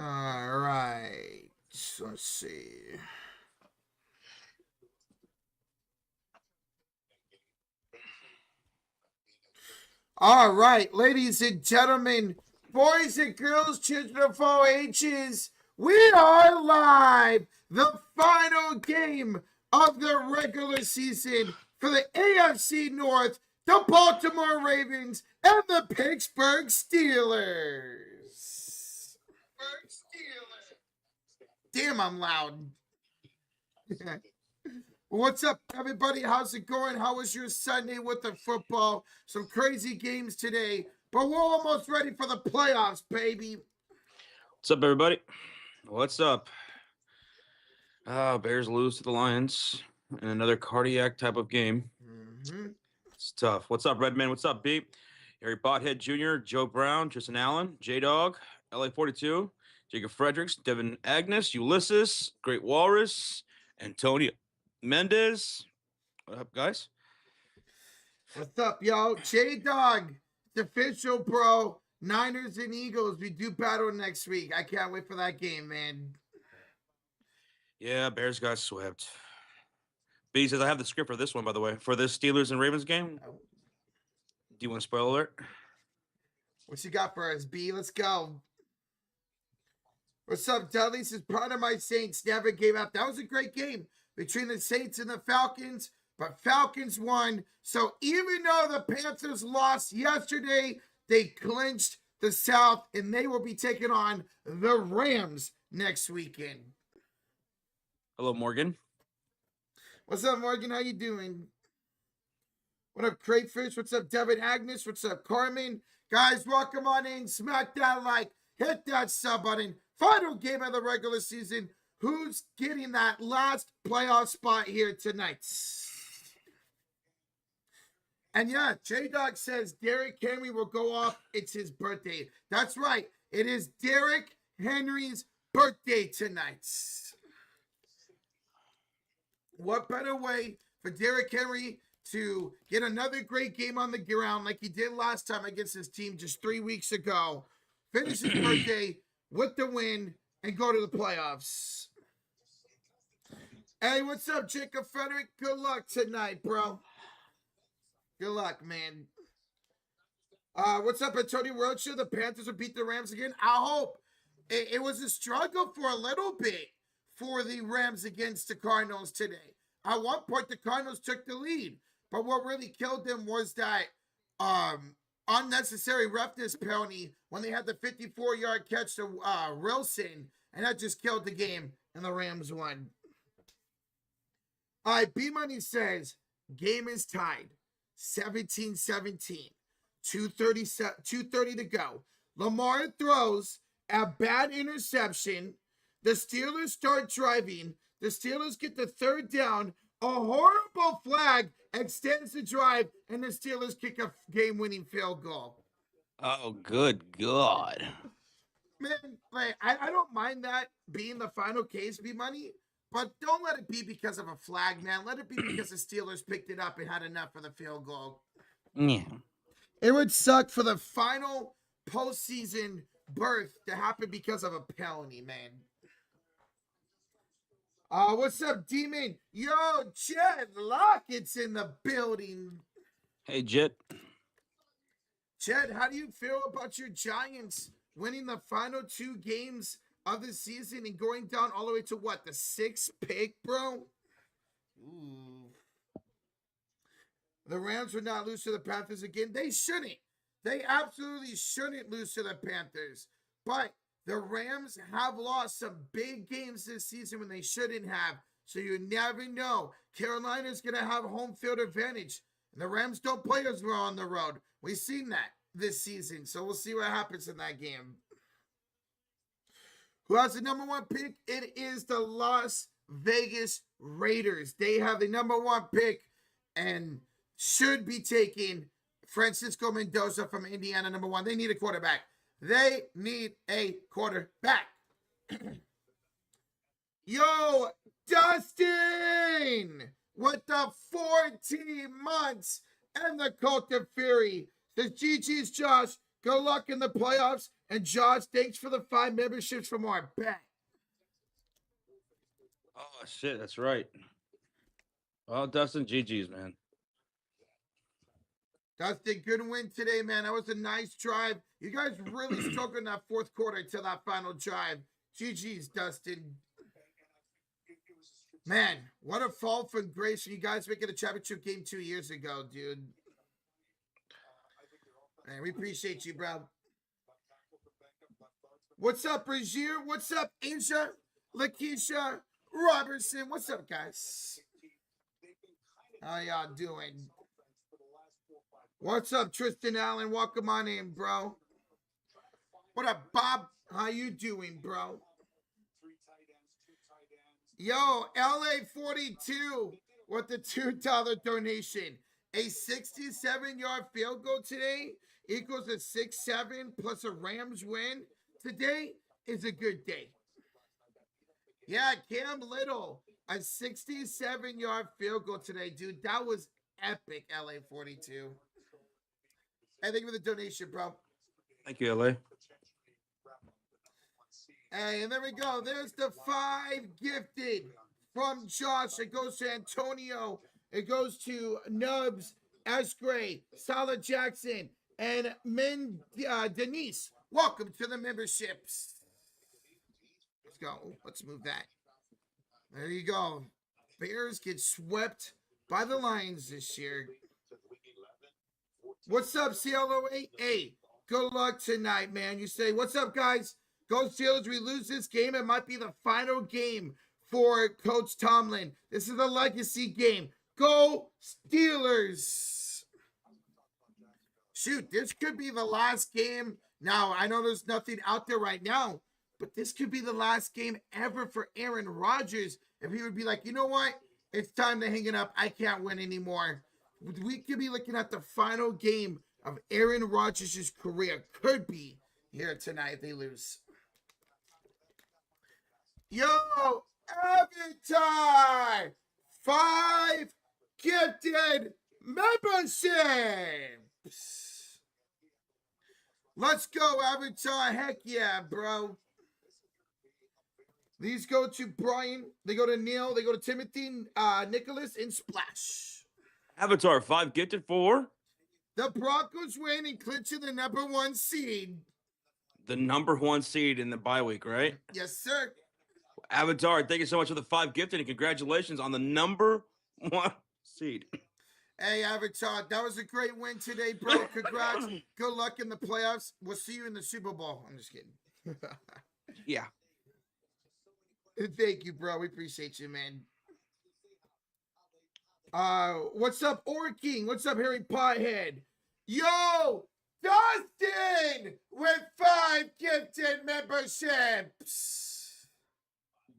All right. Let's see. All right, ladies and gentlemen, boys and girls, children of all ages, we are live. The final game of the regular season for the AFC North, the Baltimore Ravens, and the Pittsburgh Steelers. Damn, I'm loud. What's up, everybody? How's it going? How was your Sunday with the football? Some crazy games today, but we're almost ready for the playoffs, baby. What's up, everybody? What's up? Bears lose to the Lions in another cardiac type of game. It's tough. What's up, Redman? What's up, B? Harry Bothead Jr., Joe Brown, Tristan Allen, J Dog, LA42, Jacob Fredericks, Devin Agnes, Ulysses, Great Walrus, Antonio Mendez. What up, guys? What's up, yo? J Dog, it's official, bro. Niners and Eagles, we do battle next week. I can't wait for that game, man. Yeah, Bears got swept. B says, I have the script for this one, by the way. For this Steelers and Ravens game. Do you want a spoiler alert? What you got for us, B? Let's go. What's up, Dudley? This is part of my Saints never gave up. That was a great game between the Saints and the Falcons, but Falcons won. So even though the Panthers lost yesterday, they clinched the South, and they will be taking on the Rams next weekend. Hello, Morgan. What's up, Morgan? How you doing? What up, Crayfish? What's up, Devin Agnes? What's up, Carmen? Guys, welcome on in. Smack that like. Hit that sub button. Final game of the regular season. Who's getting that last playoff spot here tonight? And yeah, J-Dog says Derrick Henry will go off. It's his birthday. That's right. It is Derrick Henry's birthday tonight. What better way for Derrick Henry to get another great game on the ground like he did last time against his team just 3 weeks ago, finish his birthday with the win, and go to the playoffs. Hey, what's up, Jacob Frederick? Good luck tonight, bro. Good luck, man. What's up, Antonio Rocha? The Panthers will beat the Rams again. I hope. It was a struggle for a little bit for the Rams against the Cardinals today. At one point, the Cardinals took the lead, but what really killed them was that unnecessary roughness penalty when they had the 54-yard catch to Wilson, and that just killed the game, and the Rams won. All right, B-Money says, game is tied, 17-17, 2:30 to go. Lamar throws a bad interception. The Steelers start driving. The Steelers get the third down. A horrible flag extends the drive, and the Steelers kick a game-winning field goal. Oh, good God. Man, like, I don't mind that being the final case, B-Money, but don't let it be because of a flag, man. Let it be because the Steelers picked it up and had enough for the field goal. Yeah. It would suck for the final postseason berth to happen because of a penalty, man. What's up, Demon? Yo, Jet Lockett's in the building. Hey, Jet. Jet, how do you feel about your Giants winning the final 2 games of the season and going down all the way to what, the 6th pick, bro? Ooh. The Rams would not lose to the Panthers again. They shouldn't. They absolutely shouldn't lose to the Panthers. But the Rams have lost some big games this season when they shouldn't have. So you never know. Carolina's going to have home field advantage. And the Rams don't play as well on the road. We've seen that this season. So we'll see what happens in that game. Who has the number 1 pick? It is the Las Vegas Raiders. They have the number 1 pick and should be taking Francisco Mendoza from Indiana, number 1. They need a quarterback. They need a quarterback. Yo, Dustin with the 14 months and the Cult of Fury. Says, GG's Josh. Good luck in the playoffs And Josh, thanks for the 5 memberships for more. Bet. Oh, shit. That's right. Well, Dustin, GG's, man. Dustin, good win today, man. That was a nice drive. You guys really struggled in that fourth quarter until that final drive. GG's, Dustin. Man, what a fall from grace for you guys making a championship game 2 years ago, dude. Man, we appreciate you, bro. What's up, Brazier? What's up, Asia? Lakeisha Robertson? What's up, guys? How y'all doing? What's up, Tristan Allen? Welcome on in, bro. What up, Bob? How you doing, bro? Yo, LA42 with the $2 donation. A 67-yard field goal today equals a 6-7 plus a Rams win. Today is a good day. Yeah, Cam Little, a 67-yard field goal today, dude. That was epic, LA42. Hey, thank you for the donation, bro. Thank you, LA. Hey, and there we go. There's the 5 gifted from Josh. It goes to Antonio. It goes to Nubs, Esgray, Sala Jackson, and Denise. Welcome to the memberships. Let's go. Let's move that. There you go. Bears get swept by the Lions this year. What's up, CLO8? Hey, good luck tonight, man. You say, what's up, guys? Go Steelers. We lose this game. It might be the final game for Coach Tomlin. This is a legacy game. Go Steelers. Shoot, this could be the last game. Now, I know there's nothing out there right now, but this could be the last game ever for Aaron Rodgers. If he would be like, you know what? It's time to hang it up. I can't win anymore. We could be looking at the final game of Aaron Rodgers' career. Could be here tonight if they lose. Yo, Avatar! 5 gifted memberships! Let's go, Avatar. Heck yeah, bro. These go to Brian. They go to Neil. They go to Timothy, Nicholas, and Splash. Avatar, 5 gifted for The Broncos win and clinching the #1 seed. the #1 seed in the bye week, right? Yes, sir. Avatar, thank you so much for the 5 gifted and congratulations on the #1 seed. Hey, Avatar, that was a great win today, bro. Congrats. Good luck in the playoffs. We'll see you in the Super Bowl. I'm just kidding. Yeah. Thank you, bro. We appreciate you, man. What's up, Orking? What's up, Harry Pothead? Yo, Dustin with 5 gifted memberships.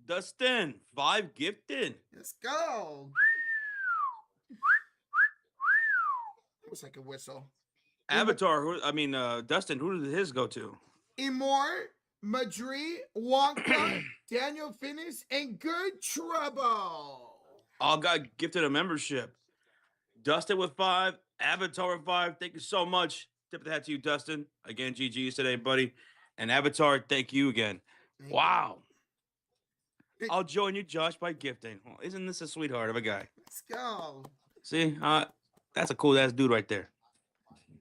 Dustin, 5 gifted. Let's go. Looks like a whistle. Avatar, Dustin, who did his go to? Imor, Madri, Wonka, Daniel Finnis, and Good Trouble. All got gifted a membership. Dustin with 5, Avatar with 5. Thank you so much. Tip of the hat to you, Dustin. Again, GG's today, buddy. And Avatar, thank you again. Wow. I'll join you, Josh, by gifting. Well, isn't this a sweetheart of a guy? Let's go. See, that's a cool ass dude right there.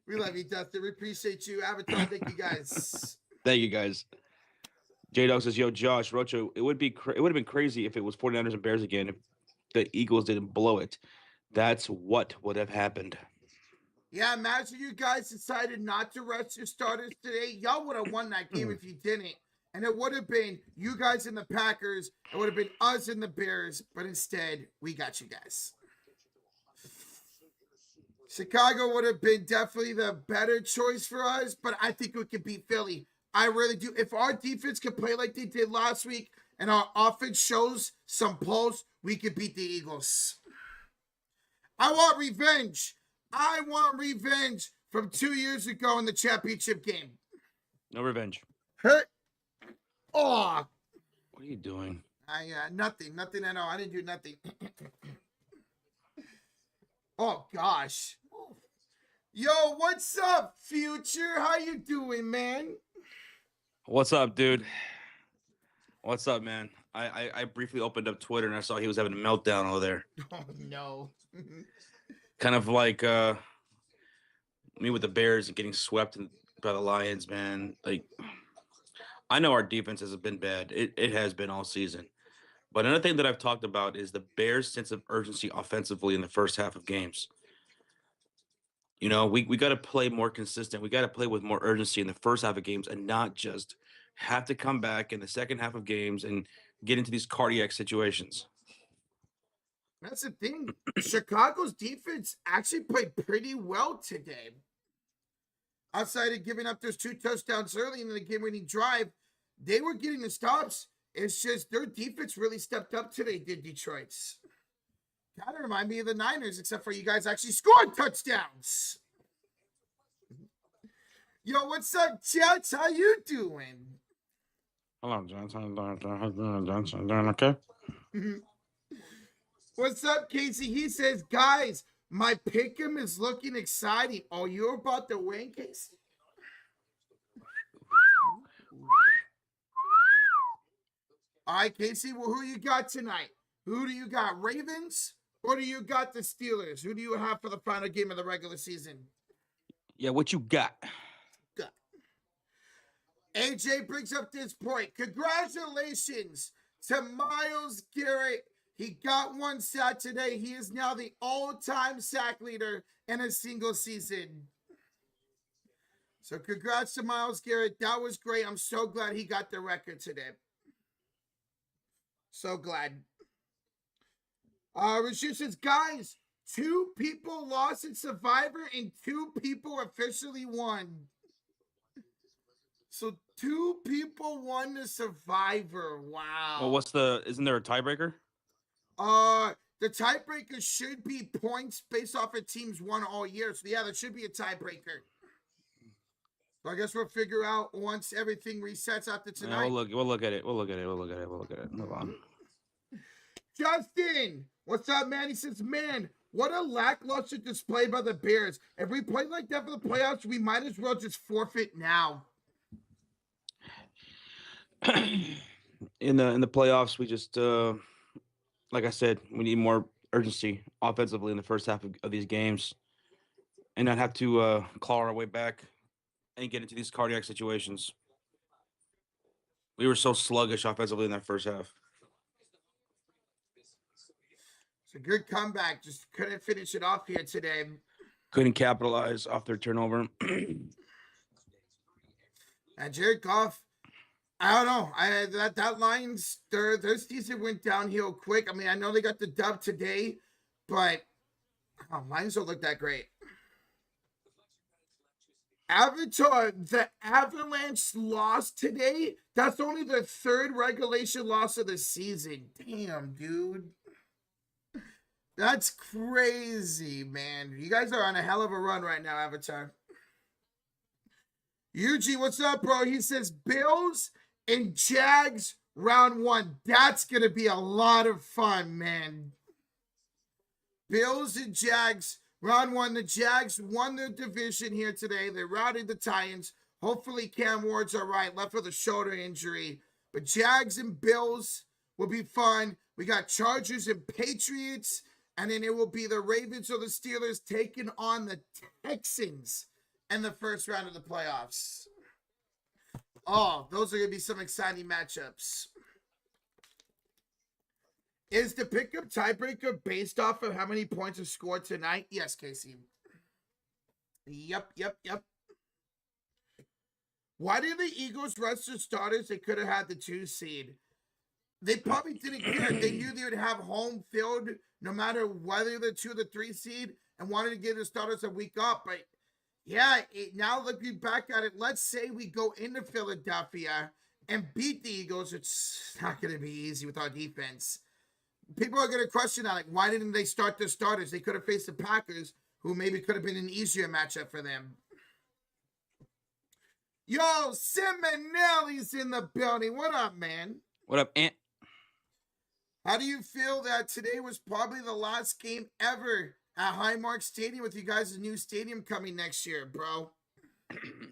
We love you, Dustin. We appreciate you. Avatar, thank you guys. Thank you, guys. J-Dog says, yo, Josh, Rocho, it would have been crazy if it was 49ers and Bears again if the Eagles didn't blow it. That's what would have happened. Yeah, imagine you guys decided not to rest your starters today. Y'all would have won that game if you didn't. And it would have been you guys and the Packers. It would have been us and the Bears. But instead, we got you guys. Chicago would have been definitely the better choice for us. But I think we could beat Philly. I really do. If our defense could play like they did last week and our offense shows some pulse, we could beat the Eagles. I want revenge. I want revenge from 2 years ago in the championship game. No revenge. Hurt. Oh. What are you doing? Nothing at all. I didn't do nothing. Oh, gosh. Yo, what's up, Future? How you doing, man? What's up, dude? What's up, man? I briefly opened up Twitter and I saw he was having a meltdown over there. Oh no. Kind of like me with the Bears and getting swept by the Lions, man. Like, I know our defense has been bad. It has been all season. But another thing that I've talked about is the Bears' sense of urgency offensively in the first half of games. You know, we got to play more consistent. We got to play with more urgency in the first half of games and not just have to come back in the second half of games and get into these cardiac situations. That's the thing. Chicago's defense actually played pretty well today. Outside of giving up those 2 touchdowns early in the game-winning drive, they were getting the stops. It's just their defense really stepped up today, did Detroit's. Kind of remind me of the Niners, except for you guys actually scored touchdowns. Yo, what's up, Jets? How you doing? Hello, Johnson. Johnson, doing okay? What's up, Casey? He says, guys, my pick'em is looking exciting. Oh, you're about to win, Casey? All right, Casey, well, who you got tonight? Who do you got, Ravens? Or do you got the Steelers? Who do you have for the final game of the regular season? Yeah, what you got? Good. AJ brings up this point. Congratulations to Myles Garrett. He got 1 sack today. He is now the all-time sack leader in a single season. So congrats to Myles Garrett. That was great. I'm so glad he got the record today. So glad. Rashid says, guys, 2 people lost in Survivor and 2 people officially won. So 2 people won the Survivor. Wow. Well, isn't there a tiebreaker? The tiebreaker should be points based off of teams won all year. So yeah, there should be a tiebreaker. So I guess we'll figure out once everything resets after tonight. Yeah, we'll look at it. We'll look at it. Move on. Justin, what's up, man? He says, man, what a lackluster display by the Bears. If we play like that for the playoffs, we might as well just forfeit now. In the playoffs, we just like I said, we need more urgency offensively in the first half of these games, and not have to claw our way back and get into these cardiac situations. We were so sluggish offensively in that first half. It's a good comeback. Just couldn't finish it off here today. Couldn't capitalize off their turnover. And Jared Goff, I don't know. That Lions, their season went downhill quick. I mean, I know they got the dub today, but Lions don't look that great. Avatar, the Avalanche lost today. That's only their 3rd regulation loss of the season. Damn, dude. That's crazy, man. You guys are on a hell of a run right now, Avatar. Eugene, what's up, bro? He says, Bills and Jags round 1. That's going to be a lot of fun, man. Bills and Jags round 1. The Jags won their division here today. They routed the Titans. Hopefully Cam Ward's all right. Left with a shoulder injury. But Jags and Bills will be fun. We got Chargers and Patriots. And then it will be the Ravens or the Steelers taking on the Texans in the first round of the playoffs. Oh, those are going to be some exciting matchups. Is the pickup tiebreaker based off of how many points are scored tonight? Yes, Casey. Yep. Why did the Eagles rest their starters? They could have had the 2 seed. They probably didn't care. They knew they would have home field no matter whether the 2 or the 3 seed and wanted to give the starters a week off. But yeah, now looking back at it, let's say we go into Philadelphia and beat the Eagles. It's not going to be easy with our defense. People are going to question that, like, why didn't they start their starters? They could have faced the Packers, who maybe could have been an easier matchup for them. Yo, Simonelli's in the building. What up, man? What up, Ant? How do you feel that today was probably the last game ever at Highmark Stadium with you guys' new stadium coming next year, bro?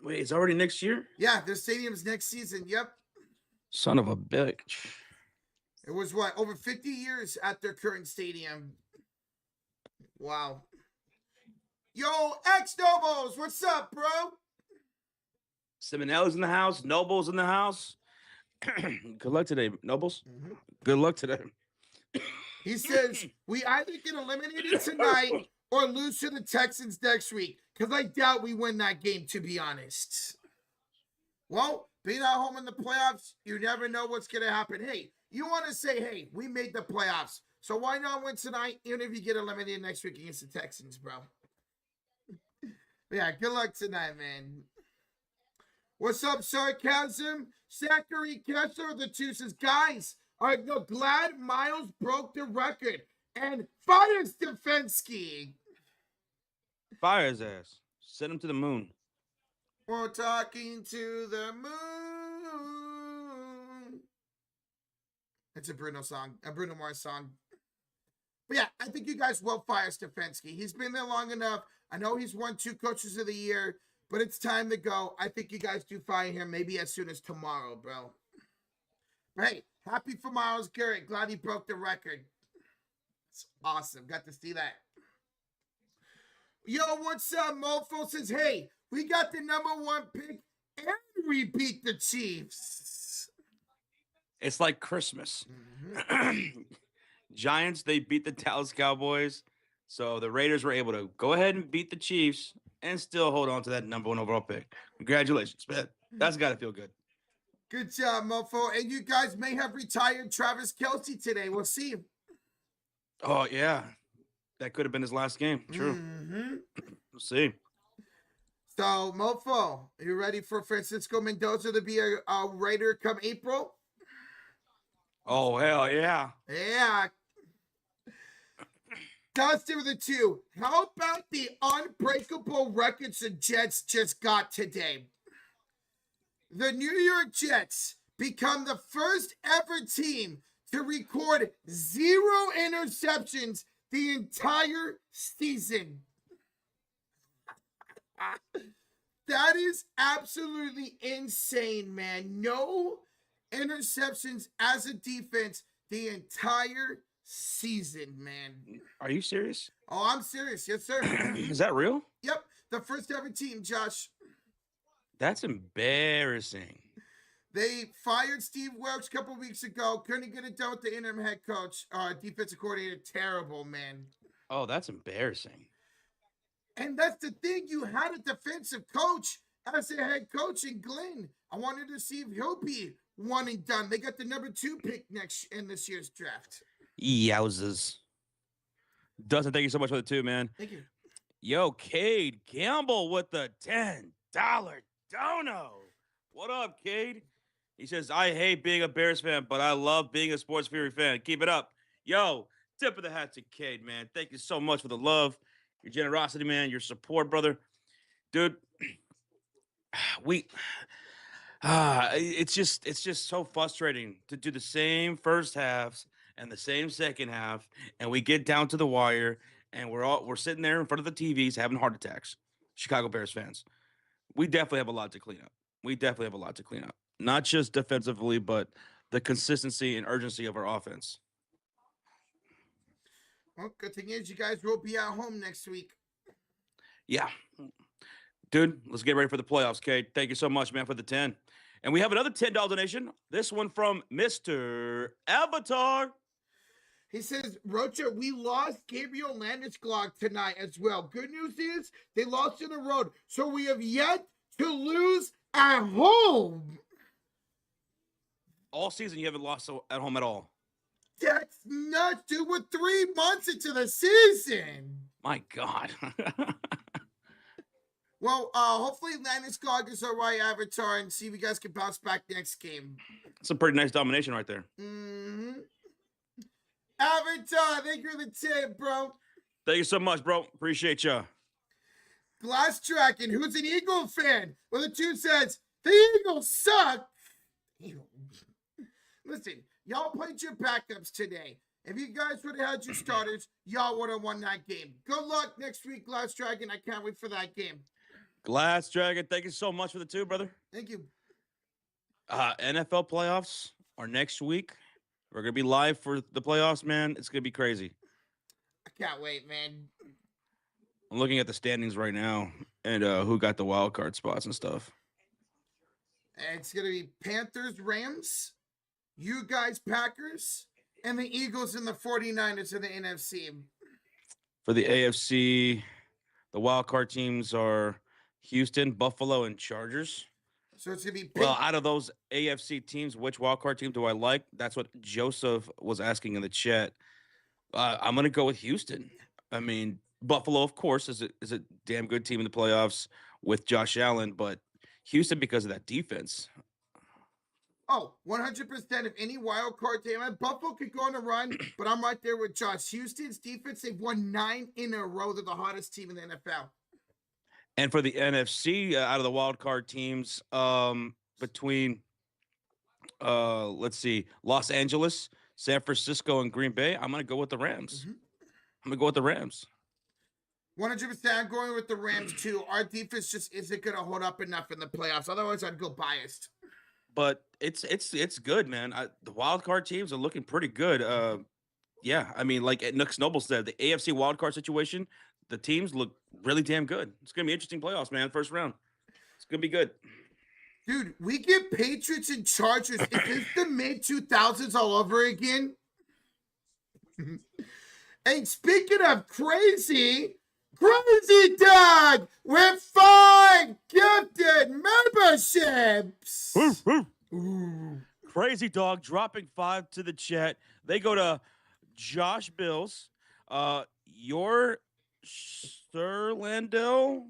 Wait, it's already next year? Yeah, their stadium's next season. Yep. Son of a bitch. It was what, over 50 years at their current stadium. Wow. Yo, X-Nobles, what's up, bro? Simonelli's in the house. Noble's in the house. Good luck today, Nobles. Mm-hmm. Good luck today. He says, we either get eliminated tonight or lose to the Texans next week, because I doubt we win that game, to be honest. Well, being at home in the playoffs, you never know what's going to happen. Hey, you want to say, hey, we made the playoffs, so why not win tonight, even if you get eliminated next week against the Texans, bro? Yeah, good luck tonight, man. What's up, Sarcasm? Zachary Kessler of the two says, guys, are glad Miles broke the record and fire Stefanski. Fire his ass. Send him to the moon. We're talking to the moon. It's a Bruno Mars song. But yeah, I think you guys will fire Stefanski. He's been there long enough. I know he's won 2 coaches of the year, but it's time to go. I think you guys do fire him maybe as soon as tomorrow, bro. But hey, happy for Myles Garrett. Glad he broke the record. It's awesome. Got to see that. Yo, what's up? Mofo says, hey, we got the #1 pick and we beat the Chiefs. It's like Christmas. Mm-hmm. Giants, they beat the Dallas Cowboys. So the Raiders were able to go ahead and beat the Chiefs and still hold on to that #1 overall pick. Congratulations, man. That's got to feel good. Good job, mofo. And you guys may have retired Travis Kelce today. We'll see. Oh, yeah. That could have been his last game. True. Mm-hmm. We'll see. So, mofo, are you ready for Francisco Mendoza to be a Raider come April? Oh, hell yeah. Yeah. Dustin with the 2. How about the unbreakable records the Jets just got today? The New York Jets become the first ever team to record 0 interceptions the entire season. That is absolutely insane, man. No interceptions as a defense the entire season, man. Are you serious? Oh, I'm serious. Yes, sir. Is that real? Yep. The first ever team, Josh. That's embarrassing. They fired Steve Wilkes a couple weeks ago. Couldn't get it done with the interim head coach, defensive coordinator. Terrible, man. Oh, that's embarrassing. And that's the thing. You had a defensive coach as a head coach in Glenn. I wanted to see if he'll be one and done. They got the #2 pick in this year's draft. Yowzers. Dustin, thank you so much for the 2, man. Thank you. Yo, Cade Campbell with the $10 dono. What up, Cade? He says, I hate being a Bears fan, but I love being a Sports Fury fan. Keep it up. Yo, tip of the hat to Cade, man. Thank you so much for the love, your generosity, man, your support, brother. Dude, it's just so frustrating to do the same first halves and the same second half, and we get down to the wire, and we're sitting there in front of the TVs having heart attacks. Chicago Bears fans, we definitely have a lot to clean up. Not just defensively, but the consistency and urgency of our offense. Well, good thing is you guys will be at home next week. Yeah. Dude, let's get ready for the playoffs, Kate. Thank you so much, man, for the 10. And we have another $10 donation. This one from Mr. Avatar. He says, Rocha, we lost Gabriel Landeskog tonight as well. Good news is they lost on the road, so we have yet to lose at home. All season, you haven't lost at home at all. That's nuts, dude. We're 3 months into the season. My God. Well, hopefully Landeskog is all right, Avatar, and see if you guys can bounce back next game. That's a pretty nice domination right there. Mm-hmm. Avatar, thank you for the tip, bro. Thank you so much, bro. Appreciate ya. Glass Dragon, who's an Eagle fan, well, the 2 says, the Eagles suck. Listen, y'all played your backups today. If you guys would have had your starters, y'all would have won that game. Good luck next week, Glass Dragon. I can't wait for that game. Glass Dragon, thank you so much for the 2, brother. Thank you. NFL playoffs are next week. We're going to be live for the playoffs, man. It's going to be crazy. I can't wait, man. I'm looking at the standings right now and who got the wild card spots and stuff. It's going to be Panthers, Rams, you guys, Packers, and the Eagles and the 49ers in the NFC. For the AFC, the wild card teams are Houston, Buffalo, and Chargers. So it's going to be Well, out of those AFC teams, which wild card team do I like? That's what Joseph was asking in the chat. I'm going to go with Houston. I mean, Buffalo, of course, is a damn good team in the playoffs with Josh Allen, but Houston because of that defense. Oh, 100% of any wild card team. Buffalo could go on a run, but I'm right there with Josh. Houston's defense, they've won 9 in a row. They're the hottest team in the NFL. And for the NFC, out of the wild card teams, between, let's see, Los Angeles, San Francisco, and Green Bay, I'm going to go with the Rams. Mm-hmm. I'm going to go with the Rams. 100%. I'm going with the Rams, too. Our defense just isn't going to hold up enough in the playoffs. Otherwise, I'd go biased. But it's good, man. The wild card teams are looking pretty good. Yeah, I mean, like Nick Snowball said, the AFC wild card situation, the teams look really damn good. It's gonna be interesting playoffs, man. First round, it's gonna be good. Dude, we get Patriots and Chargers. Is this the mid 2000s all over again? And speaking of crazy dog with 5 gifted memberships. Ooh. Crazy Dog dropping 5 to the chat. They go to Josh Bills, your Sirlando,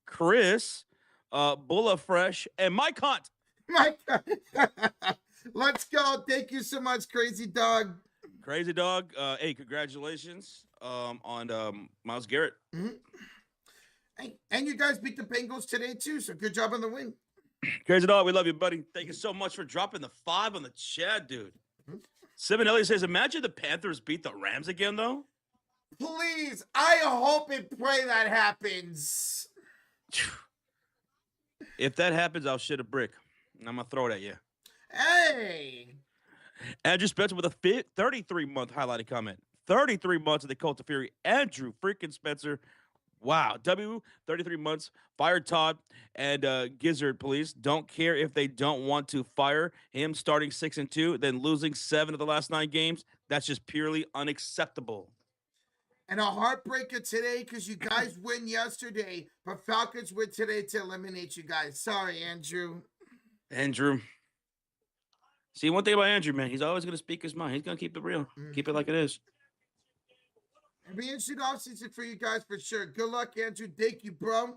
Chris, Bulla Fresh, and Mike Hunt. Let's go. Thank you so much, Crazy Dog. Crazy Dog. Hey, congratulations on Myles Garrett. Mm-hmm. Hey, and you guys beat the Bengals today, too, so good job on the win. Crazy Dog, we love you, buddy. Thank you so much for dropping the 5 on the chat, dude. Simon Elliott says, imagine the Panthers beat the Rams again, though. Please, I hope and pray that happens. If that happens, I'll shit a brick. And I'm going to throw it at you. Hey. Andrew Spencer with a 33-month highlighted comment. 33 months of the Cult of Fury. Andrew freaking Spencer. Wow. 33 months. Fire Todd and Gizzard police. Don't care if they don't want to fire him starting 6-2, then losing 7 of the last 9 games. That's just purely unacceptable. And a heartbreaker today because you guys win yesterday, but Falcons win today to eliminate you guys. Sorry, Andrew. Andrew. See, one thing about Andrew, man, he's always going to speak his mind. He's going to keep it real. Keep it like it is. It'll be interesting offseason for you guys for sure. Good luck, Andrew. Thank you, bro.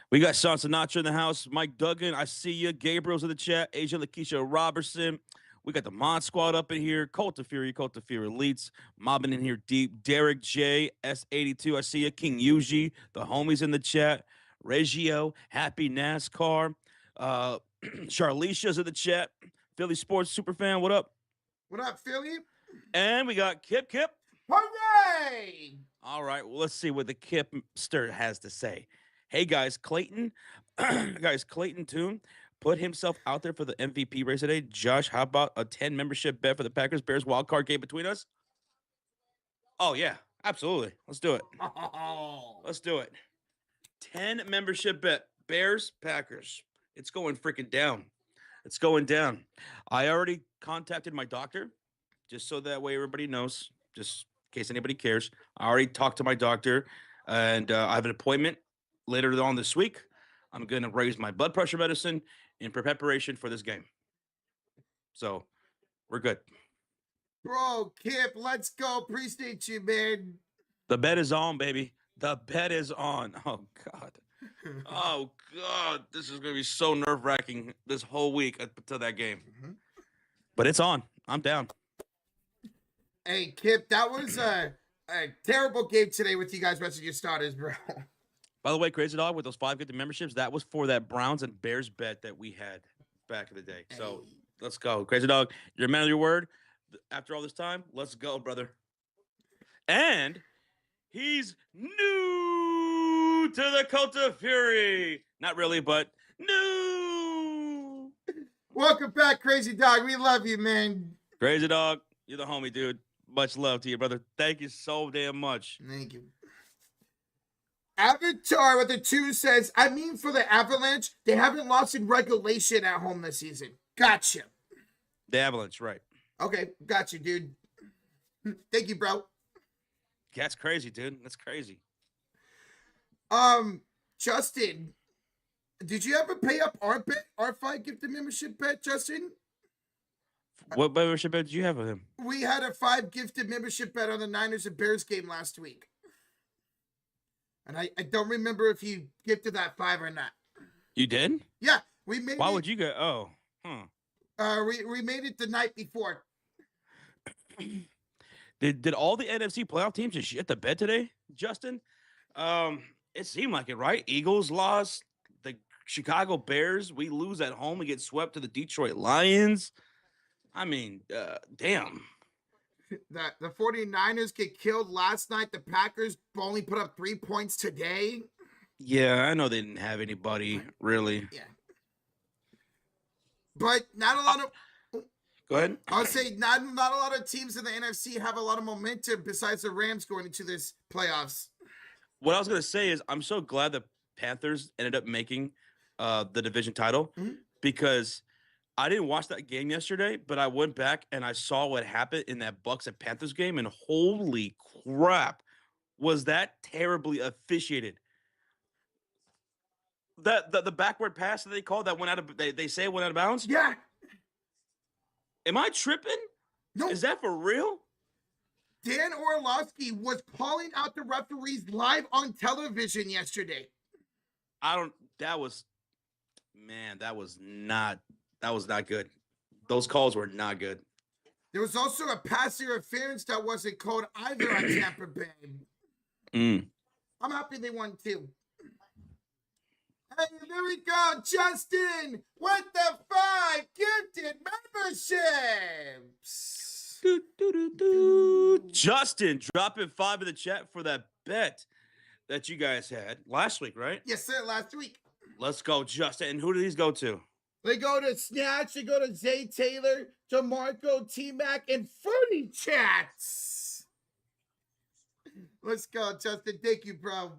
We got Sean Sinatra in the house. Mike Duggan, I see you. Gabriel's in the chat. Asia Lakeisha Robertson. We got the Mod Squad up in here. Cult of Fury Elites. Mobbing in here deep. Derek J. S82. I see you. King Yuji. The homies in the chat. Reggio. Happy NASCAR. Charlicia's in the chat. Philly Sports Superfan. What up? What up, Philly? And we got Kip. Hooray! All right. Well, let's see what the Kipster has to say. Hey, guys. Clayton Toon put himself out there for the MVP race today. Josh, how about a 10 membership bet for the Packers Bears wild card game between us? Oh, yeah, absolutely. Let's do it. Let's do it. 10 membership bet. Bears, Packers. It's going freaking down. It's going down. I already contacted my doctor, just so that way everybody knows, just in case anybody cares. I already talked to my doctor, and I have an appointment later on this week. I'm going to raise my blood pressure medicine in preparation for this game. So, we're good. Bro, Kip, let's go. Appreciate you, man. The bet is on, baby. The bet is on. Oh, God. Oh, God. This is going to be so nerve-wracking this whole week until that game. But it's on. I'm down. Hey, Kip, that was a terrible game today with you guys resting your starters, bro. By the way, Crazy Dog, with those 5 gifted memberships, that was for that Browns and Bears bet that we had back in the day. So let's go. Crazy Dog, you're a man of your word. After all this time, let's go, brother. And he's new to the Cult of Fury. Not really, but no. Welcome back, Crazy Dog. We love you, man. Crazy Dog, you're the homie, dude. Much love to you, brother. Thank you so damn much. Thank you. Avatar with the 2 says, I mean, for the Avalanche, they haven't lost in regulation at home this season. Gotcha. The Avalanche, right. Okay, gotcha, dude. Thank you, bro. That's crazy, dude. That's crazy. Justin, did you ever pay up our bet, our 5 gifted membership bet, Justin? What membership bet did you have with him? We had a 5 gifted membership bet on the Niners and Bears game last week. And I don't remember if you gifted that 5 or not. You did? Yeah, we made Why it. would you go? Oh, We made it the night before. Did all the NFC playoff teams just shit the bed today, Justin? It seemed like it, right? Eagles lost. The Chicago Bears, we lose at home. We get swept to the Detroit Lions. I mean, damn. The 49ers get killed last night. The Packers only put up 3 points today. Yeah, I know they didn't have anybody, really. Yeah. But not a lot of... Go ahead. I'll say not a lot of teams in the NFC have a lot of momentum besides the Rams going into this playoffs. What I was going to say is I'm so glad the Panthers ended up making the division title because I didn't watch that game yesterday, but I went back and I saw what happened in that Bucks and Panthers game, and holy crap, was that terribly officiated. The backward pass that they called that went out of they say it went out of bounds? Yeah. Am I tripping? No. Is that for real? Dan Orlovsky was calling out the referees live on television yesterday. That was not good. Those calls were not good. There was also a pass interference that wasn't called either on Tampa Bay. I'm happy they won too. Hey, there we go, Justin, with the 5 gifted memberships. Justin dropping 5 in the chat for that bet that you guys had last week, right? Yes, sir, last week. Let's go, Justin. And who do these go to? They go to Snatch, they go to Zay Taylor, DeMarco, T-Mac, and Funny Chats. Let's go, Justin. Thank you, bro.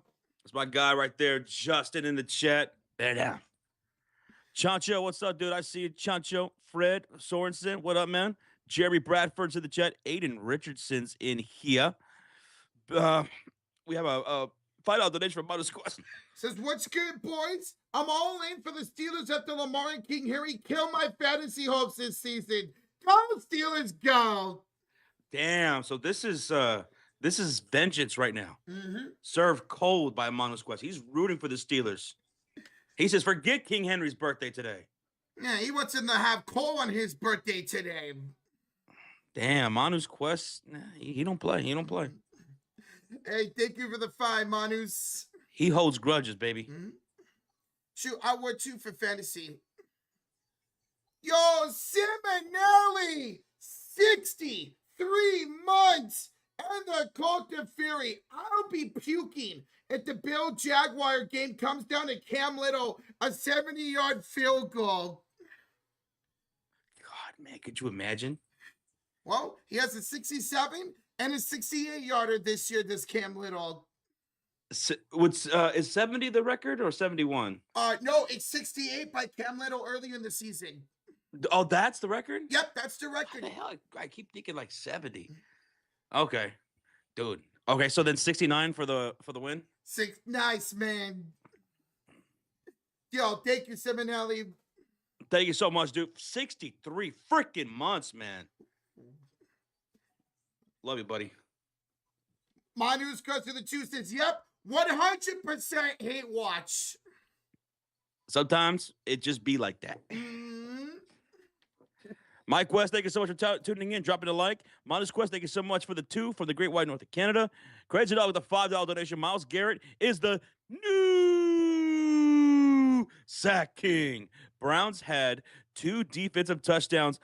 That's my guy right there, Justin, in the chat. Bear down. Chancho, what's up, dude? I see you. Chancho, Fred Sorensen, what up, man? Jerry Bradford's in the chat. Aiden Richardson's in here. We have a $5 donation from Modest Quest. Says, what's good, boys? I'm all in for the Steelers after Lamar and King Harry kill my fantasy hopes this season. Go Steelers, go! Damn. So this is vengeance right now. Served cold by Modest Quest. He's rooting for the Steelers. He says, forget King Henry's birthday today. Yeah, he wants him to have Cole on his birthday today. Damn, Manu's Quest, he don't play. He don't play. Hey, thank you for the 5, Manus. He holds grudges, baby. Shoot, I would too for fantasy. Yo, Simonelli, 63 months, and the Cult of Fury. I'll be puking if the Bill Jaguar game comes down to Cam Little, a 70-yard field goal. God, man, could you imagine? Well, he has a 67 and a 68-yarder this year, this Cam Little. Is 70 the record or 71? No, it's 68 by Cam Little earlier in the season. Oh, that's the record? Yep, that's the record. What the hell? I keep thinking like 70. Okay, dude. Okay, so then 69 for the win? Nice, man. Yo, thank you, Simonelli. Thank you so much, dude. 63 freaking months, man. Love you, buddy. My news goes to the 2 says, yep, 100% hate watch. Sometimes it just be like that. Mike West, thank you so much for tuning in, dropping a like. Modest Quest, thank you so much for the 2 from the Great White North of Canada. Crazy Dog with the $5 donation. Miles Garrett is the new sack king. Browns had 2 defensive touchdowns.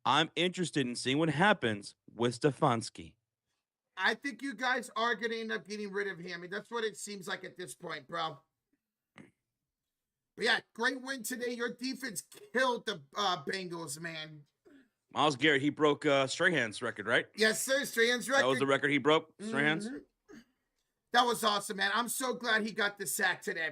I'm interested in seeing what happens with Stefanski. I think you guys are going to end up getting rid of him. I mean, that's what it seems like at this point, bro. But yeah, great win today. Your defense killed the Bengals, man. Myles Garrett, he broke Strahan's record, right? Yes, sir. Strahan's record. That was the record he broke, Strahan's. That was awesome, man. I'm so glad he got the sack today.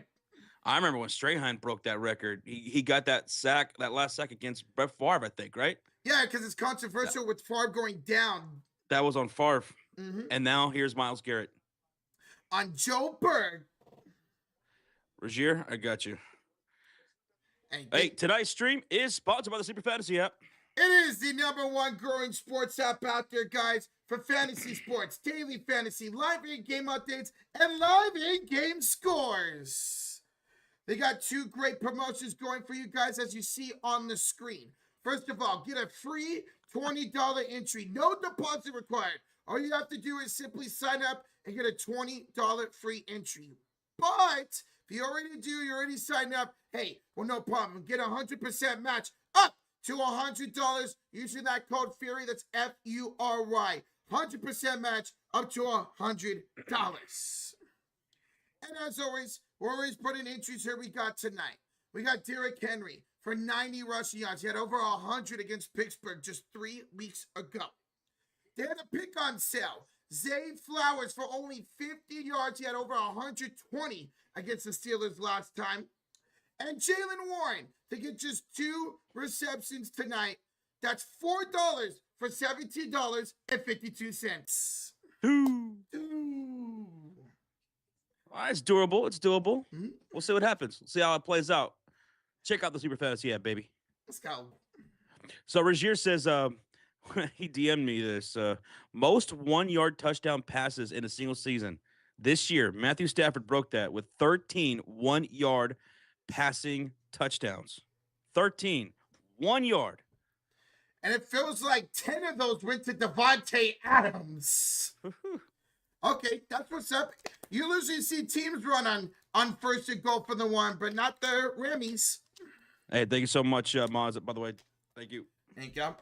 I remember when Strahan broke that record. He got that sack, that last sack against Brett Favre, I think, right? Yeah, because it's controversial with Favre going down. That was on Favre. And now here's Myles Garrett. On Joe Berg. Rozier, I got you. Hey, tonight's stream is sponsored by the Sleeper Fantasy app. It is the #1 growing sports app out there, guys, for fantasy sports, daily fantasy, live in-game updates, and live in-game scores. They got 2 great promotions going for you guys, as you see on the screen. First of all, get a free $20 entry. No deposit required. All you have to do is simply sign up and get a $20 free entry. But if you already signed up, hey, well, no problem. Get a 100% match up to $100 using that code FURY. That's FURY. 100% match up to $100. And as always, we're always putting entries here we got tonight. We got Derrick Henry for 90 rushing yards. He had over 100 against Pittsburgh just 3 weeks ago. They had a pick on sale. Zay Flowers for only 50 yards. He had over 120 against the Steelers last time. And Jaylen Warren to get just 2 receptions tonight. That's $4 for $17.52. Well, it's durable. It's doable. We'll see what happens. We'll see how it plays out. Check out the Super Fantasy app, baby. Let's go. So Rozier says, he DM'd me this. Most 1-yard touchdown passes in a single season. This year, Matthew Stafford broke that with 13 1-yard passing touchdowns. 13. 1 yard. And it feels like 10 of those went to Devontae Adams. Okay, that's what's up. You usually see teams run on first and goal for the 1, but not the Rammies. Hey, thank you so much, Maz. By the way, thank you. Thank you.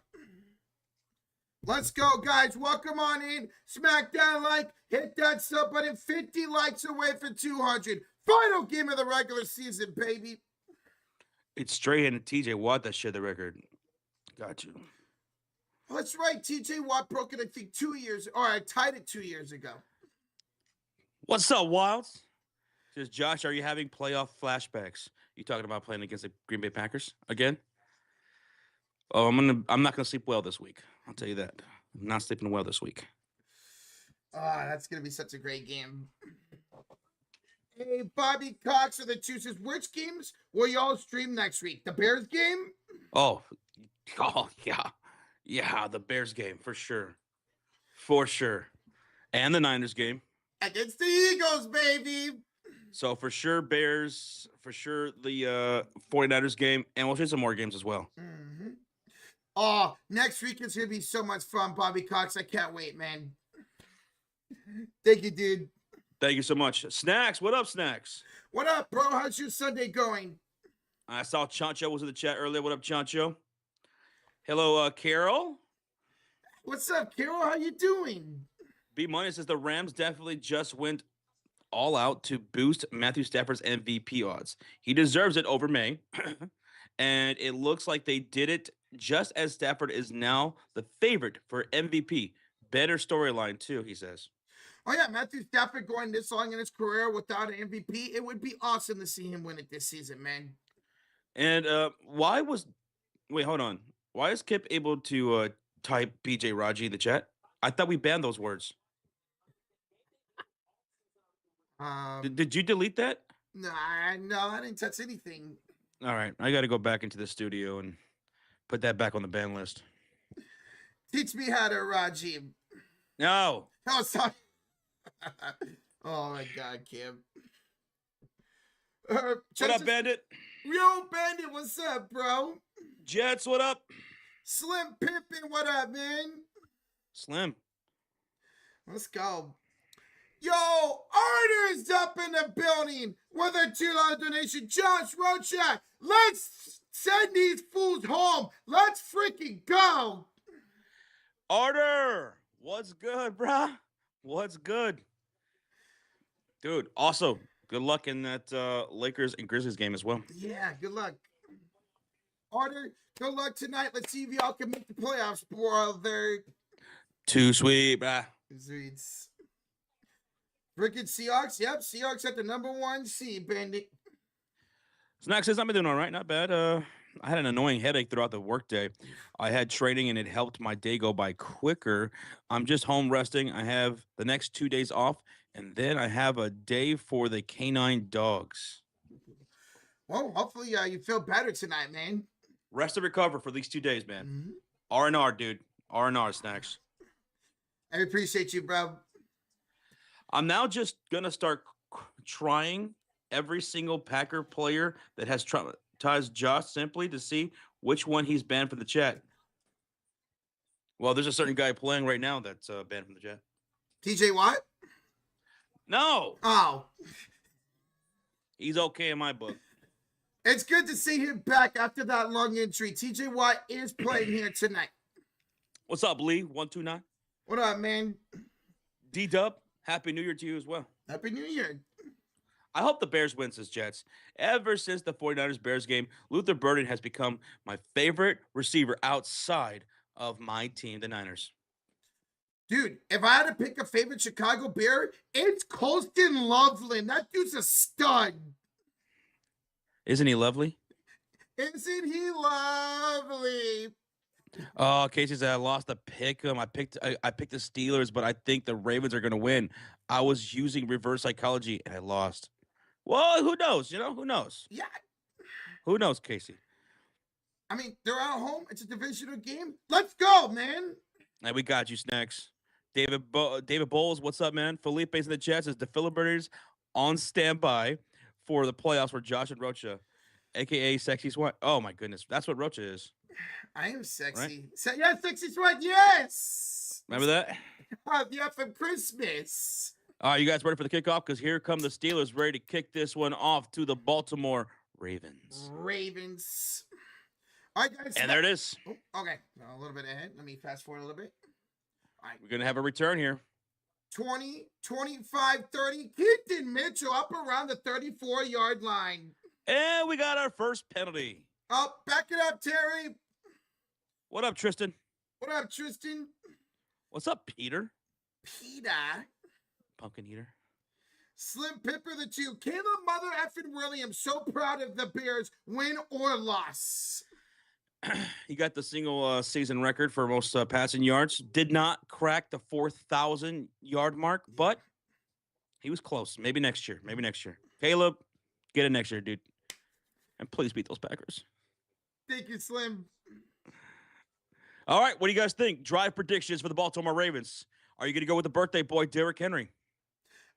Let's go, guys. Welcome on in. Smack that like. Hit that sub button. 50 likes away for 200. Final game of the regular season, baby. It's Strahan and TJ Watt that shared the record. Got you. Oh, that's right. TJ Watt broke it, I think, 2 years, or I tied it 2 years ago. What's up, Wilds? Says Josh, are you having playoff flashbacks? You talking about playing against the Green Bay Packers again? Oh, I'm not gonna sleep well this week. I'll tell you that. I'm not sleeping well this week. That's gonna be such a great game. Hey, Bobby Cox of the Choosers. Which games will y'all stream next week? The Bears game? Oh yeah. Yeah, the Bears game for sure. For sure. And the Niners game. Against the Eagles, baby. So for sure, Bears, for sure the 49ers game, and we'll see some more games as well. Oh, next week is going to be so much fun, Bobby Cox. I can't wait, man. Thank you, dude. Thank you so much. Snacks, what up, Snacks? What up, bro? How's your Sunday going? I saw Chancho was in the chat earlier. What up, Chancho? Hello, Carol. What's up, Carol? How you doing? B Money says the Rams definitely just went all out to boost Matthew Stafford's MVP odds. He deserves it over May. And it looks like they did it just as Stafford is now the favorite for MVP. Better storyline, too, he says. Oh, yeah, Matthew Stafford going this long in his career without an MVP. It would be awesome to see him win it this season, man. And wait, hold on. Why is Kip able to type BJ Raji in the chat? I thought we banned those words. Did you delete that? No, I didn't touch anything. All right, I got to go back into the studio and put that back on the ban list. Teach me how to Raji. No. Oh, sorry. Oh, my God, Kim. What up, Bandit? Yo, Bandit, what's up, bro? Jets, what up? Slim Pimpin', what up, man? Slim. Let's go. Yo, Arter's up in the building with a $2 donation. Josh Rocha, let's send these fools home. Let's freaking go. Arter, what's good, bruh? What's good? Dude, also, good luck in that Lakers and Grizzlies game as well. Yeah, good luck. Arter, good luck tonight. Let's see if y'all can make the playoffs, brother. Too sweet, bruh. Sweets. Freaking Seahawks. Yep, Seahawks at the #1 seed, Bandit. Snack says, I've been doing all right. Not bad. I had an annoying headache throughout the workday. I had training and it helped my day go by quicker. I'm just home resting. I have the next 2 days off, and then I have a day for the canine dogs. Well, hopefully you feel better tonight, man. Rest and recover for these 2 days, man. Mm-hmm. R&R, dude. R&R, Snacks. I appreciate you, bro. I'm now just going to start trying every single Packer player that has traumatized Josh simply to see which one he's banned from the chat. Well, there's a certain guy playing right now that's banned from the chat. TJ Watt? No. Oh. He's okay in my book. It's good to see him back after that long injury. TJ Watt is playing here tonight. What's up, Lee? 129. What up, man? D-Dub, Happy New Year to you as well. Happy New Year. I hope the Bears win, says Jets. Ever since the 49ers-Bears game, Luther Burden has become my favorite receiver outside of my team, the Niners. Dude, if I had to pick a favorite Chicago Bear, it's Colston Loveland. That dude's a stud. Isn't he lovely? Isn't he lovely? Oh, Casey said I lost the pick 'em. I picked the Steelers, but I think the Ravens are going to win. I was using reverse psychology and I lost. Well, who knows? Who knows? Yeah. Who knows, Casey? I mean, they're at home. It's a divisional game. Let's go, man. Hey, we got you, Snacks. David Bowles, what's up, man? Felipe's in the chat says the Filiberters on standby for the playoffs for Josh and Rocha, a.k.a. Sexy Sweat. Oh, my goodness. That's what Rocha is. I am sexy. Right? Yeah, Sexy Sweat, yes. Remember that? Yeah, from Christmas. All right, you guys ready for the kickoff? Because here come the Steelers ready to kick this one off to the Baltimore Ravens. Ravens. All right, guys. And there it is. Oh, okay. A little bit ahead. Let me fast forward a little bit. All right. We're going to have a return here. 20, 25, 30. Keaton Mitchell up around the 34-yard line. And we got our first penalty. Oh, back it up, Terry. What up, Tristan? What up, Tristan? What's up, Peter? Peter. Pumpkin eater. Slim Pipper the 2. Caleb Mother effing Williams. So proud of the Bears, win or loss. He got the single season record for most passing yards. Did not crack the 4,000-yard mark, but he was close. Maybe next year. Caleb, get it next year, dude. And please beat those Packers. Thank you, Slim. All right, what do you guys think? Drive predictions for the Baltimore Ravens. Are you going to go with the birthday boy, Derrick Henry?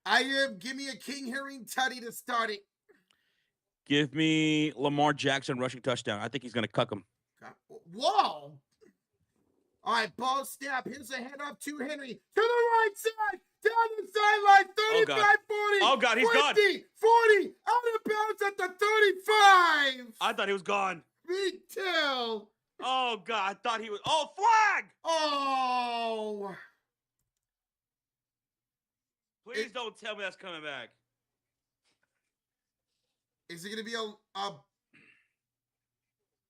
I am. Give me a King Herring Tutty to start it. Give me Lamar Jackson rushing touchdown. I think he's going to cuck him. Whoa. All right, ball snap. Here's a handoff to Henry. To the right side. Down the sideline. 35, 40. Oh, God, he's 50, gone. 40. Out of bounds at the 35. I thought he was gone. Me too. Oh, God, I thought he was. Oh, flag! Oh. Please don't tell me that's coming back. Is it going to be a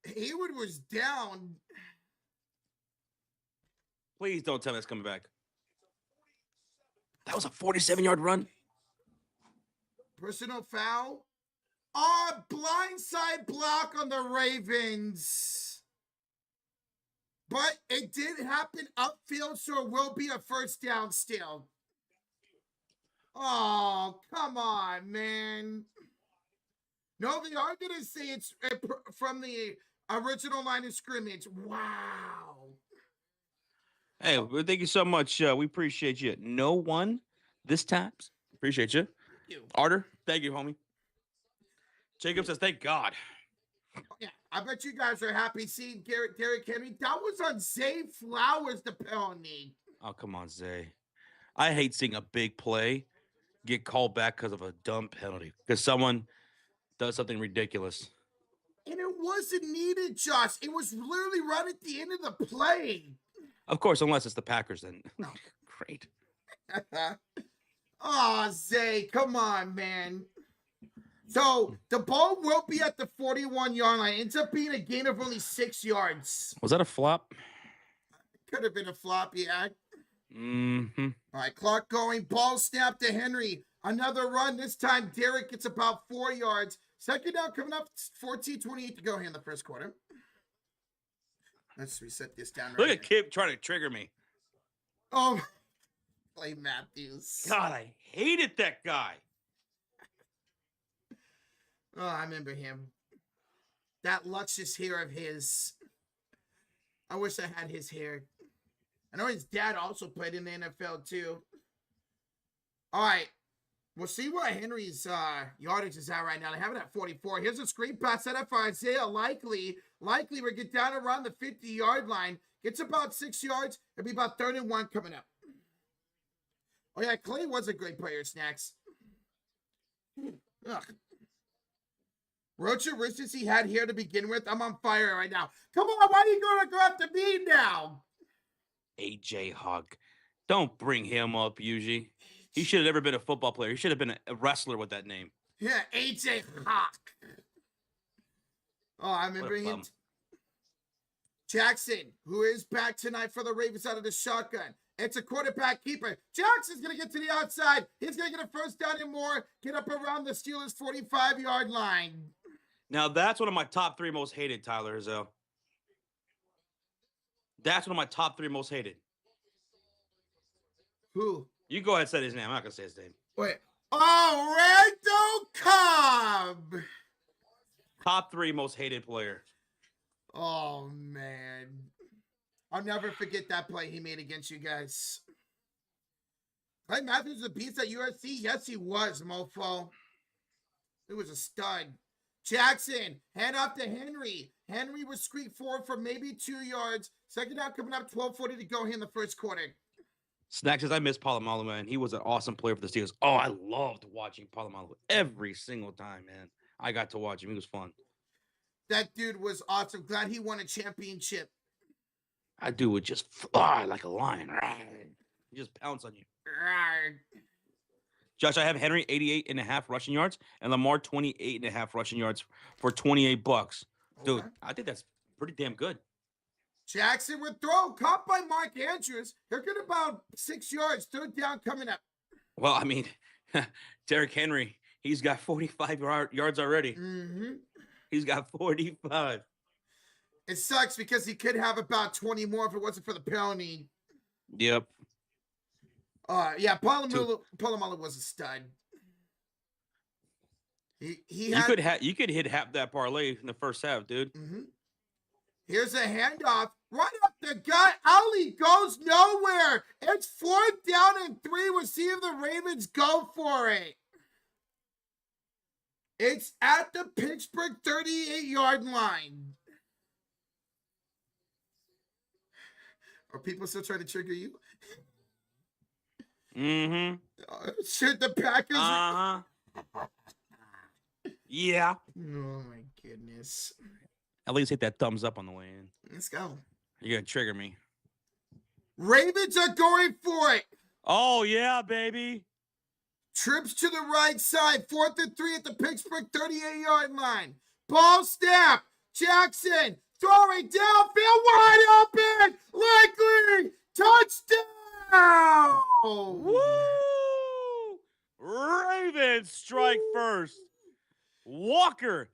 Hayward was down. Please don't tell me that's coming back. That was a 47-yard run. Personal foul. Blindside block on the Ravens. But it did happen upfield, so it will be a first down still. Oh, come on, man. No, they are going to say it's from the original line of scrimmage. Wow. Hey, well, thank you so much. We appreciate you. No one this time. Appreciate you. Thank you. Arter, thank you, homie. Jacob says, thank God. Yeah, I bet you guys are happy seeing Derrick Henry. That was on Zay Flowers, the penalty. Oh, come on, Zay. I hate seeing a big play get called back because of a dumb penalty. Because someone does something ridiculous. And it wasn't needed, Josh. It was literally right at the end of the play. Of course, unless it's the Packers, then No. great. Oh, Zay, come on, man. So the ball will be at the 41-yard line. Ends up being a gain of only 6 yards. Was that a flop? Could have been a flop, yeah. Mm-hmm. All right, clock going. Ball snap to Henry. Another run. This time, Derek gets about 4 yards. Second down coming up. 14:28 to go here in the first quarter. Let's reset this down. Look at Kip trying to trigger me. Oh, Clay Matthews. God, I hated that guy. Oh, I remember him. That luscious hair of his. I wish I had his hair. I know his dad also played in the NFL too. All right. We'll see what Henry's yardage is at right now. They have it at 44. Here's a screen pass set up for Isaiah Likely. Likely will get down around the 50-yard line. Gets about 6 yards. It'll be about 3rd and 1 coming up. Oh, yeah, Clay was a great player, Snacks. Ugh. Rocha wishes he had here to begin with. I'm on fire right now. Come on, why are you going to go after me now? AJ Hawk. Don't bring him up, Yuji. He should have never been a football player. He should have been a wrestler with that name. Yeah, AJ Hawk. Oh, I remember him. Jackson, who is back tonight for the Ravens out of the shotgun. It's a quarterback keeper. Jackson's going to get to the outside. He's going to get a first down and more. Get up around the Steelers' 45-yard line. Now, that's one of my top 3 most hated, Tyler Izzo. That's one of my top 3 most hated. Who? You go ahead and say his name. I'm not going to say his name. Wait. Oh, Randall Cobb. Top 3 most hated player. Oh, man. I'll never forget that play he made against you guys. Clay Matthews was a beast at USC? Yes, he was, mofo. He was a stud. Jackson, hand off to Henry. Henry was squeaked forward for maybe 2 yards. Second down coming up, 12:40 to go here in the first quarter. Snack says, I miss Polamalu, man. He was an awesome player for the Steelers. Oh, I loved watching Polamalu every single time, man. I got to watch him. He was fun. That dude was awesome. Glad he won a championship. That dude would just fly like a lion. He just pounce on you. Josh, I have Henry 88.5 rushing yards and Lamar 28.5 rushing yards for $28. Dude, okay. I think that's pretty damn good. Jackson with throw, caught by Mark Andrews. They're good about 6 yards. Third down coming up. Well, I mean, Derrick Henry, he's got 45 yards already. Mm-hmm. He's got 45. It sucks because he could have about 20 more if it wasn't for the penalty. Yep. Yeah, Polamalu was a stud. You could hit half that parlay in the first half, dude. Mm-hmm. Here's a handoff. Right up the gut. Ali goes nowhere. It's 4th down and 3. We'll see if the Ravens go for it. It's at the Pittsburgh 38-yard line. Are people still trying to trigger you? Mm-hmm. Should the Packers... Uh-huh. Yeah. Oh, my goodness. At least hit that thumbs up on the way in. Let's go. You're going to trigger me. Ravens are going for it. Oh, yeah, baby. Trips to the right side. 4th and 3 at the Pittsburgh 38-yard line. Ball snap. Jackson throwing downfield wide open. Likely. Touchdown. Woo! Ravens strike first. Walker.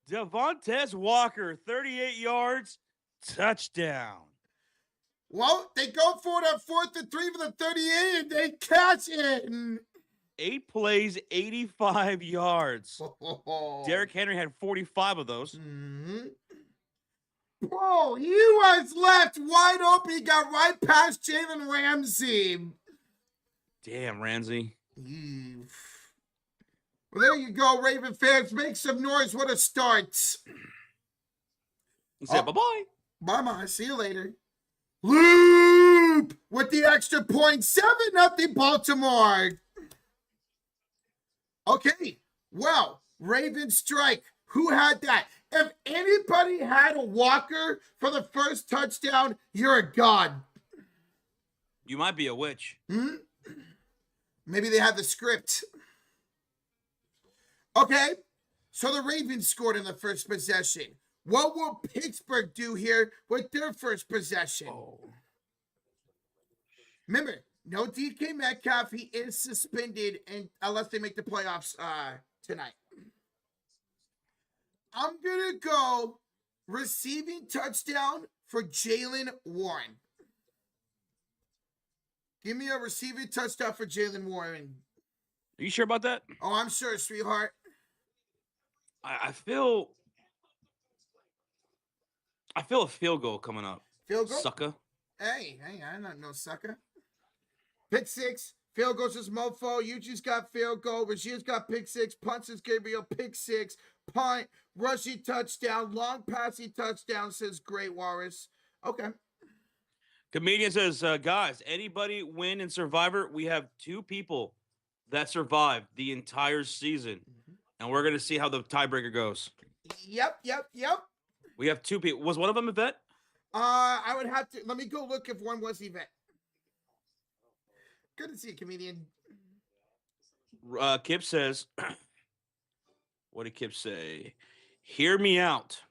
Devontae Walker, 38 yards, touchdown. Well, they go for it on 4th and 3 for the 38, and they catch it. 8 plays, 85 yards. Derrick Henry had 45 of those. Mm-hmm. Bro, he was left wide open. He got right past Jalen Ramsey. Damn, Ramsey. Well, there you go, Raven fans. Make some noise. What a start. He said, bye-bye. Bye-bye. See you later. Loop with the extra point. 7-0 Baltimore. Okay. Well, Raven strike. Who had that? If anybody had a Walker for the first touchdown, you're a god. You might be a witch. Maybe they have the script. Okay, so the Ravens scored in the first possession. What will Pittsburgh do here with their first possession? Oh. Remember, no DK Metcalf. He is suspended unless they make the playoffs tonight. I'm going to go receiving touchdown for Jaylen Warren. Give me a receiving touchdown for Jaylen Warren. Are you sure about that? Oh, I'm sure, sweetheart. I feel a field goal coming up. Field goal? Sucker. Hey, I'm not no sucker. Pick six. Field goals is mofo. Yuji's got field goal. Rashid's got pick six. Punts is Gabriel. Pick six. Punt. Rushing touchdown. Long passing touchdown, says Great Walrus. Okay. Comedian says, guys, anybody win in Survivor? We have 2 people that survived the entire season. And we're going to see how the tiebreaker goes. Yep. We have 2 people. Was one of them a vet? I would have to. Let me go look if one was Yvette. Good to see you, comedian. Kip says, what did Kip say? Hear me out.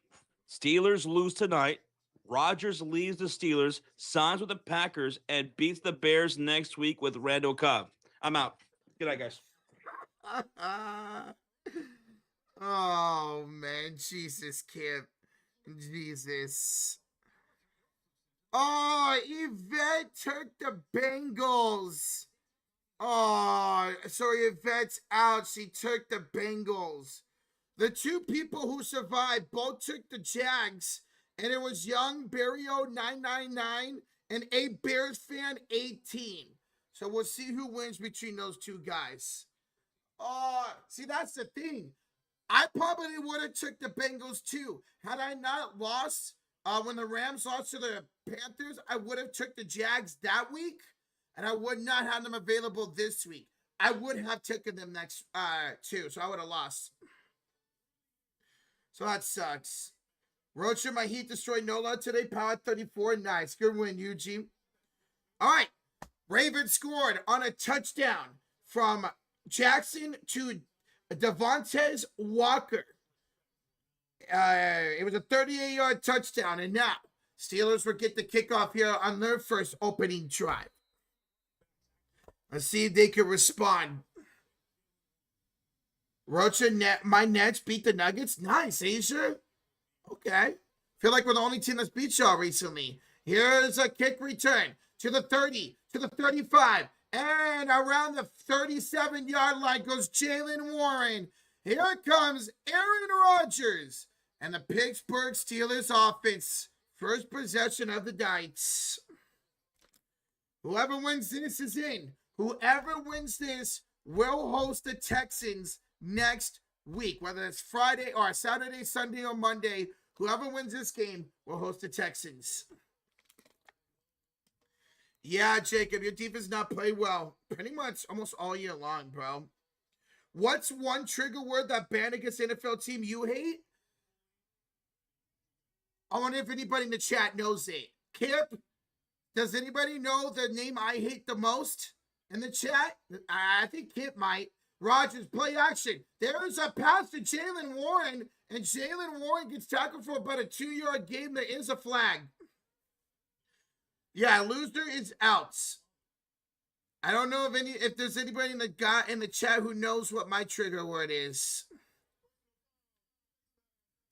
Steelers lose tonight. Rodgers leaves the Steelers, signs with the Packers, and beats the Bears next week with Randall Cobb. I'm out. Good night, guys. Oh, man. Jesus, Kip. Jesus. Oh, Yvette took the Bengals. Oh, so Yvette's out. She took the Bengals. The 2 people who survived both took the Jags, and it was Young Barrio 999 and a Bears fan 18. So we'll see who wins between those 2 guys. Oh, see, that's the thing. I probably would have took the Bengals too. Had I not lost when the Rams lost to the Panthers, I would have took the Jags that week, and I would not have them available this week. I would have taken them next too, so I would have lost. So that sucks. Rocha, my Heat destroyed Nola today. Power 34. Nice. Good win, Yuji. All right. Ravens scored on a touchdown from Jackson to Devontae Walker. It was a 38-yard touchdown, and now Steelers will get the kickoff here on their first opening drive. Let's see if they can respond. Rocha, my Nets beat the Nuggets. Nice, Asia. Okay. Feel like we're the only team that's beat y'all recently. Here's a kick return to the 30, to the 35, and around the 37-yard line goes Jaylen Warren. Here comes Aaron Rodgers and the Pittsburgh Steelers offense. First possession of the night. Whoever wins this is in. Whoever wins this will host the Texans next week, whether it's Friday or Saturday, Sunday, or Monday. Whoever wins this game will host the Texans. Yeah, Jacob, your defense not played well pretty much almost all year long, bro. What's one trigger word that banned against NFL team you hate? I wonder if anybody in the chat knows it. Kip, does anybody know the name I hate the most in the chat? I think Kip might. Rodgers, play action. There's a pass to Jaylen Warren, and Jaylen Warren gets tackled for about a 2-yard gain. There is a flag. Yeah, loser is out. I don't know if there's anybody in the chat who knows what my trigger word is.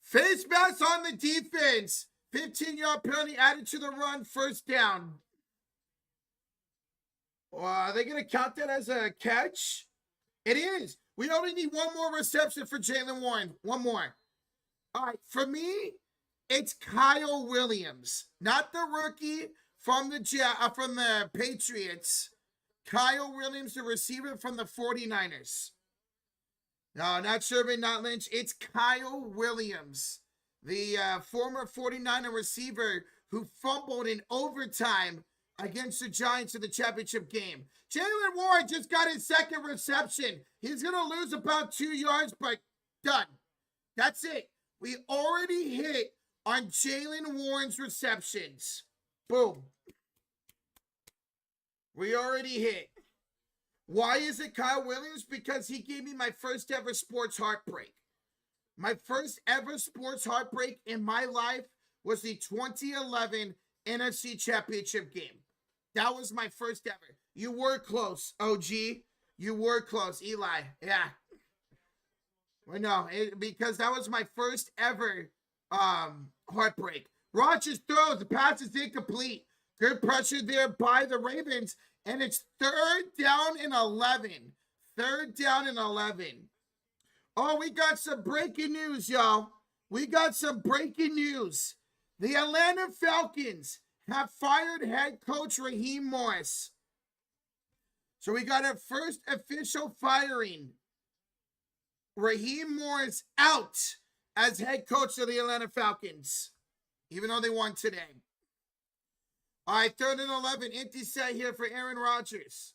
Face mask on the defense. 15-yard penalty added to the run. First down. Are they going to count that as a catch? It is. We only need one more reception for Jaylen Warren. One more. All right. For me, it's Kyle Williams, not the rookie from the Patriots. Kyle Williams, the receiver from the 49ers. No, not Sherman, not Lynch. It's Kyle Williams, the former 49er receiver who fumbled in overtime against the Giants in the championship game. Jaylen Warren just got his second reception. He's going to lose about 2 yards, but done. That's it. We already hit on Jaylen Warren's receptions. Boom. We already hit. Why is it Kyle Williams? Because he gave me my first ever sports heartbreak. My first ever sports heartbreak in my life was the 2011 NFC Championship game. That was my first ever. You were close, OG. You were close, Eli. Yeah. Well, no, because that was my first ever heartbreak. Rodgers throws, the pass is incomplete. Good pressure there by the Ravens, and it's 3rd down and 11. 3rd down and 11. Oh, we got some breaking news, y'all. We got some breaking news. The Atlanta Falcons have fired head coach Raheem Morris. So we got our first official firing. Raheem Morris out as head coach of the Atlanta Falcons, even though they won today. All right, 3rd and 11, empty set here for Aaron Rodgers.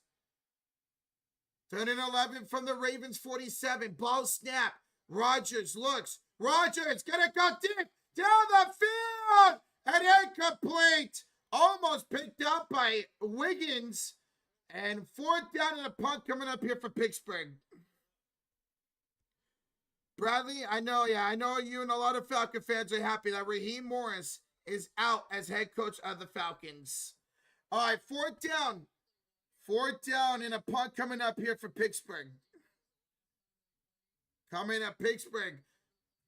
3rd and 11 from the Ravens 47. Ball snap. Rodgers looks. Rodgers gonna go deep down the field and incomplete. Almost picked up by Wiggins. And 4th down and a punt coming up here for Pittsburgh. Bradley, I know you and a lot of Falcon fans are happy that Raheem Morris is out as head coach of the Falcons. All right, 4th down. 4th down and a punt coming up here for Pittsburgh. Coming up Pittsburgh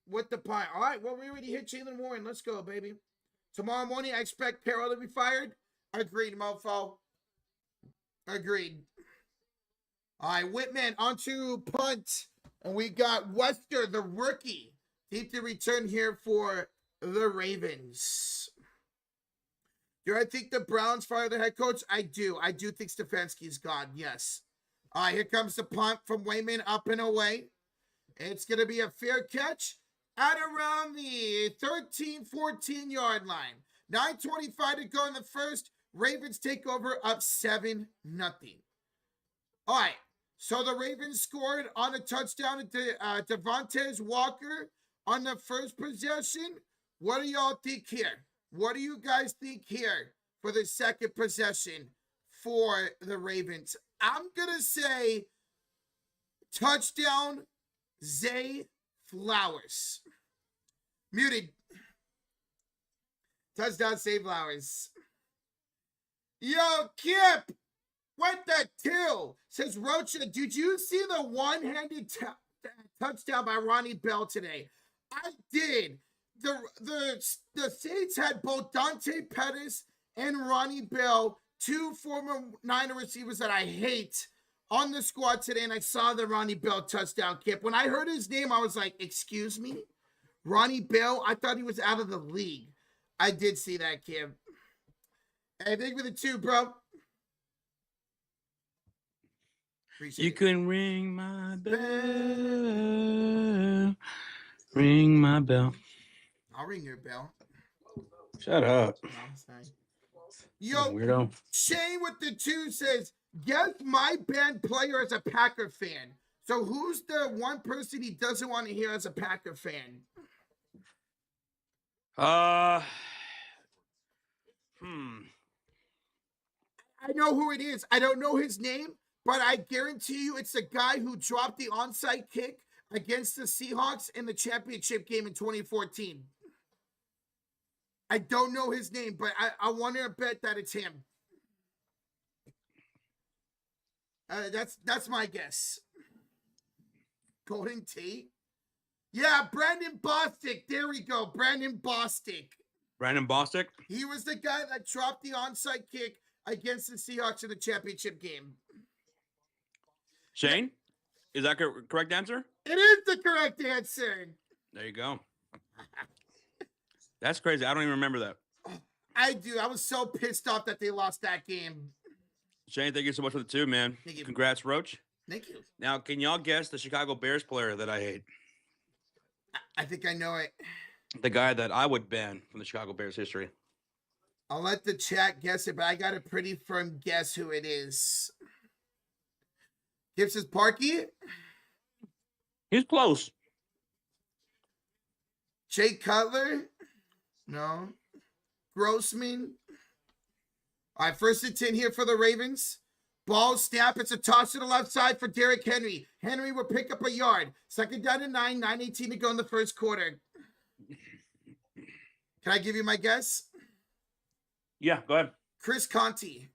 with the punt. All right, well, we already hit Jalen Warren. Let's go, baby. Tomorrow morning, I expect Carroll to be fired. Agreed, mofo. Agreed. All right, Whitman onto punt. And we got Wester, the rookie, deep to return here for the Ravens. Do I think the Browns fire the head coach? I do. I do think Stefanski's gone, yes. All right, here comes the punt from Wayman up and away. It's going to be a fair catch at around the 13, 14-yard line. 9:25 to go in the first. Ravens take over up 7-0. All right. So the Ravens scored on a touchdown to Devontae Walker on the first possession. What do y'all think here? What do you guys think here for the second possession for the Ravens? I'm going to say touchdown, Zay Flowers. Muted. Touchdown, Zay Flowers. Yo, Kip! What the till? Says Rocha, did you see the one-handed touchdown by Ronnie Bell today? I did. The Saints had both Dante Pettis and Ronnie Bell, 2 former Niner receivers that I hate, on the squad today, and I saw the Ronnie Bell touchdown, Kip. When I heard his name, I was like, excuse me? Ronnie Bell? I thought he was out of the league. I did see that, Kip. Hey, thank you for the 2, bro. Appreciate You it. can ring my bell. Ring my bell. I'll ring your bell. Shut up. No, sorry. Yo, Weirdo. Shane with the 2 says, guess my band player is a Packer fan. So who's the one person he doesn't want to hear as a Packer fan? Hmm. I know who it is. I don't know his name, but I guarantee you it's the guy who dropped the onside kick against the Seahawks in the championship game in 2014. I don't know his name, but I want to bet that it's him. That's my guess. Golden Tate? Yeah, Brandon Bostic. There we go. Brandon Bostic. Brandon Bostic? He was the guy that dropped the onside kick against the Seahawks in the championship game. Shane? Is that correct answer? It is the correct answer. There you go. That's crazy. I don't even remember that. I do. I was so pissed off that they lost that game. Shane, thank you so much for the 2, man. Thank you. Congrats, Roach. Thank you. Now, can y'all guess the Chicago Bears player that I hate? I think I know it. The guy that I would ban from the Chicago Bears history. I'll let the chat guess it, but I got a pretty firm guess who it is. Gibbs is Parkey. He's close. Jay Cutler. No. Grossman. All right, 1st and 10 here for the Ravens. Ball snap. It's a toss to the left side for Derrick Henry. Henry will pick up a yard. Second down and 9, 9:18 to go in the first quarter. Can I give you my guess? Yeah, go ahead. Chris Conti.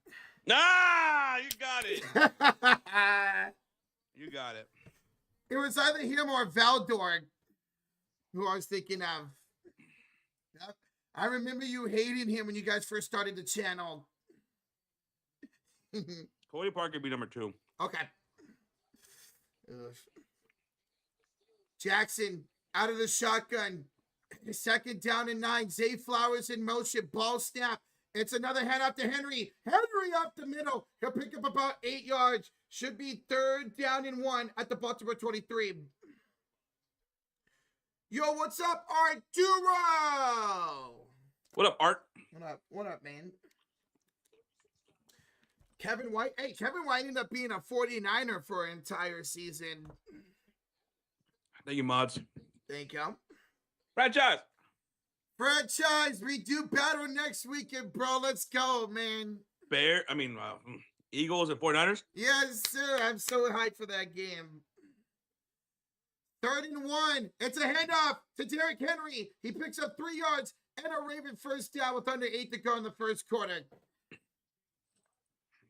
Ah, you got it. You got it. It was either him or Valdor, who I was thinking of. Yep. I remember you hating him when you guys first started the channel. Cody Parker be number 2. Okay. Ugh. Jackson out of the shotgun. Second down and 9. Zay Flowers in motion. Ball snap. It's another hand up to Henry. Henry up the middle. He'll pick up about 8 yards. Should be third down and 1 at the Baltimore 23. Yo, what's up, Arturo? What up, Art? What up, man? Kevin White. Hey, Kevin White ended up being a 49er for an entire season. Thank you, mods. Thank you. Franchise. We do battle next weekend, bro. Let's go, man. Eagles and 49ers? Yes, sir. I'm so hyped for that game. 3rd and 1. It's a handoff to Derrick Henry. He picks up 3 yards and a Raven first down with under 8 to go in the first quarter.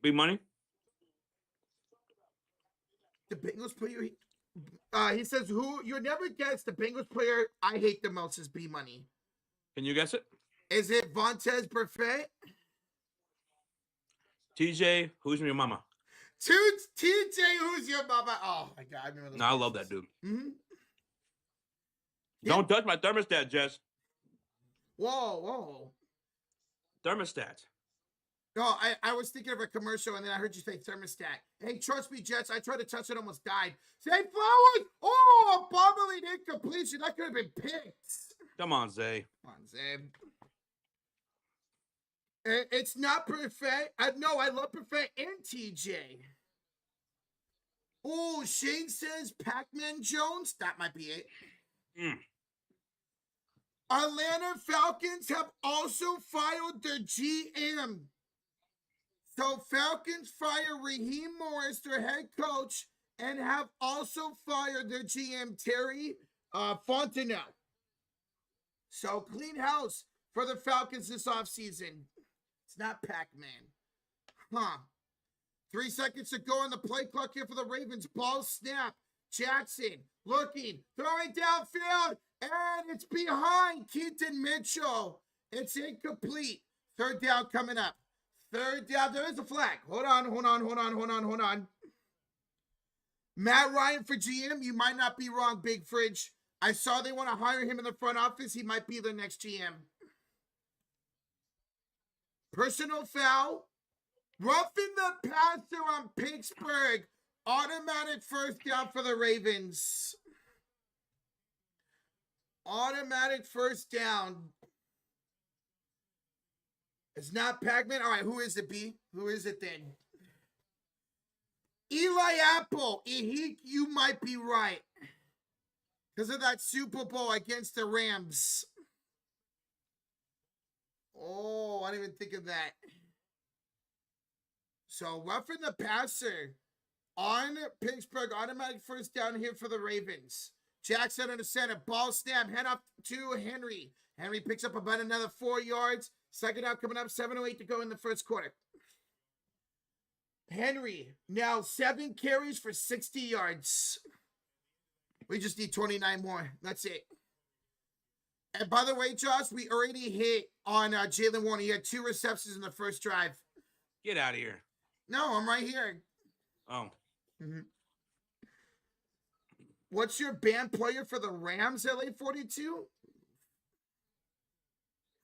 Big money? The Bengals player, he says, who you never guess the Bengals player I hate the most is B Money. Can you guess it? Is it Vontez Buffet? TJ, who's your mama? TJ, who's your mama? Oh my God, I remember those. No, I love that dude. Mm-hmm. Don't touch my thermostat, Jess. Whoa. Thermostat. No, I was thinking of a commercial and then I heard you say thermostat. Hey, trust me, Jets. I tried to touch it, almost died. Zay Flowers! Oh, a bobbling incompletion. That could have been picked. Come on, Zay. Come on, Zay. It's not perfect. No, I love perfect and TJ. Oh, Shane says Pac-Man Jones. That might be it. Atlanta Falcons have also fired their GM. So Falcons fire Raheem Morris, their head coach, and have also fired their GM, Terry Fontenot. So clean house for the Falcons this offseason. It's not Pac-Man. 3 seconds to go on the play clock here for the Ravens. Ball snap. Jackson looking, throwing downfield, and it's behind Keaton Mitchell. It's incomplete. 3rd down coming up. 3rd down. There is a flag. Hold on. Matt Ryan for GM. You might not be wrong, Big Fridge. I saw they want to hire him in the front office. He might be the next GM. Personal foul. Roughing the passer on Pittsburgh. Automatic first down for the Ravens. Automatic first down. It's not Pac-Man. All right, who is it, B? Who is it then? Eli Apple. You might be right. Because of that Super Bowl against the Rams. Oh, I didn't even think of that. So, roughing the passer on Pittsburgh. Automatic first down here for the Ravens. Jackson under center. Ball snap. Head up to Henry. Henry picks up about another 4 yards. Second out coming up. 7:08 to go in the first quarter. Henry now 7 carries for 60 yards. We just need 29 more. That's it. And by the way, Josh, we already hit on Jalen Warner. He had 2 receptions in the first drive. Get out of here. No, I'm right here. Oh. Mm-hmm. What's your band player for the Rams, LA42?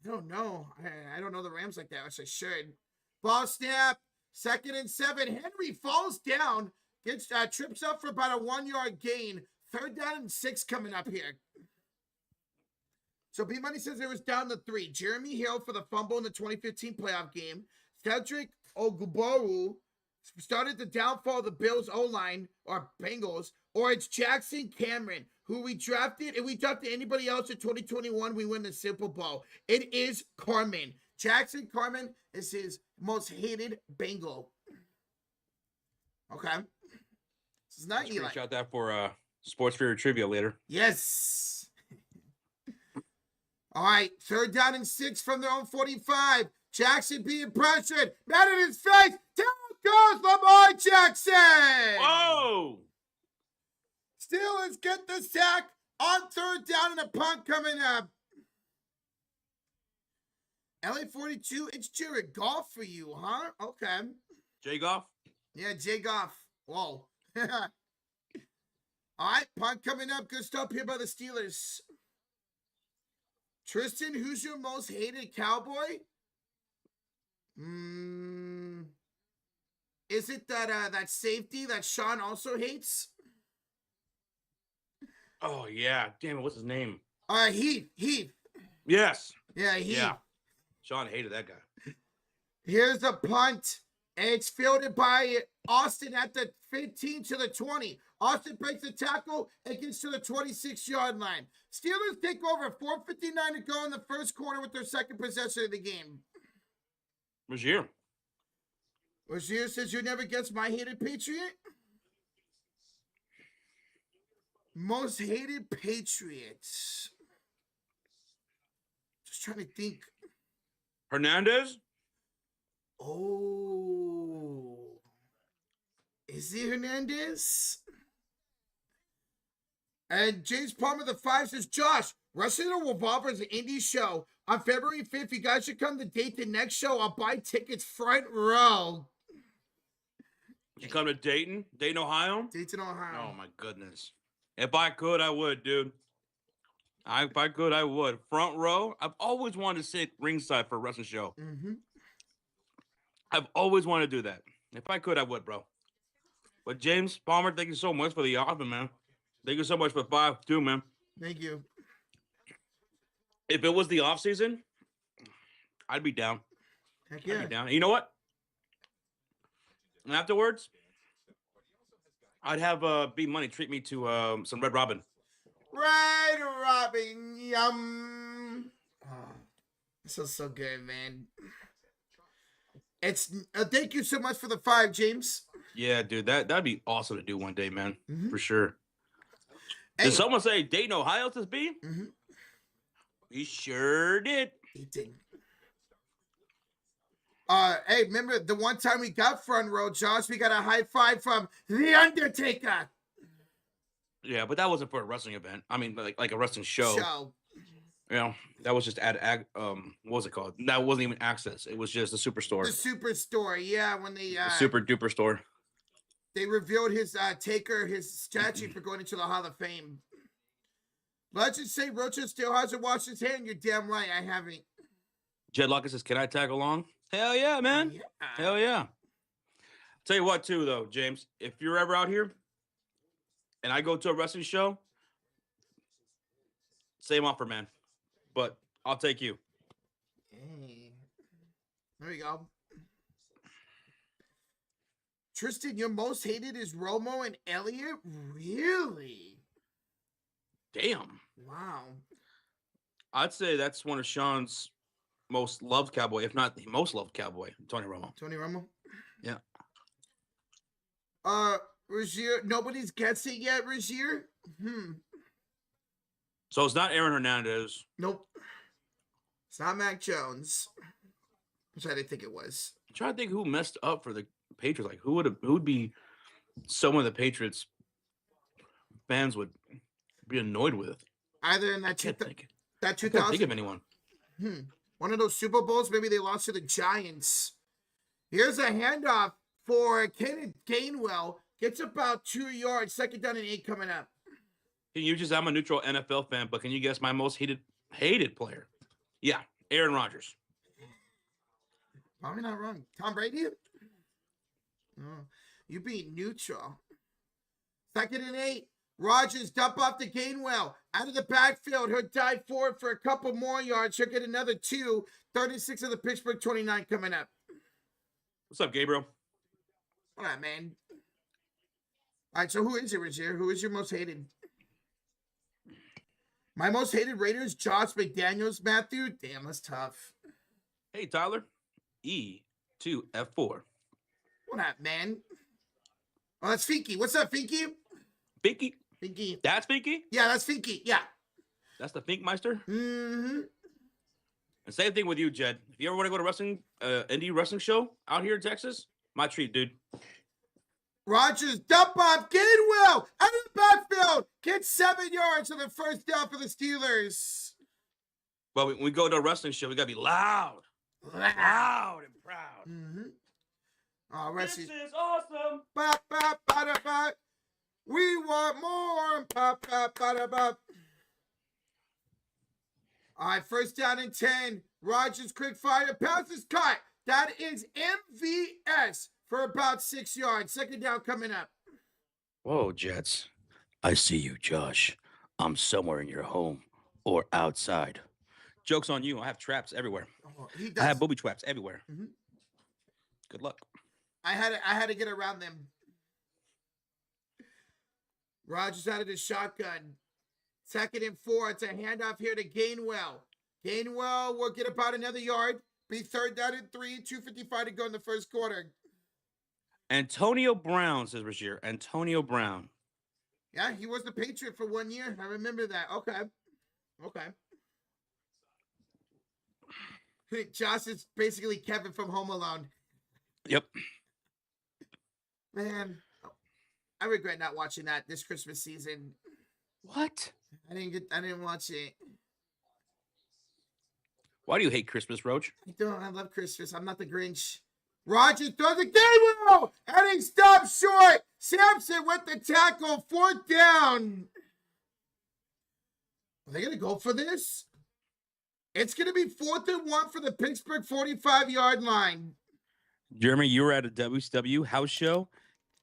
I don't know. I don't know the Rams like that, which I should. Ball snap. 2nd and 7. Henry falls down. Gets trips up for about a 1-yard gain. 3rd down and 6 coming up here. So B-Money says it was down to 3. Jeremy Hill for the fumble in the 2015 playoff game. Cedric Ogbueru started the downfall of the Bills O-line, or Bengals, or it's Jackson Cameron, who we drafted. If we drafted anybody else in 2021, we win the Super Bowl. It is Carmen. Jackson Carmen is his most hated Bengal. Okay. This is not Eli. Screenshot that for Sports Fury Trivia later. Yes. All right. 3rd down and 6 from their own 45. Jackson being pressured. Right in his face. Down goes Lamar Jackson. Whoa! Steelers get the sack on 3rd down and a punt coming up. LA42, it's Jared Goff for you, huh? Okay. Jay Goff? Yeah, Jay Goff. Whoa. All right, punt coming up. Good stuff here by the Steelers. Tristan, who's your most hated Cowboy? Is it that safety that Sean also hates? Oh, yeah. Damn it. What's his name? Heath. Yes. Yeah, Heath. Yeah. Sean hated that guy. Here's a punt. And it's fielded by Austin at the 15 to the 20. Austin breaks the tackle and gets to the 26-yard line. Steelers take over. 4:59 to go in the first quarter with their second possession of the game. Rozier. Rozier says you never guess my hated Patriot. Most hated Patriots. Just trying to think. Hernandez? Oh. Is he Hernandez? And James Palmer, the 5, says, Josh, Rushing the Revolver is an indie show. On February 5th, you guys should come to date the next show. I'll buy tickets front row. You come to Dayton? Dayton, Ohio? Dayton, Ohio. Oh, my goodness. If I could, I would, dude. If I could, I would. Front row? I've always wanted to sit ringside for a wrestling show. Mm-hmm. I've always wanted to do that. If I could, I would, bro. But James Palmer, thank you so much for the offer, man. Thank you so much for 5 too, man. Thank you. If it was the off season, I'd be down. Heck yeah. I'd be down. You know what? And afterwards, I'd have B Money treat me to some Red Robin. Red Robin, yum. Oh, this is so good, man. It's thank you so much for the 5, James. Yeah, dude, that'd be awesome to do one day, man. Mm-hmm. For sure. Hey. Did someone say Dayton, Ohio to B? Mm-hmm. He sure did. He did. Hey, remember the one time we got front row, Josh? We got a high five from The Undertaker. Yeah, but that wasn't for a wrestling event. I mean, like a wrestling show. You know, that was just what was it called? That wasn't even Access. It was just the Superstore. The Superstore, yeah. When they the Super Duper Store. They revealed his his statue for going into the Hall of Fame. Legends say Rocha still hasn't washed his hand. You're damn right, I haven't. Jed Lockett says, "Can I tag along?" Hell yeah, man. Yeah. Hell yeah. Tell you what, too, though, James. If you're ever out here, and I go to a wrestling show, same offer, man. But I'll take you. Hey. There we go. Tristan, your most hated is Romo and Elliott? Really? Damn. Wow. I'd say that's one of Sean's most loved Cowboy, if not the most loved Cowboy, Tony Romo. Tony Romo? Yeah. Rozier, nobody's guessed it yet, Rozier? So it's not Aaron Hernandez. Nope. It's not Mac Jones. Which I didn't think it was. I'm trying to think who messed up for the Patriots. Like, who would be someone the Patriots fans would be annoyed with? Either in that I can't think 2000. of anyone. One of those Super Bowls, maybe they lost to the Giants. Here's a handoff for Kenneth Gainwell. Gets about 2 yards. 2nd down and 8 coming up. Can you just? I'm a neutral NFL fan, but can you guess my most hated player? Yeah, Aaron Rodgers. Probably not wrong. Tom Brady? Oh, you being neutral. 2nd and 8. Rodgers dump off to Gainwell. Out of the backfield. He'll dive forward for a couple more yards. He'll get another 2. 36 of the Pittsburgh 29 coming up. What's up, Gabriel? All right, man. All right, so who is it, Rozier? Who is your most hated? My most hated Raiders, Josh McDaniels, Matthew. Damn, that's tough. Hey, Tyler. E2F4. What up, man? Oh, that's Finky. What's up, Finky? Finky. Finky. That's Finky? Yeah, that's Finky. Yeah. That's the Finkmeister? Mm-hmm. And same thing with you, Jed. If you ever want to go to wrestling, indie wrestling show out here in Texas, my treat, dude. Rogers, dump off, Gainwell, out of the backfield, gets 7 yards on the first down for the Steelers. Well, when we go to a wrestling show, we got to be loud. Loud and proud. Mm-hmm. Oh, This is awesome. Ba, ba, ba, da, ba. We want more. Ba, ba, ba, da, ba. All right, first down and 10. Rogers, quick fire. Pass is cut. That is MVS for about 6 yards. Second down coming up. Whoa, Jets. I see you, Josh. I'm somewhere in your home or outside. Joke's on you. I have traps everywhere. Oh, he does. I have booby traps everywhere. Mm-hmm. Good luck. I had to get around them. Rogers out of the shotgun. 2nd and 4. It's a handoff here to Gainwell. Gainwell will get about another yard. Be 3rd down and 3. 2:55 to go in the first quarter. Antonio Brown, says Rasheer. Antonio Brown. Yeah, he was the Patriot for 1 year. I remember that. Okay. Josh is basically Kevin from Home Alone. Yep. Man, I regret not watching that this Christmas season. What? I didn't watch it. Why do you hate Christmas, Roach? I love Christmas. I'm not the Grinch. Rogers throws the game, and he stops short. Sampson with the tackle. 4th down. Are they gonna go for this? It's gonna be 4th and 1 for the Pittsburgh 45-yard line. Jeremy, you were at a WCW house show.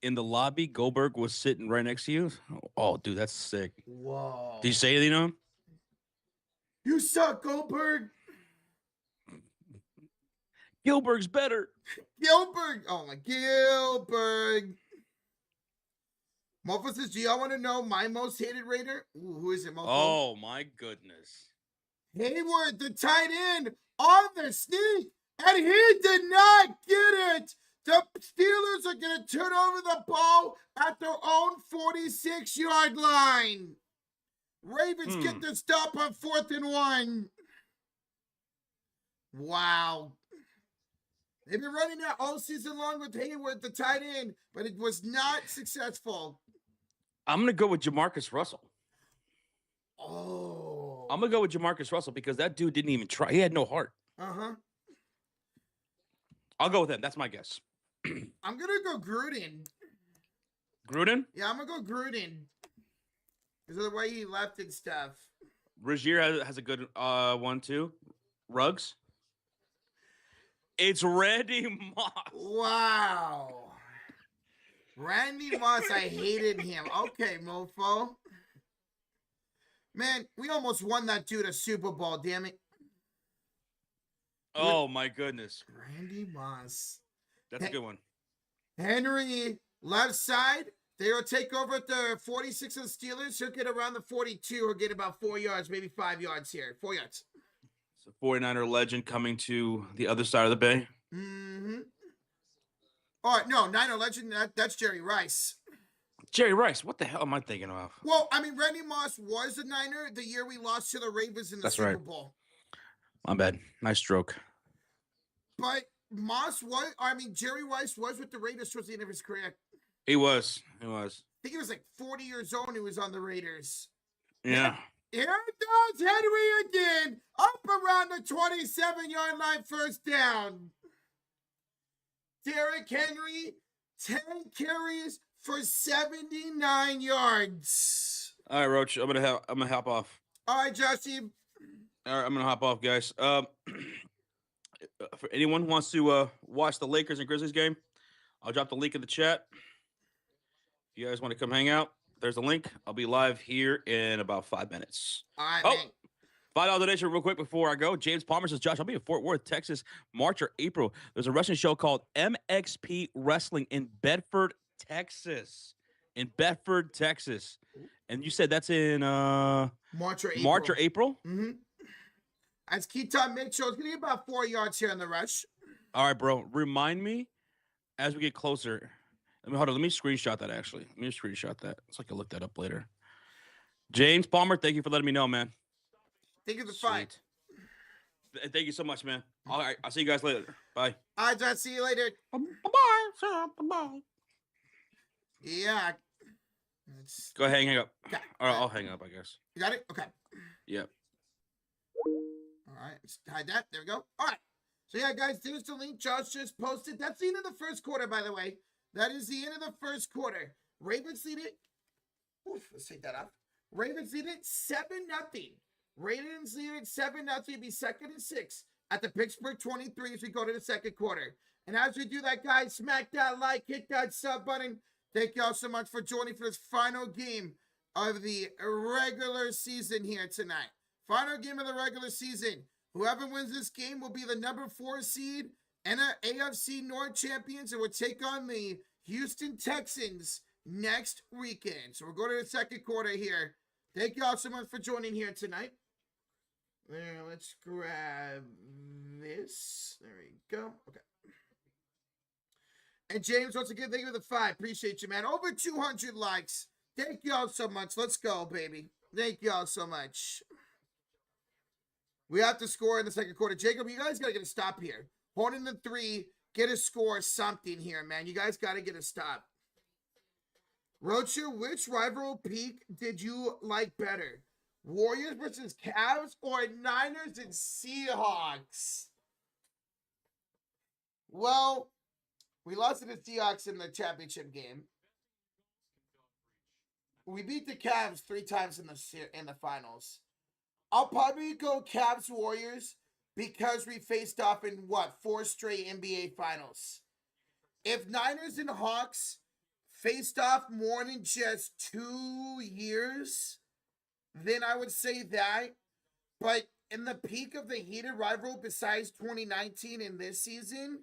In the lobby, Goldberg was sitting right next to you. Oh, dude, that's sick. Whoa. Did you say anything to him? You suck, Goldberg. Gilbert's better. Gilbert. Oh, my Gilbert. Mofo says, do y'all want to know my most hated Raider? Ooh, who is it, Mofo? Oh, my goodness. Hayward, the tight end, on the sneak, and he did not get it. The Steelers are going to turn over the ball at their own 46-yard line. Ravens get the stop on 4th and 1. Wow. They've been running that all season long with Hayward, the tight end, but it was not successful. I'm going to go with Jamarcus Russell. Oh. I'm going to go with Jamarcus Russell because that dude didn't even try. He had no heart. Uh-huh. I'll go with him. That's my guess. I'm going to go Gruden. Gruden? Yeah, I'm going to go Gruden. Because of the way he left and stuff. Rozier has a good one, too. Ruggs? It's Randy Moss. Wow. Randy Moss, I hated him. Okay, mofo. Man, we almost won that dude a Super Bowl, damn it. Oh, my goodness. Randy Moss. That's a good one. Henry, left side. They will take over at the 46 of the Steelers. He'll get around the 42. He'll get about 4 yards, maybe 5 yards here. 4 yards. It's a 49er legend coming to the other side of the bay. Mm-hmm. All right, no, Niner legend. That's Jerry Rice. Jerry Rice. What the hell am I thinking of? Well, I mean, Randy Moss was a Niner the year we lost to the Ravens in the Super Bowl. My bad. Nice stroke. But Jerry Rice was with the Raiders towards the end of his career. He was. I think he was like 40 years old when he was on the Raiders. Yeah. Here goes Henry again. Up around the 27-yard line, first down. Derrick Henry, 10 carries for 79 yards. All right, Roach. I'm gonna hop off. All right, Jesse. All right, I'm gonna hop off, guys. For anyone who wants to watch the Lakers and Grizzlies game, I'll drop the link in the chat. If you guys want to come hang out, there's a link. I'll be live here in about 5 minutes. All right, man. $5 donation real quick before I go. James Palmer says, Josh, I'll be in Fort Worth, Texas, March or April. There's a wrestling show called MXP Wrestling in Bedford, Texas. And you said that's in March or April? Mm-hmm. As Keaton Mitchell, it's going to be about 4 yards here in the rush. All right, bro. Remind me as we get closer. Hold on. Let me screenshot that, actually. Let me screenshot that so I can look that up later. James Palmer, thank you for letting me know, man. Think of the fight. Thank you so much, man. All right. I'll see you guys later. Bye. All right, John. See you later. Bye-bye, sir. Bye-bye. Yeah. Go ahead, hang up. Okay. Or I'll hang up, I guess. You got it? Okay. Yep. All right. Let's hide that. There we go. All right. So, yeah, guys, there's the link Josh just posted. That's the end of the first quarter, by the way. That is the end of the first quarter. Ravens lead it. Oof, let's take that off. Ravens lead it 7-0. Ravens lead it 7-0. It'll be 2nd and 6 at the Pittsburgh 23 as we go to the second quarter. And as we do that, guys, smack that like, hit that sub button. Thank y'all so much for joining for this final game of the regular season here tonight. Final game of the regular season. Whoever wins this game will be the number 4 seed and AFC North champions and will take on the Houston Texans next weekend. So we're going to the second quarter here. Thank y'all so much for joining here tonight. There, let's grab this. There we go. Okay. And James, once again, thank you for the 5. Appreciate you, man. Over 200 likes. Thank y'all so much. Let's go, baby. Thank y'all so much. We have to score in the second quarter. Jacob, you guys got to get a stop here. Hold in the 3. Get a score, something here, man. You guys got to get a stop. Rocher, which rival peak did you like better? Warriors versus Cavs or Niners and Seahawks? Well, we lost to the Seahawks in the championship game. We beat the Cavs 3 times in the finals. I'll probably go Cavs Warriors because we faced off in 4 straight NBA finals. If Niners and Hawks faced off more than just 2 years, then I would say that. But in the peak of the heated rivalry besides 2019 and this season,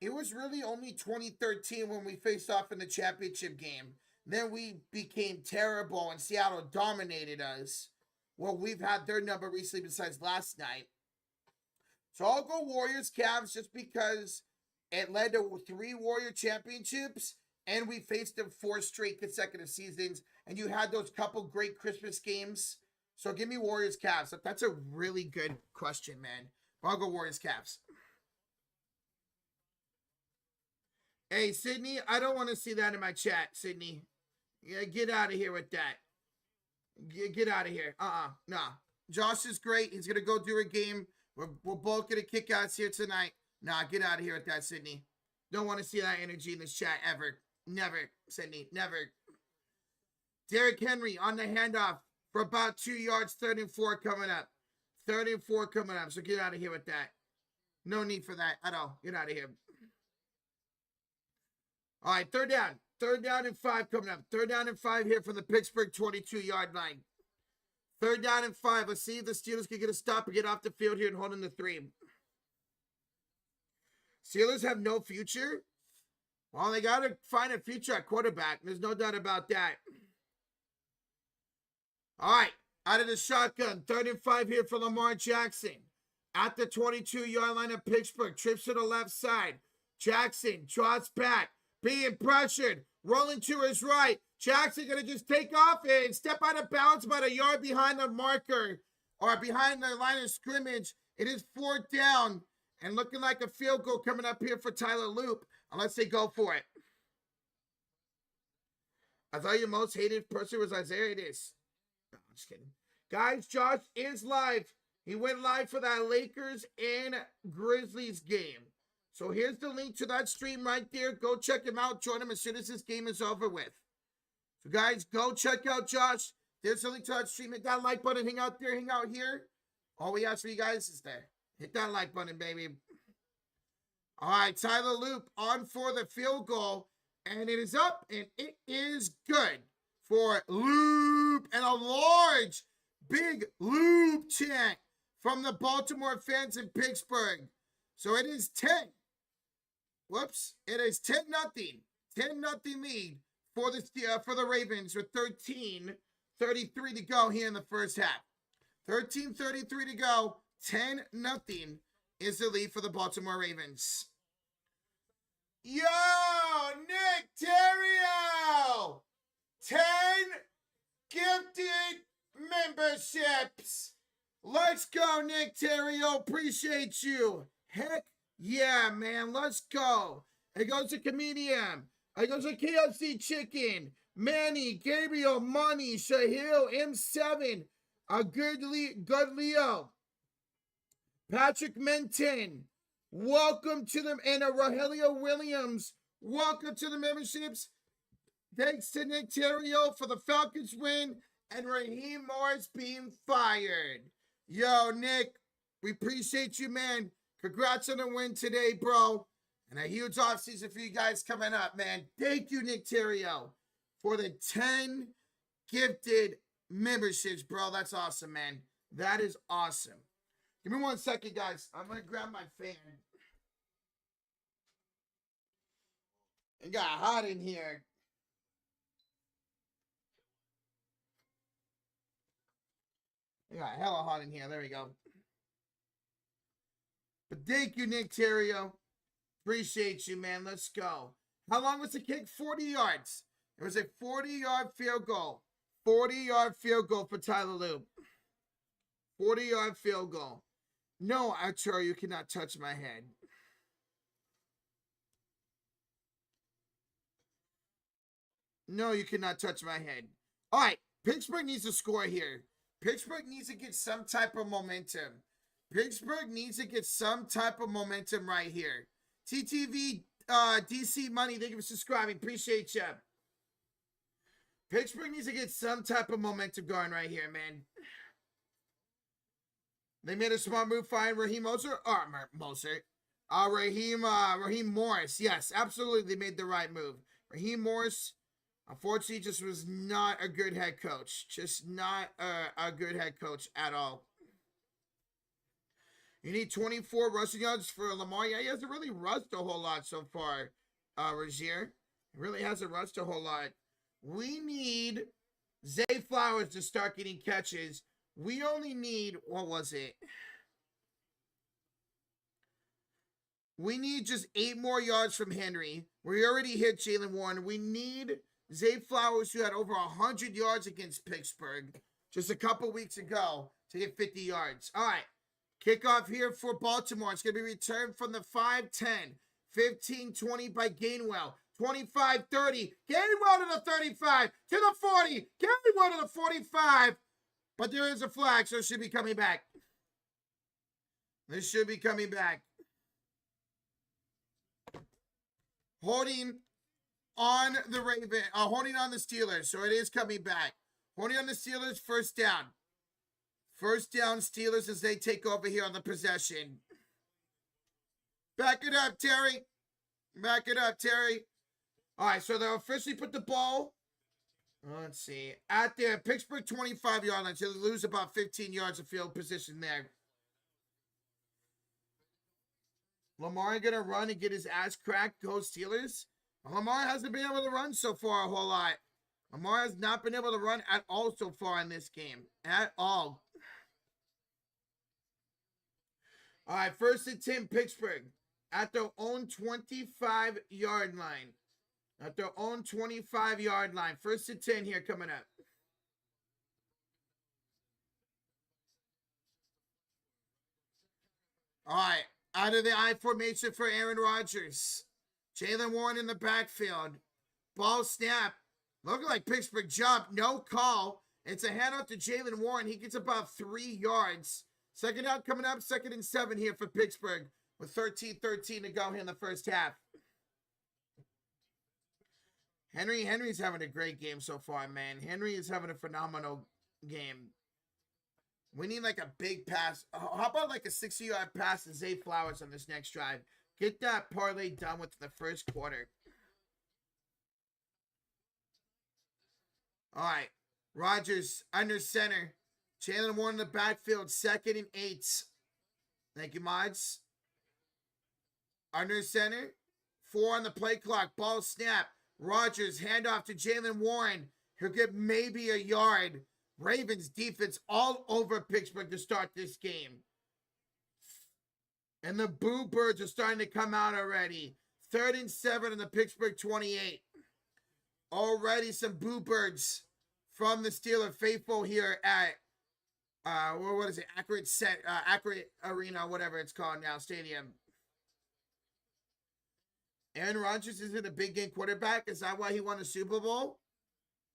it was really only 2013 when we faced off in the championship game. Then we became terrible and Seattle dominated us. Well, we've had their number recently besides last night. So I'll go Warriors Cavs just because it led to 3 Warrior championships and we faced them 4 straight consecutive seasons. And you had those couple great Christmas games. So give me Warriors Cavs. That's a really good question, man. But I'll go Warriors Cavs. Hey, Sydney, I don't want to see that in my chat, Sydney. Yeah, get out of here with that. Get out of here. Nah. Josh is great. He's going to go do a game. We're both going to kick ass here tonight. Nah, get out of here with that, Sydney. Don't want to see that energy in this chat ever. Never, Sydney. Never. Derrick Henry on the handoff for about 2 yards. 3rd and 4 coming up. 3rd and 4 coming up. So get out of here with that. No need for that at all. Get out of here. All right, 3rd down. 3rd down and 5 coming up. 3rd down and 5 here from the Pittsburgh 22-yard line. 3rd down and 5. Let's see if the Steelers can get a stop and get off the field here and hold in the 3. Steelers have no future. Well, they got to find a future at quarterback. There's no doubt about that. All right, out of the shotgun. 3rd and 5 here for Lamar Jackson. At the 22-yard line of Pittsburgh. Trips to the left side. Jackson trots back. Being pressured, rolling to his right. Jackson going to just take off and step out of bounds about a yard behind the marker or behind the line of scrimmage. It is 4th down and looking like a field goal coming up here for Tyler Loop unless they go for it. I thought your most hated person was Isaiah. It is. No, I'm just kidding. Guys, Josh is live. He went live for that Lakers and Grizzlies game. So here's the link to that stream right there. Go check him out. Join him as soon as this game is over with. So guys, go check out Josh. There's the link to that stream. Hit that like button. Hang out there. Hang out here. All we ask for you guys is there. Hit that like button, baby. All right, Tyler Loop on for the field goal. And it is up. And it is good for Loop. And a large, big Loop chant from the Baltimore fans in Pittsburgh. So it is 10. Whoops. It is 10-0. 10-0 lead for the Ravens with 13:33 to go here in the first half. 13:33 to go. 10-0 is the lead for the Baltimore Ravens. Yo! Nick Terrio! 10 gifted memberships. Let's go, Nick Terrio. Appreciate you. Heck yeah, man. Let's go. It goes to Comedian. It goes to KFC Chicken. Manny, Gabriel, Money, Shahil, M7. A good Leo. Patrick Menton. Welcome to them. And Rogelio Williams. Welcome to the memberships. Thanks to Nick Terrio for the Falcons win and Raheem Morris being fired. Yo, Nick, we appreciate you, man. Congrats on the win today, bro. And a huge offseason for you guys coming up, man. Thank you, Nick Terrio, for the 10 gifted memberships, bro. That's awesome, man. That is awesome. Give me 1 second, guys. I'm going to grab my fan. It got hot in here. It got hella hot in here. There we go. But thank you, Nick Terrio. Appreciate you, man. Let's go. How long was the kick? 40 yards. It was a 40-yard field goal. 40-yard field goal for Tyler Loop. 40-yard field goal. No, Arturo, you cannot touch my head. No, you cannot touch my head. All right, Pittsburgh needs to score here. Pittsburgh needs to get some type of momentum. Pittsburgh needs to get some type of momentum right here. TTV DC Money, thank you for subscribing. Appreciate you. Pittsburgh needs to get some type of momentum going right here, man. They made a smart move firing Raheem Raheem Morris. Yes, absolutely, they made the right move. Raheem Morris, unfortunately, just was not a good head coach. Just not a good head coach at all. You need 24 rushing yards for Lamar. Yeah, he hasn't really rushed a whole lot so far, Rozier. He really hasn't rushed a whole lot. We need Zay Flowers to start getting catches. We only need, what was it? We need just 8 more yards from Henry. We already hit Jaylen Warren. We need Zay Flowers, who had over 100 yards against Pittsburgh just a couple weeks ago, to get 50 yards. All right. Kickoff here for Baltimore. It's going to be returned from the 5-10. 15-20 by Gainwell. 25-30. Gainwell to the 35. To the 40. Gainwell to the 45. But there is a flag, so it should be coming back. This should be coming back. Holding on the holding on the Steelers, so it is coming back. Holding on the Steelers, first down. First down, Steelers, as they take over here on the possession. Back it up, Terry. Back it up, Terry. All right, so they'll officially put the ball, let's see, at their Pittsburgh 25-yard line. So they lose about 15 yards of field position there. Lamar going to run and get his ass cracked. Go Steelers. Lamar hasn't been able to run so far a whole lot. Lamar has not been able to run at all so far in this game. At all. All right, 1st and 10, Pittsburgh. At their own 25-yard line. At their own 25-yard line. 1st and 10 here coming up. All right, out of the I formation for Aaron Rodgers. Jaylen Warren in the backfield. Ball snap. Looking like Pittsburgh jump. No call. It's a handoff to Jaylen Warren. He gets about 3 yards. Second down coming up. 2nd and 7 here for Pittsburgh. With 13-13 to go here in the first half. Henry's having a great game so far, man. Henry is having a phenomenal game. We need like a big pass. How about like a 60-yard pass to Zay Flowers on this next drive? Get that parlay done with the first quarter. All right. Rodgers under center. Jaylen Warren in the backfield. 2nd and 8. Thank you, Mods. Under center. 4 on the play clock. Ball snap. Rodgers handoff to Jaylen Warren. He'll get maybe a yard. Ravens defense all over Pittsburgh to start this game. And the boo birds are starting to come out already. 3rd and 7 in the Pittsburgh 28. Already some boo birds from the Steeler faithful here at what is it? Accurate Arena, whatever it's called now, stadium. Aaron Rodgers isn't a big game quarterback. Is that why he won a Super Bowl?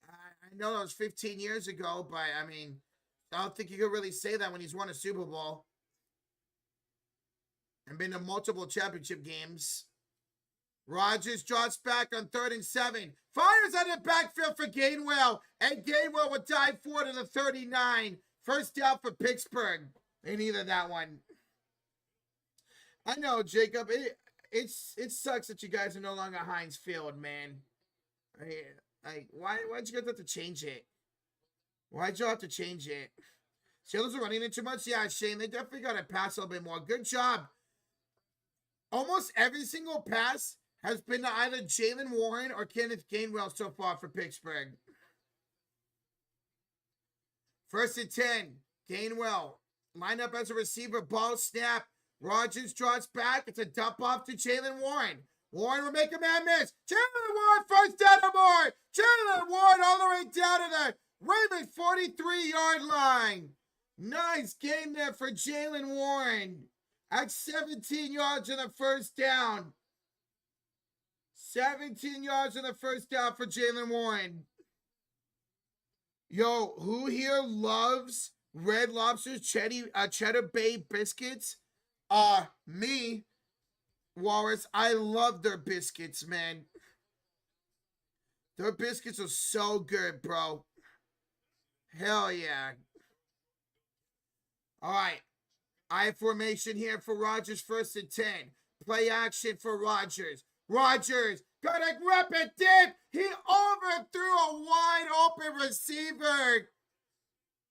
I know that was 15 years ago, but I mean, I don't think you could really say that when he's won a Super Bowl and been to multiple championship games. Rodgers drops back on 3rd and 7. Fires on the backfield for Gainwell. And Gainwell would dive forward to the 39. First down for Pittsburgh. They needed that one. I know, Jacob. It sucks that you guys are no longer Heinz Field, man. Why'd you guys have to change it? Why'd you have to change it? Steelers are running it too much? Yeah, Shane. They definitely got to pass a little bit more. Good job. Almost every single pass has been to either Jalen Warren or Kenneth Gainwell so far for Pittsburgh. 1st and 10. Gainwell. Line up as a receiver. Ball snap. Rodgers drops back. It's a dump off to Jalen Warren. Warren will make a man miss. Jalen Warren, first down or more. Jalen Warren all the way down to the Ravens 43-yard line. Nice game there for Jalen Warren. At 17 yards in the first down. 17 yards in the first down for Jalen Warren. Yo, who here loves Red Lobster's Cheddar Bay biscuits? Me. Walrus, I love their biscuits, man. Their biscuits are so good, bro. Hell yeah. All right. I formation here for Rodgers, 1st and 10. Play action for Rodgers. Rodgers got a grab it deep. He overthrew a wide open receiver.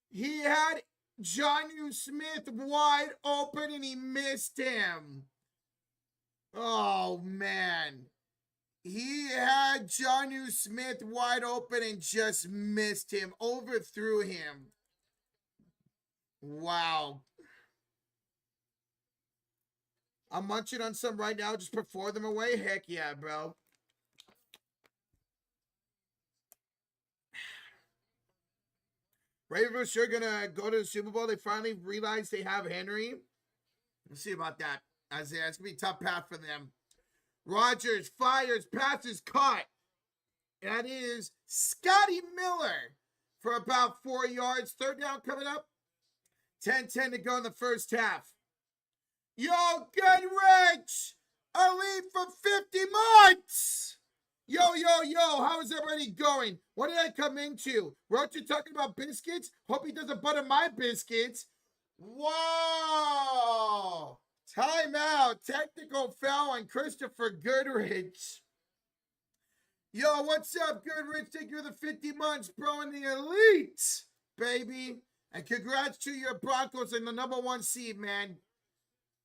He had Jonnu Smith wide open and he missed him. Oh, man. He had Jonnu Smith wide open and just missed him. Overthrew him. Wow. I'm munching on some right now just before them away. Heck yeah, bro. Ravens sure gonna go to the Super Bowl. They finally realized they have Henry. We'll see about that. Isaiah, it's gonna be a tough path for them. Rodgers fires, passes caught. That is Scotty Miller for about 4 yards. 3rd down coming up. 10-10 to go in the first half. Yo, Goodrich! A lead for 50 months! Yo, how is everybody going? What did I come into? Weren't you talking about biscuits? Hope he doesn't butter my biscuits. Whoa! Timeout. Technical foul on Christopher Goodrich. Yo, what's up, Goodrich? Take you the 50 months, bro, in the elite, baby. And congrats to your Broncos in the #1 seed, man.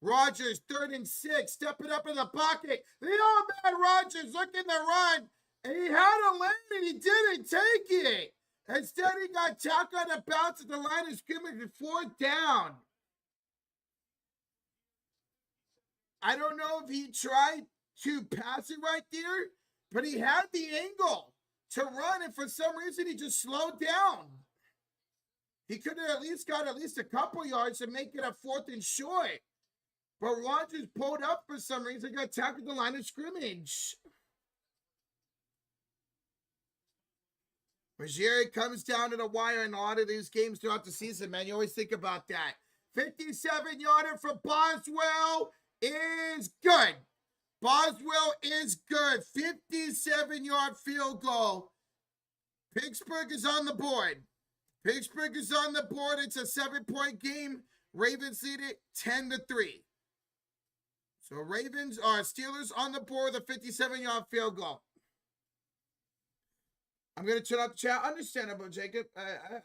Rodgers, 3rd and 6, stepping up in the pocket. The old man Rodgers looking to run. And he had a lane and he didn't take it. Instead, he got tackled on the bounce at the line of scrimmage with 4th down. I don't know if he tried to pass it right there, but he had the angle to run, and for some reason, he just slowed down. He could have at least got a couple yards to make it a 4th and short. But Rodgers pulled up for some reason, got tackled at the line of scrimmage. Ruggieri comes down to the wire in a lot of these games throughout the season, man. You always think about that. 57-yarder for Boswell is good. Boswell is good. 57-yard field goal. Pittsburgh is on the board. Pittsburgh is on the board. It's a 7-point game. Ravens lead it 10-3. So Steelers on the board with a 57-yard field goal. I'm going to turn off the chat. Understandable, Jacob.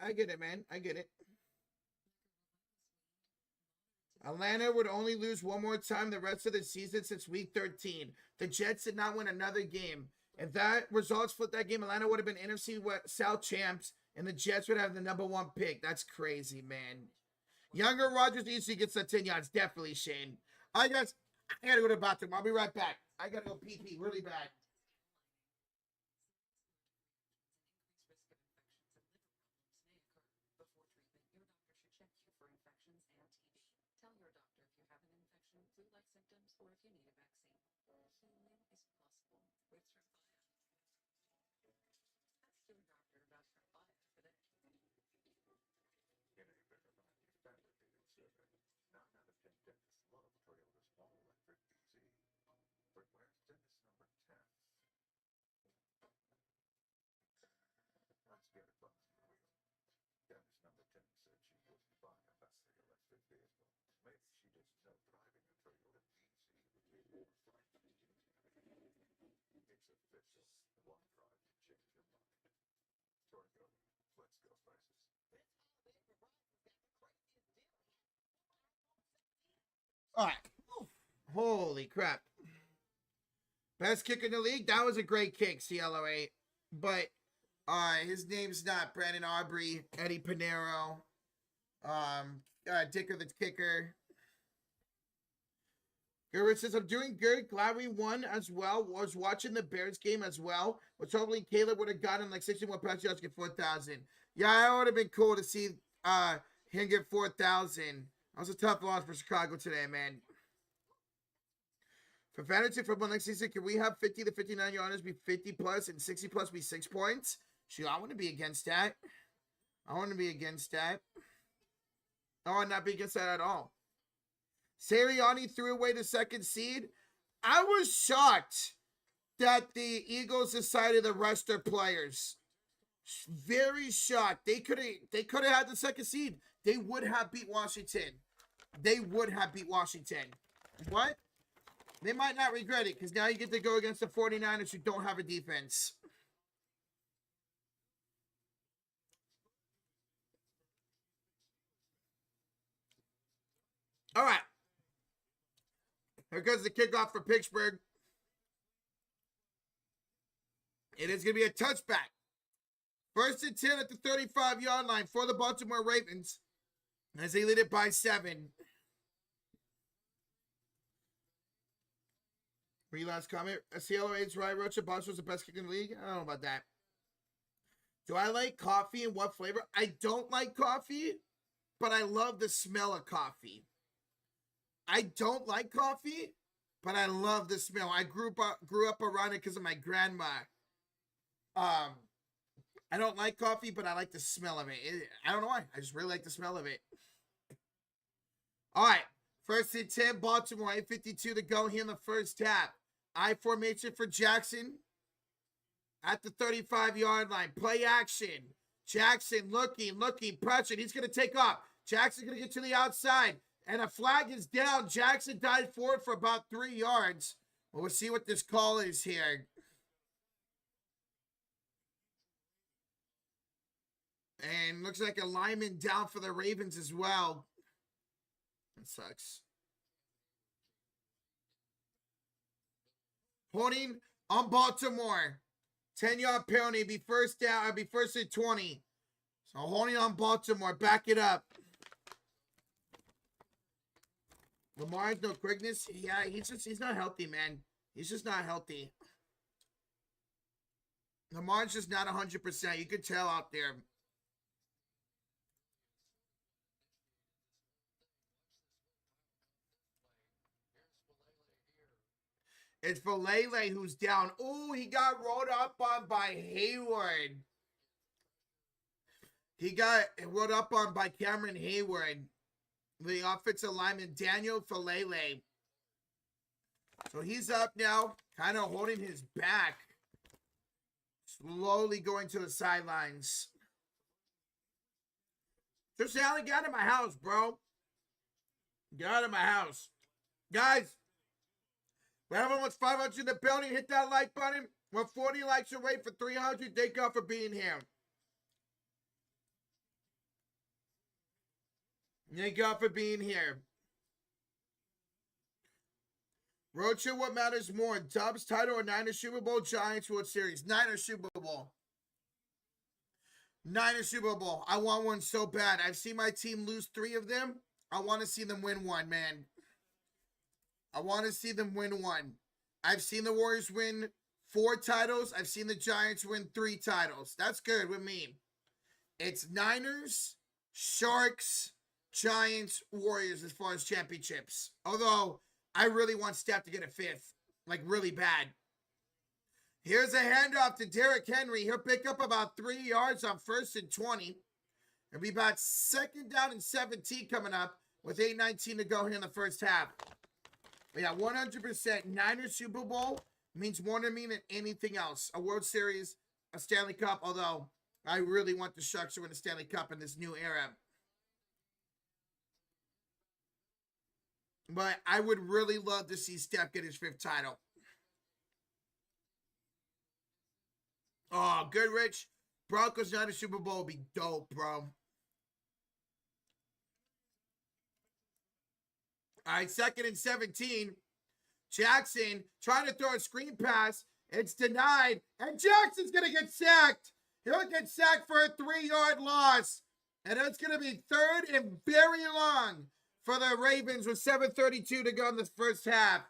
I get it, man. I get it. Atlanta would only lose one more time the rest of the season since week 13. The Jets did not win another game. If that results flip that game, Atlanta would have been NFC South champs, and the Jets would have the #1 pick. That's crazy, man. Younger Rodgers easily gets the 10 yards. Definitely, Shane. All right, guys. I got to go to the bathroom. I'll be right back. I gotta go pee really bad. All right. Holy crap. Best kick in the league. That was a great kick, CLO8. But his name's not Brandon Aubrey, Eddie Pinero, Dicker the kicker. Gerber says, I'm doing good. Glad we won as well. Was watching the Bears game as well. Was hoping Caleb would have gotten like 61 plus yards, get 4,000. Yeah, it would have been cool to see him get 4,000. That was a tough loss for Chicago today, man. For fantasy football next season, can we have 50 to 59 yards be 50 plus and 60 plus be 6 points? Shoot, I want to be against that. I want to be against that. I would not be against that at all. Sirianni threw away the second seed. I was shocked that the Eagles decided to rest their players. Very shocked. They could have had the second seed. They would have beat Washington. They would have beat Washington. What? They might not regret it because now you get to go against the 49ers who don't have a defense. All right. Here goes the kickoff for Pittsburgh. It is going to be a touchback. 1st and 10 at the 35-yard line for the Baltimore Ravens as they lead it by 7. Last comment. CLOA's right. Rocha Boss was the best kick in the league. I don't know about that. Do I like coffee and what flavor? I don't like coffee, but I love the smell of coffee. I don't like coffee, but I love the smell. I grew up around it because of my grandma. I don't like coffee, but I like the smell of it. I don't know why. I just really like the smell of it. All right. 1st and 10, Baltimore. 8:52 to go here in the first half. I formation for Jackson at the 35-yard line. Play action. Jackson looking, pressure. He's going to take off. Jackson's going to get to the outside. And a flag is down. Jackson died forward for about 3 yards. Well, we'll see what this call is here. And looks like a lineman down for the Ravens as well. That sucks. Holding on Baltimore. 10-yard penalty. Be first down. Be 1st and 20. So holding on Baltimore. Back it up. Lamar has no quickness. Yeah, he's not healthy, man. He's just not healthy. Lamar's just not 100%. You could tell out there. It's Valele who's down. Oh, he got rolled up on by Hayward. He got rolled up on by Cameron Hayward. The offensive lineman, Daniel Valele. So he's up now, kind of holding his back. Slowly going to the sidelines. Just Allen, get out of my house, bro. Get out of my house. Guys, we have almost 500 in the building. Hit that like button. We're 40 likes away for 300. Thank God for being here. Thank God for being here. Rocha, what matters more? Dubs title or Niners Super Bowl? Giants World Series. Niners Super Bowl. Niners Super Bowl. I want one so bad. I've seen my team lose 3 of them. I want to see them win one, man. I want to see them win one. I've seen the Warriors win 4 titles. I've seen the Giants win 3 titles. That's good with me. It's Niners, Sharks, Giants, Warriors as far as championships. Although, I really want Steph to get a 5th. Like, really bad. Here's a handoff to Derrick Henry. He'll pick up about 3 yards on 1st and 20. It'll be about 2nd down and 17 coming up with 8:19 to go here in the first half. But yeah, 100% Niners Super Bowl means more to me than anything else. A World Series, a Stanley Cup, although I really want the Sharks to win a Stanley Cup in this new era. But I would really love to see Steph get his 5th title. Oh, good, Rich. Broncos Niners Super Bowl would be dope, bro. All right, 2nd and 17. Jackson trying to throw a screen pass. It's denied. And Jackson's going to get sacked. He'll get sacked for a 3-yard loss. And it's going to be 3rd and very long for the Ravens with 7:32 to go in the first half.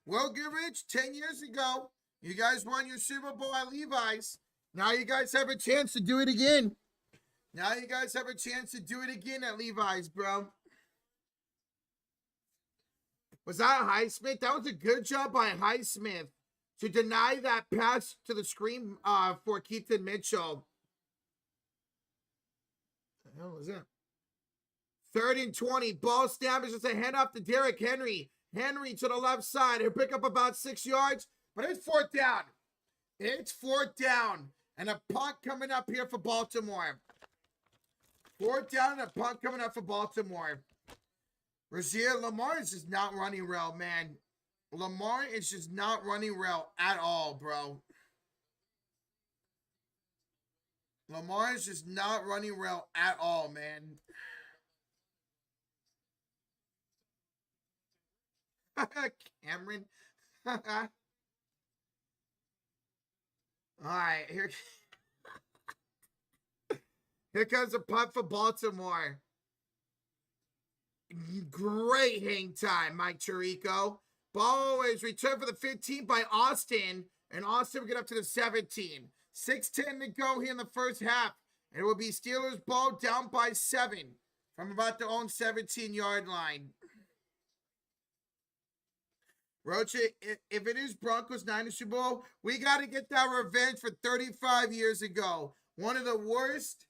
Well, Goodrich, 10 years ago, you guys won your Super Bowl at Levi's. Now you guys have a chance to do it again. Now you guys have a chance to do it again at Levi's, bro. Was that Highsmith? That was a good job by Highsmith to deny that pass to the screen for Keaton Mitchell. What the hell was that? 3rd and 20. Ball snap is just a handoff to Derrick Henry. Henry to the left side. He'll pick up about 6 yards, but it's 4th down. It's 4th down. And a punt coming up here for Baltimore. 4th down and a punt coming up for Baltimore. Rozier, Lamar is just not running well, man. Lamar is just not running well at all, bro. Lamar is just not running well at all, man. Cameron. All right, here comes a punt for Baltimore. Great hang time, Mike Tirico. Ball is returned for the 15 by Austin, and Austin will get up to the 17. 6:10 to go here in the first half. And it will be Steelers ball down by 7 from about their own 17-yard line. Rocha, if it is Broncos Niners Super Bowl, we got to get that revenge for 35 years ago. One of the worst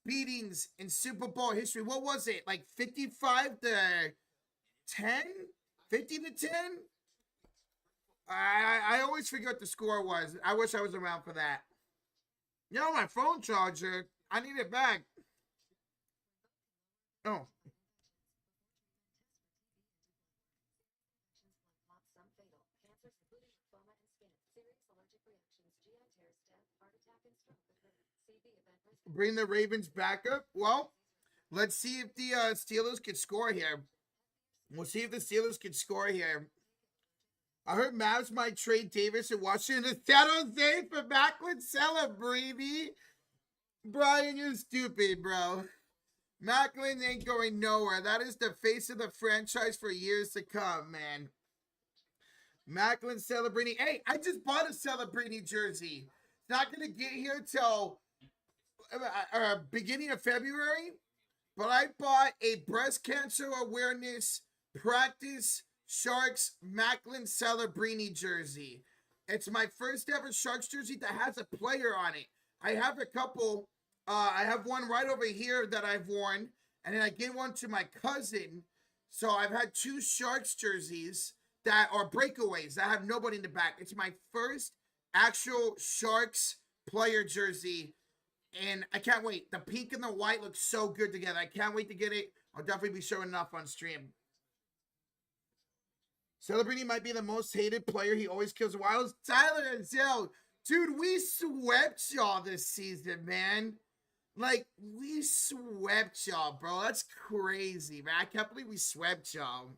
beatings in Super Bowl history. What was it? Like 55 to 10? 50 to 10? I always forget what the score was. I wish I was around for that. You know, my phone charger. I need it back. Oh. Bring the Ravens back up. Well, let's see if the Steelers can score here. We'll see if the Steelers can score here. I heard Mavs might trade Davis and Washington to San Jose for Macklin Celebrini. Brian, you're stupid, bro. Macklin ain't going nowhere. That is the face of the franchise for years to come, man. Macklin Celebrini. Hey, I just bought a Celebrini jersey. It's not going to get here till beginning of February, but I bought a breast cancer awareness practice Sharks Macklin Celebrini jersey. It's my first ever Sharks jersey that has a player on it. I have a couple. I have one right over here that I've worn, and then I gave one to my cousin. So I've had 2 Sharks jerseys that are breakaways that have nobody in the back. It's my first actual Sharks player jersey, and I can't wait. The pink and the white look so good together. I can't wait to get it. I'll definitely be showing it off on stream. Celebrini might be the most hated player. He always kills the Wilds. Tyler Enzel. Dude, we swept y'all this season, man. Like, we swept y'all, bro. That's crazy, man. I can't believe we swept y'all.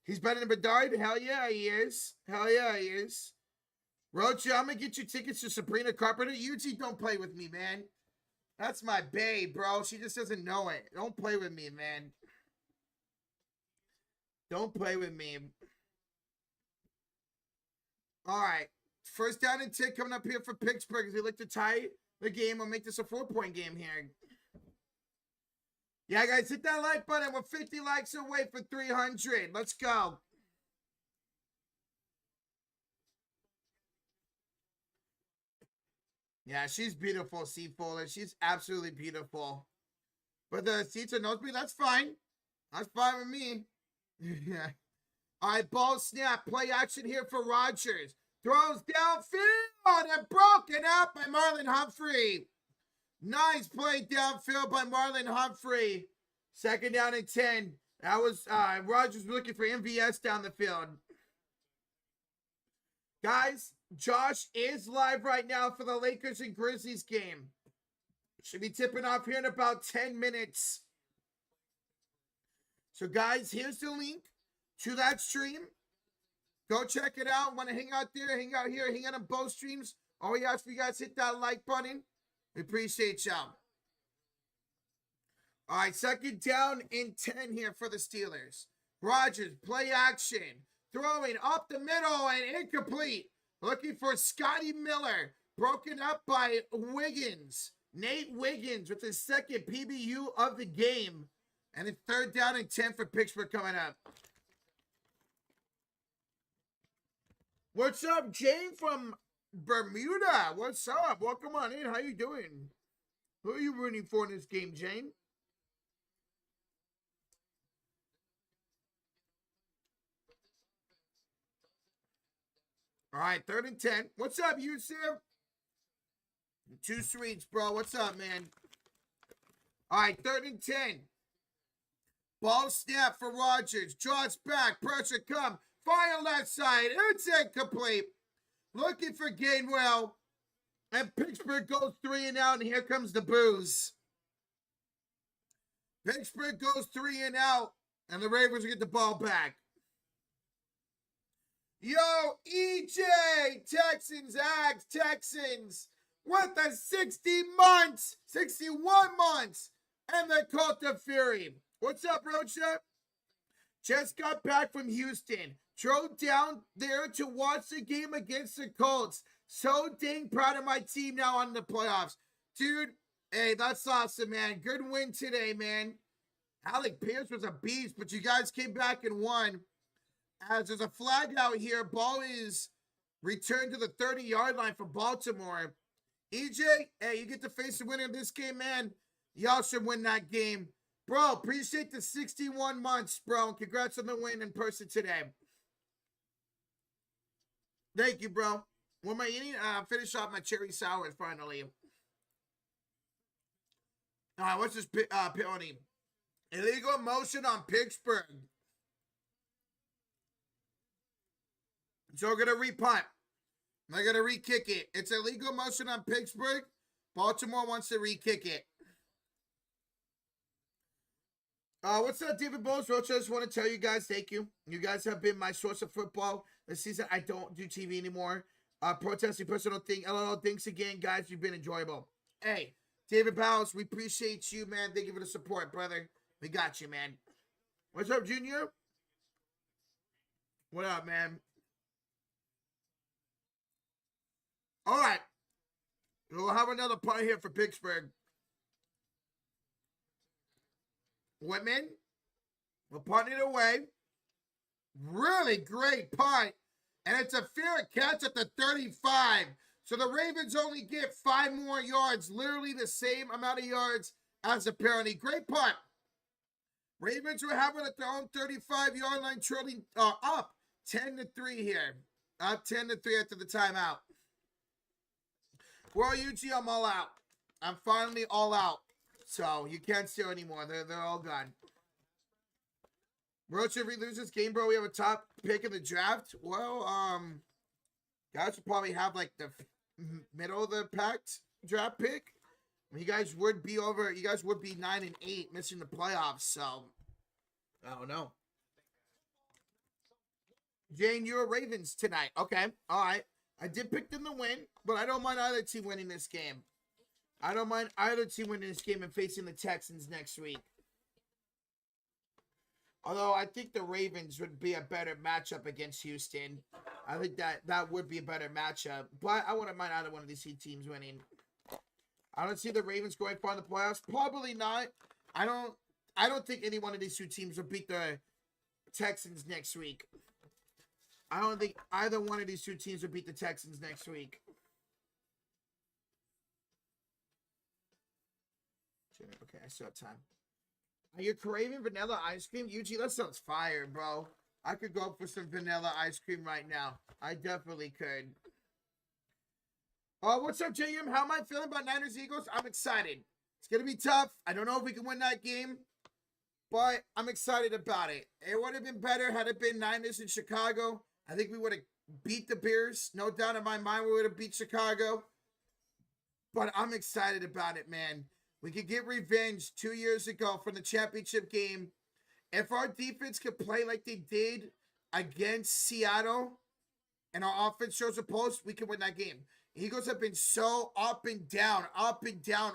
He's better than Bedard? Hell yeah, he is. Hell yeah, he is. Rocha, I'm going to get you tickets to Sabrina Carpenter. You don't play with me, man. That's my babe, bro. She just doesn't know it. Don't play with me, man. Don't play with me. All right. First down and 10 coming up here for Pittsburgh as they look to tie the game or make this a 4-point game here. Yeah, guys, hit that like button. We're 50 likes away for 300. Let's go. Yeah, she's beautiful, Seafolder. She's absolutely beautiful. But the seats are nosebleed. That's fine. That's fine with me. Yeah. All right, ball snap. Play action here for Rodgers. Throws downfield and broken out by Marlon Humphrey. Nice play downfield by Marlon Humphrey. Second down and 10. That was Rodgers looking for MVS down the field. Guys, Josh is live right now for the Lakers and Grizzlies game. Should be tipping off here in about 10 minutes. So, guys, here's the link to that stream. Go check it out. Want to hang out there, hang out here, hang out on both streams. All we ask for you guys, hit that like button. We appreciate y'all. All right, second down and 10 here for the Steelers. Rodgers, play action. Throwing up the middle and incomplete. Looking for Scotty Miller. Broken up by Wiggins. Nate Wiggins with his second PBU of the game. And it's third down and 10 for Pittsburgh coming up. What's up, Jane from Bermuda? What's up? Welcome on in. How you doing? Who are you rooting for in this game, Jane? All right, third and 10. What's up, Yusuf? Two sweets, bro. What's up, man? All right, third and 10. Ball snap for Rodgers. Draws back. Pressure come. Fire left side. It's incomplete. Looking for Gainwell. And Pittsburgh goes 3 and out, and here comes the booze. Pittsburgh goes 3 and out, and the Ravens get the ball back. Yo, EJ, Texans, Ags, Texans, with the 60 months, 61 months, and the cult of fury. What's up, Rocha? Just got back from Houston. Drove down there to watch the game against the Colts. So dang proud of my team now on the playoffs. Dude, hey, that's awesome, man. Good win today, man. Alec Pierce was a beast, but you guys came back and won. As there's a flag out here, ball is returned to the 30-yard line for Baltimore. EJ, hey, you get to face the winner of this game, man. Y'all should win that game. Bro, appreciate the 61 months, bro. Congrats on the win in person today. Thank you, bro. What am I eating? Finish off my cherry sours finally. All right, what's this penalty? Illegal motion on Pittsburgh. So we're going to re-punt. They're going to re-kick it. It's illegal motion on Pittsburgh. Baltimore wants to re-kick it. What's up, David Bowles? Roach, I just want to tell you guys, thank you. You guys have been my source of football this season. I don't do TV anymore. Protesting personal thing. LOL, thanks again, guys. You've been enjoyable. Hey, David Bowles, we appreciate you, man. Thank you for the support, brother. We got you, man. What's up, Junior? What up, man? All right. We'll have another punt here for Pittsburgh. Whitman. We'll punt it away. Really great punt. And it's a fair catch at the 35. So the Ravens only get 5 more yards. Literally the same amount of yards as the penalty. Great punt. Ravens were having at their own 35-yard line, trailing up 10-3 here. Up 10-3 after the timeout. Well, UG, I'm all out. I'm finally all out. So you can't steal anymore. They're all gone. Roach, if we lose this game, bro, we have a top pick in the draft. Well, guys will probably have like the middle of the packed draft pick. You guys would be 9-8, missing the playoffs. So I don't know. Jane, you're Ravens tonight. Okay, all right. I did pick them to win, but I don't mind either team winning this game. I don't mind either team winning this game and facing the Texans next week. Although I think the Ravens would be a better matchup against Houston. I think that would be a better matchup. But I wouldn't mind either one of these two teams winning. I don't see the Ravens going far in the playoffs. Probably not. I don't think any one of these two teams will beat the Texans next week. I don't think either one of these two teams will beat the Texans next week. Okay, I still have time. Are you craving vanilla ice cream? Yuji, that sounds fire, bro. I could go for some vanilla ice cream right now. I definitely could. Oh, what's up, JM? How am I feeling about Niners Eagles? I'm excited. It's going to be tough. I don't know if we can win that game, but I'm excited about it. It would have been better had it been Niners in Chicago. I think we would have beat the Bears. No doubt in my mind we would have beat Chicago. But I'm excited about it, man. We could get revenge 2 years ago from the championship game. If our defense could play like they did against Seattle and our offense shows a post, we can win that game. Eagles have been so up and down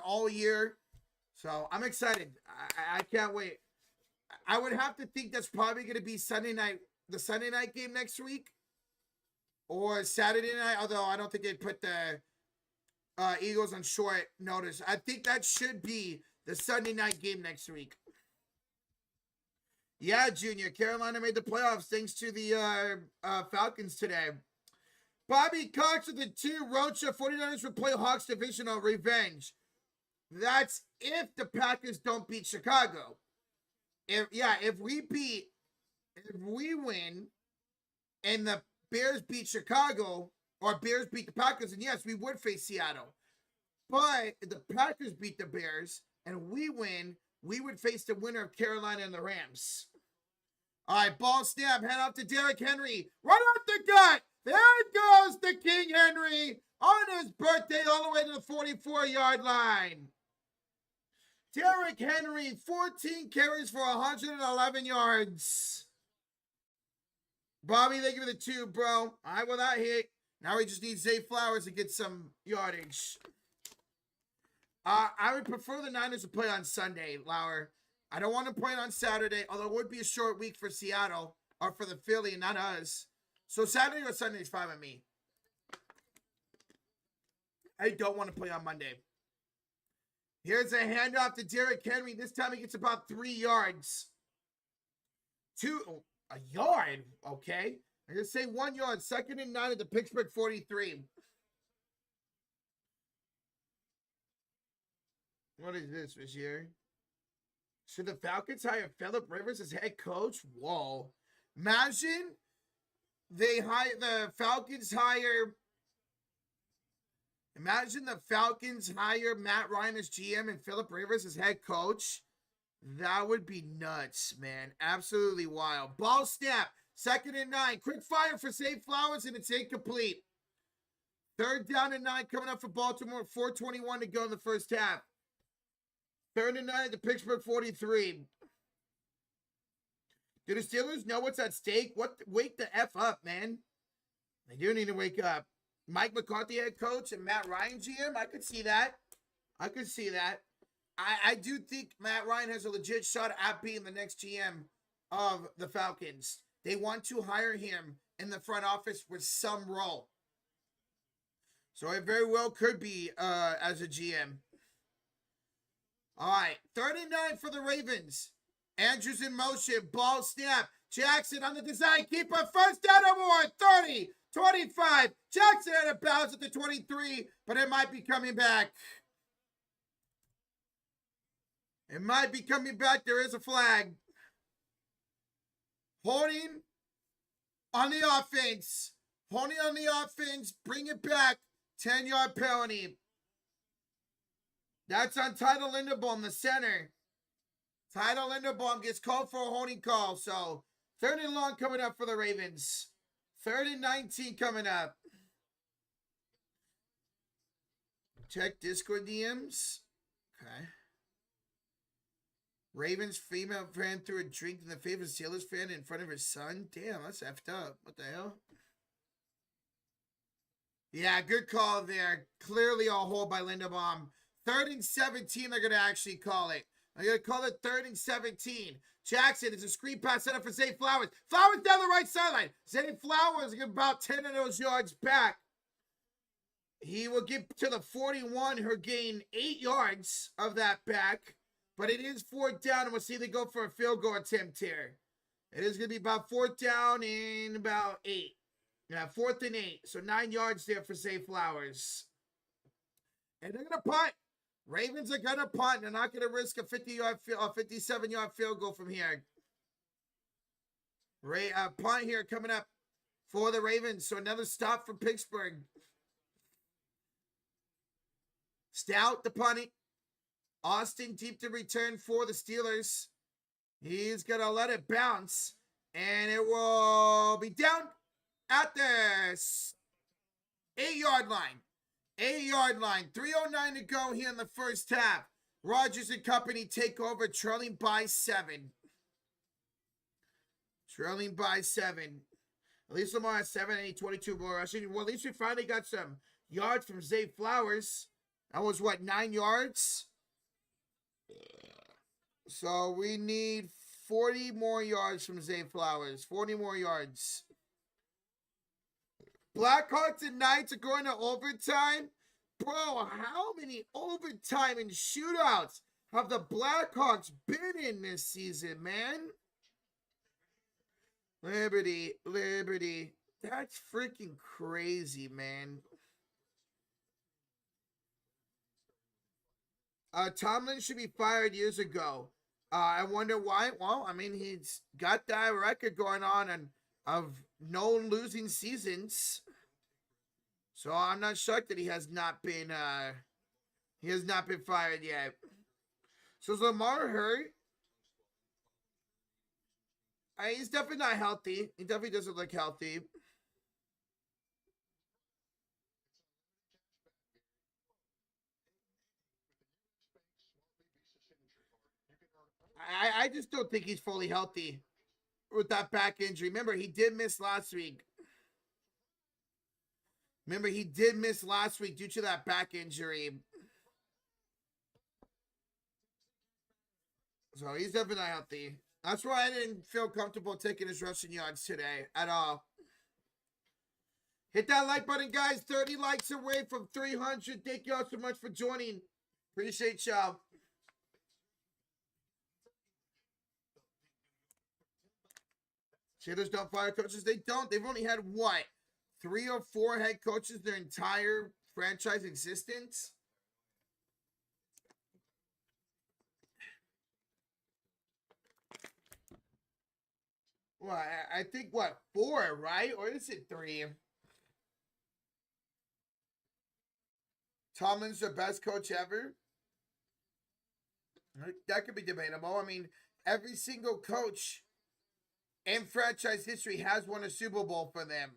all year. So I'm excited. I can't wait. I would have to think that's probably going to be the Sunday night game next week or Saturday night, although I don't think they'd put the Eagles on short notice. I think that should be the Sunday night game next week. Yeah, Junior. Carolina made the playoffs thanks to the Falcons today. Bobby Cox with the 2. Rocha, 49ers will play Hawks divisional revenge. That's if the Packers don't beat Chicago. If we win and the Bears beat Chicago or Bears beat the Packers, and yes, we would face Seattle. But if the Packers beat the Bears and we win, we would face the winner of Carolina and the Rams. All right, ball snap, head off to Derrick Henry. Right off the gut. There goes the King Henry on his birthday all the way to the 44-yard line. Derrick Henry, 14 carries for 111 yards. Bobby, thank you for the 2, bro. All right, well, that hit. Now we just need Zay Flowers to get some yardage. I would prefer the Niners to play on Sunday, Lauer. I don't want to play on Saturday, although it would be a short week for Seattle or for the Philly and not us. So Saturday or Sunday is fine with me. I don't want to play on Monday. Here's a handoff to Derrick Henry. This time he gets about 3 yards. A yard, okay. I'm going to say 1 yard. 2nd and 9 at the Pittsburgh 43. What is this, Vizier? Should the Falcons hire Phillip Rivers as head coach? Whoa. Imagine the Falcons hire Matt Ryan as GM and Phillip Rivers as head coach. That would be nuts, man. Absolutely wild. Ball snap. 2nd and 9. Quick fire for Zay Flowers, and it's incomplete. 3rd down and 9 coming up for Baltimore. 4:21 to go in the first half. 3rd and 9 at the Pittsburgh 43. Do the Steelers know what's at stake? Wake the F up, man. They do need to wake up. Mike McCarthy head coach and Matt Ryan GM. I could see that. I do think Matt Ryan has a legit shot at being the next GM of the Falcons. They want to hire him in the front office with some role. So it very well could be as a GM. All right, 3rd and 9 for the Ravens. Andrews in motion, ball snap. Jackson on the design keeper, first down or more, 30, 25. Jackson out of bounds at the 23, but it might be coming back. There is a flag. Holding on the offense. Bring it back. 10-yard penalty. That's on Tyler Linderbaum, the center. Tyler Linderbaum gets called for a holding call. So 3rd and long coming up for the Ravens. 3rd and 19 coming up. Check Discord DMs. Okay. Ravens female fan threw a drink in the favorite Steelers fan in front of her son. Damn, that's effed up. What the hell? Yeah, good call there. Clearly a hold by Linderbaum. 3rd and 17, they're going to actually call it. I'm going to call it 3rd and 17. Jackson is a screen pass set up for Zay Flowers. Flowers down the right sideline. Zay Flowers get about 10 of those yards back. He will get to the 41. He'll gain 8 yards of that back. But it is 4th down, and we'll see they go for a field goal attempt here. It is going to be about 4th down in about 8. Yeah, 4th and 8. So 9 yards there for Zay Flowers. And they're going to punt. Ravens are going to punt. They're not going to risk a 57-yard field goal from here. Punt here coming up for the Ravens. So another stop for Pittsburgh. Stout, the punting. Austin deep to return for the Steelers. He's going to let it bounce. And it will be down at the 8-yard line. 8-yard line. 3:09 to go here in the first half. Rodgers and company take over, trailing by 7. Trailing by 7. At least Lamar has 7 and 22 more rushing. Well, at least we finally got some yards from Zay Flowers. That was, what, 9 yards? So we need 40 more yards from Zay Flowers. 40 more yards. Blackhawks and Knights are going to overtime. Bro, how many overtime and shootouts have the Blackhawks been in this season, man? Liberty. That's freaking crazy, man. Tomlin should be fired years ago. I wonder why. Well, I mean, he's got that record going on and of no losing seasons. So I'm not shocked that he has not been fired yet. So is Lamar hurt? He's definitely not healthy. He definitely doesn't look healthy. I just don't think he's fully healthy with that back injury. Remember, he did miss last week. Due to that back injury. So he's definitely not healthy. That's why I didn't feel comfortable taking his rushing yards today at all. Hit that like button, guys. 30 likes away from 300. Thank y'all so much for joining. Appreciate y'all. Steelers don't fire coaches. They don't. They've only had, what, 3 or 4 head coaches their entire franchise existence? Well, I think, what, 4, right? Or is it 3? Tomlin's the best coach ever? That could be debatable. I mean, every single coach in franchise history has won a Super Bowl for them.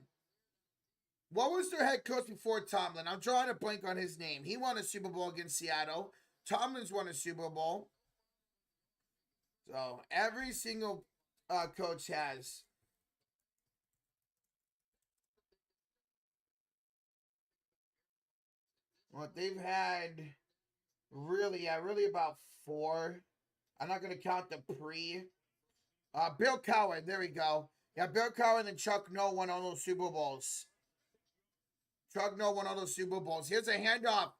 What was their head coach before Tomlin? I'm drawing a blank on his name. He won a Super Bowl against Seattle. Tomlin's won a Super Bowl. So, every single coach has. Well, they've had really about 4. I'm not going to count the pre. Bill Cowher, there we go. Yeah, Bill Cowher and Chuck Noll won all those Super Bowls. Here's a handoff.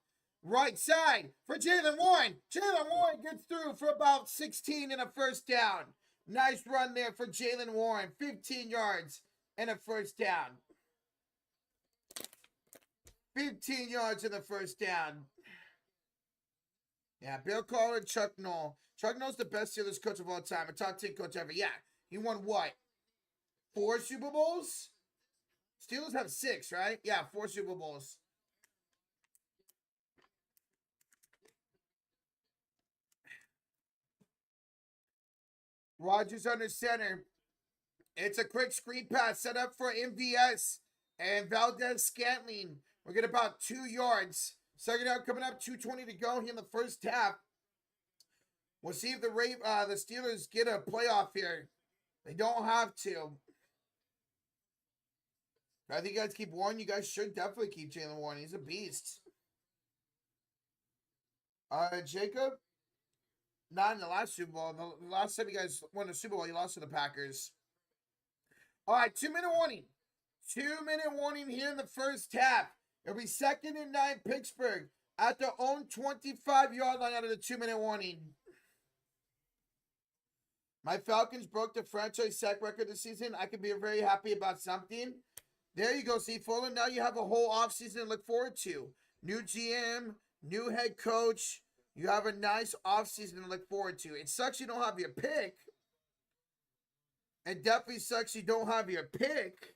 Right side for Jaylen Warren. Jaylen Warren gets through for about 16 and a first down. Nice run there for Jaylen Warren. 15 yards and a first down. 15 yards in the first down. Yeah, Bill Cowher and Chuck Noll. Chuck Noll's the best Steelers coach of all time. A top 10 coach ever. Yeah, he won what? 4 Super Bowls? Steelers have 6, right? Yeah, 4 Super Bowls. Rodgers under center. It's a quick screen pass set up for MVS and Valdez-Scantling. We're getting about 2 yards. Second out coming up, 2:20 to go here in the first half. We'll see if the Steelers get a playoff here. They don't have to. I think you guys keep Warren. You guys should definitely keep Jaylen Warren. He's a beast. Jacob? Not in the last Super Bowl. The last time you guys won the Super Bowl, you lost to the Packers. All right, 2-minute warning. 2-minute warning here in the first half. It'll be 2nd and 9 Pittsburgh at their own 25-yard line out of the 2-minute warning. My Falcons broke the franchise sack record this season. I could be very happy about something. There you go, Steve Fuller. Now you have a whole offseason to look forward to. New GM, new head coach. You have a nice offseason to look forward to. It sucks you don't have your pick. It definitely sucks you don't have your pick.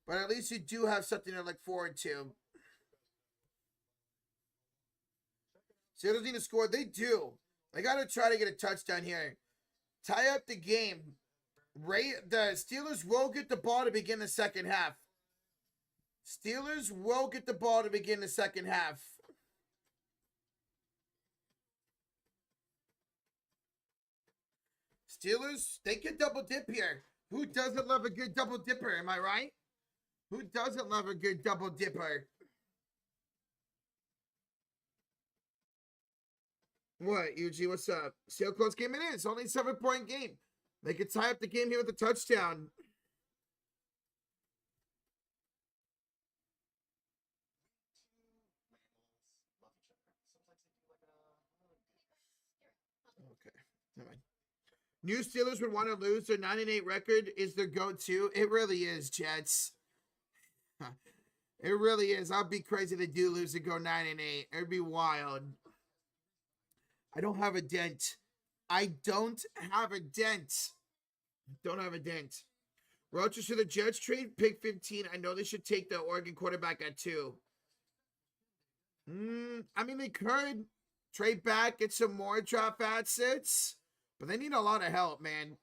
But at least you do have something to look forward to. Steelers need to score. They do. They got to try to get a touchdown here. Tie up the game. The Steelers will get the ball to begin the second half. Steelers will get the ball to begin the second half. Steelers, they can double dip here. Who doesn't love a good double dipper? Am I right? Who doesn't love a good double dipper? What, Eugene? What's up? See how close game it is. Only a 7-point game. They could tie up the game here with a touchdown. Okay, never mind. New Steelers would want to lose. Their 9-8 record is their go-to. It really is, Jets. It really is. I'd be crazy to do lose and go 9-8. It'd be wild. I don't have a dent. I don't have a dent. Don't have a dent. Roaches to the Jets trade, pick 15. I know they should take the Oregon quarterback at 2. I mean, they could trade back, get some more draft assets, but they need a lot of help, man.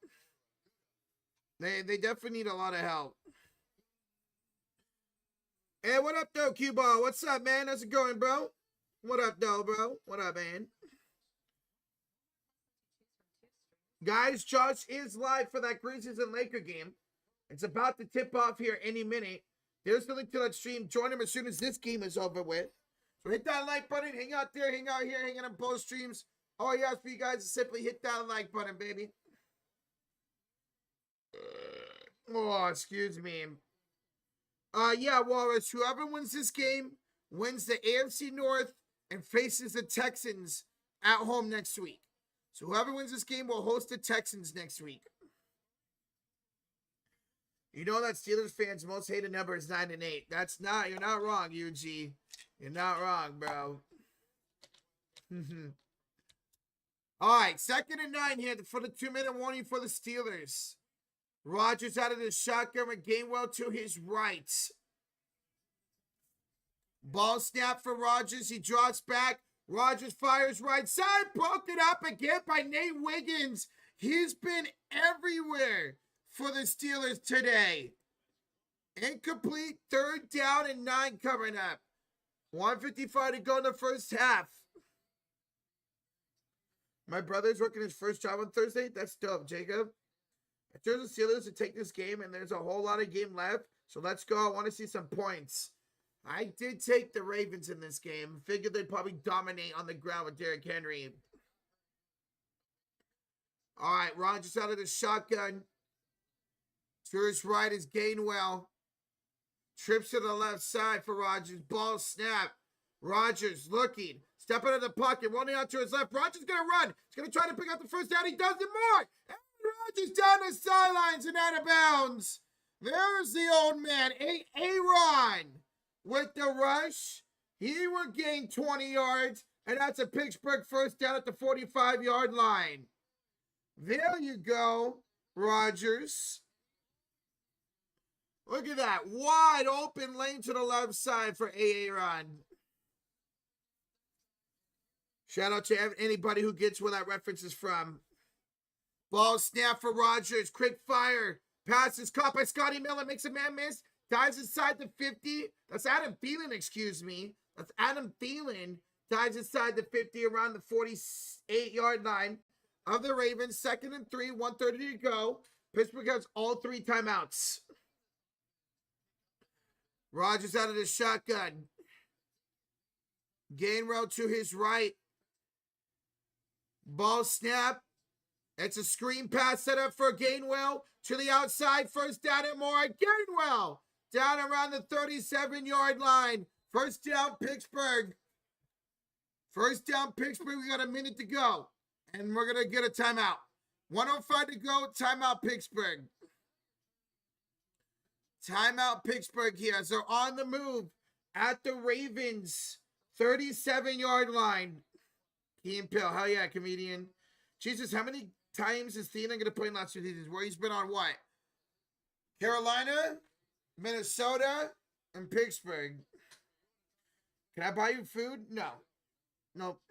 They definitely need a lot of help. Hey, what up, though, Q-Ball? What's up, man? How's it going, bro? What up, though, bro? What up, man? Guys, Josh is live for that Grizzlies and Laker game. It's about to tip off here any minute. There's the link to that stream. Join him as soon as this game is over with. So hit that like button. Hang out there, hang out here, hang out on both streams. All I ask for you guys is simply hit that like button, baby. Oh, excuse me. Yeah, Walrus, whoever wins this game wins the AFC North and faces the Texans at home next week. So whoever wins this game will host the Texans next week. You know that Steelers fans' most hated number is 9-8. You're not wrong, UG. You're not wrong, bro. All right, 2nd and 9 here for the 2-minute warning for the Steelers. Rodgers out of the shotgun with Gainwell to his right. Ball snap for Rodgers. He drops back. Rodgers fires right side. Broken up again by Nate Wiggins. He's been everywhere for the Steelers today. Incomplete. 3rd down and 9 coming up. 1:55 to go in the first half. My brother's working his first job on Thursday. That's dope, Jacob. I chose the Steelers to take this game, and there's a whole lot of game left. So let's go. I want to see some points. I did take the Ravens in this game. Figured they'd probably dominate on the ground with Derrick Henry. All right, Rodgers out of the shotgun. To his right is Gainwell. Trips to the left side for Rodgers. Ball snap. Rodgers looking. Step out of the pocket. Running out to his left. Rodgers going to run. He's going to try to pick up the first down. He does it more. And Rodgers down the sidelines and out of bounds. There's the old man. Aaron with the rush. He will gain 20 yards. And that's a Pittsburgh first down at the 45-yard line. There you go, Rodgers. Look at that. Wide open lane to the left side for Aaron. Shout out to anybody who gets where that reference is from. Ball snap for Rodgers. Quick fire. Pass is caught by Scotty Miller. Makes a man miss. Dives inside the 50. That's Adam Thielen, excuse me. That's Adam Thielen. Dives inside the 50 around the 48-yard line of the Ravens. 2nd and 3. 1:30 to go. Pittsburgh has all 3 timeouts. Rodgers out of the shotgun. Gainwell to his right. Ball snap. It's a screen pass set up for Gainwell to the outside. First down and more. Gainwell down around the 37-yard line. First down, Pittsburgh. First down, Pittsburgh. We got a minute to go. And we're going to get a timeout. 1:05 to go. Timeout, Pittsburgh. Timeout, Pittsburgh here. So on the move at the Ravens 37-yard line. Key and Pill. Hell yeah, comedian. Jesus, how many times is Thielen going to play in the last 2 seasons? Where he's been on what? Carolina, Minnesota, and Pittsburgh. Can I buy you food? No. Nope.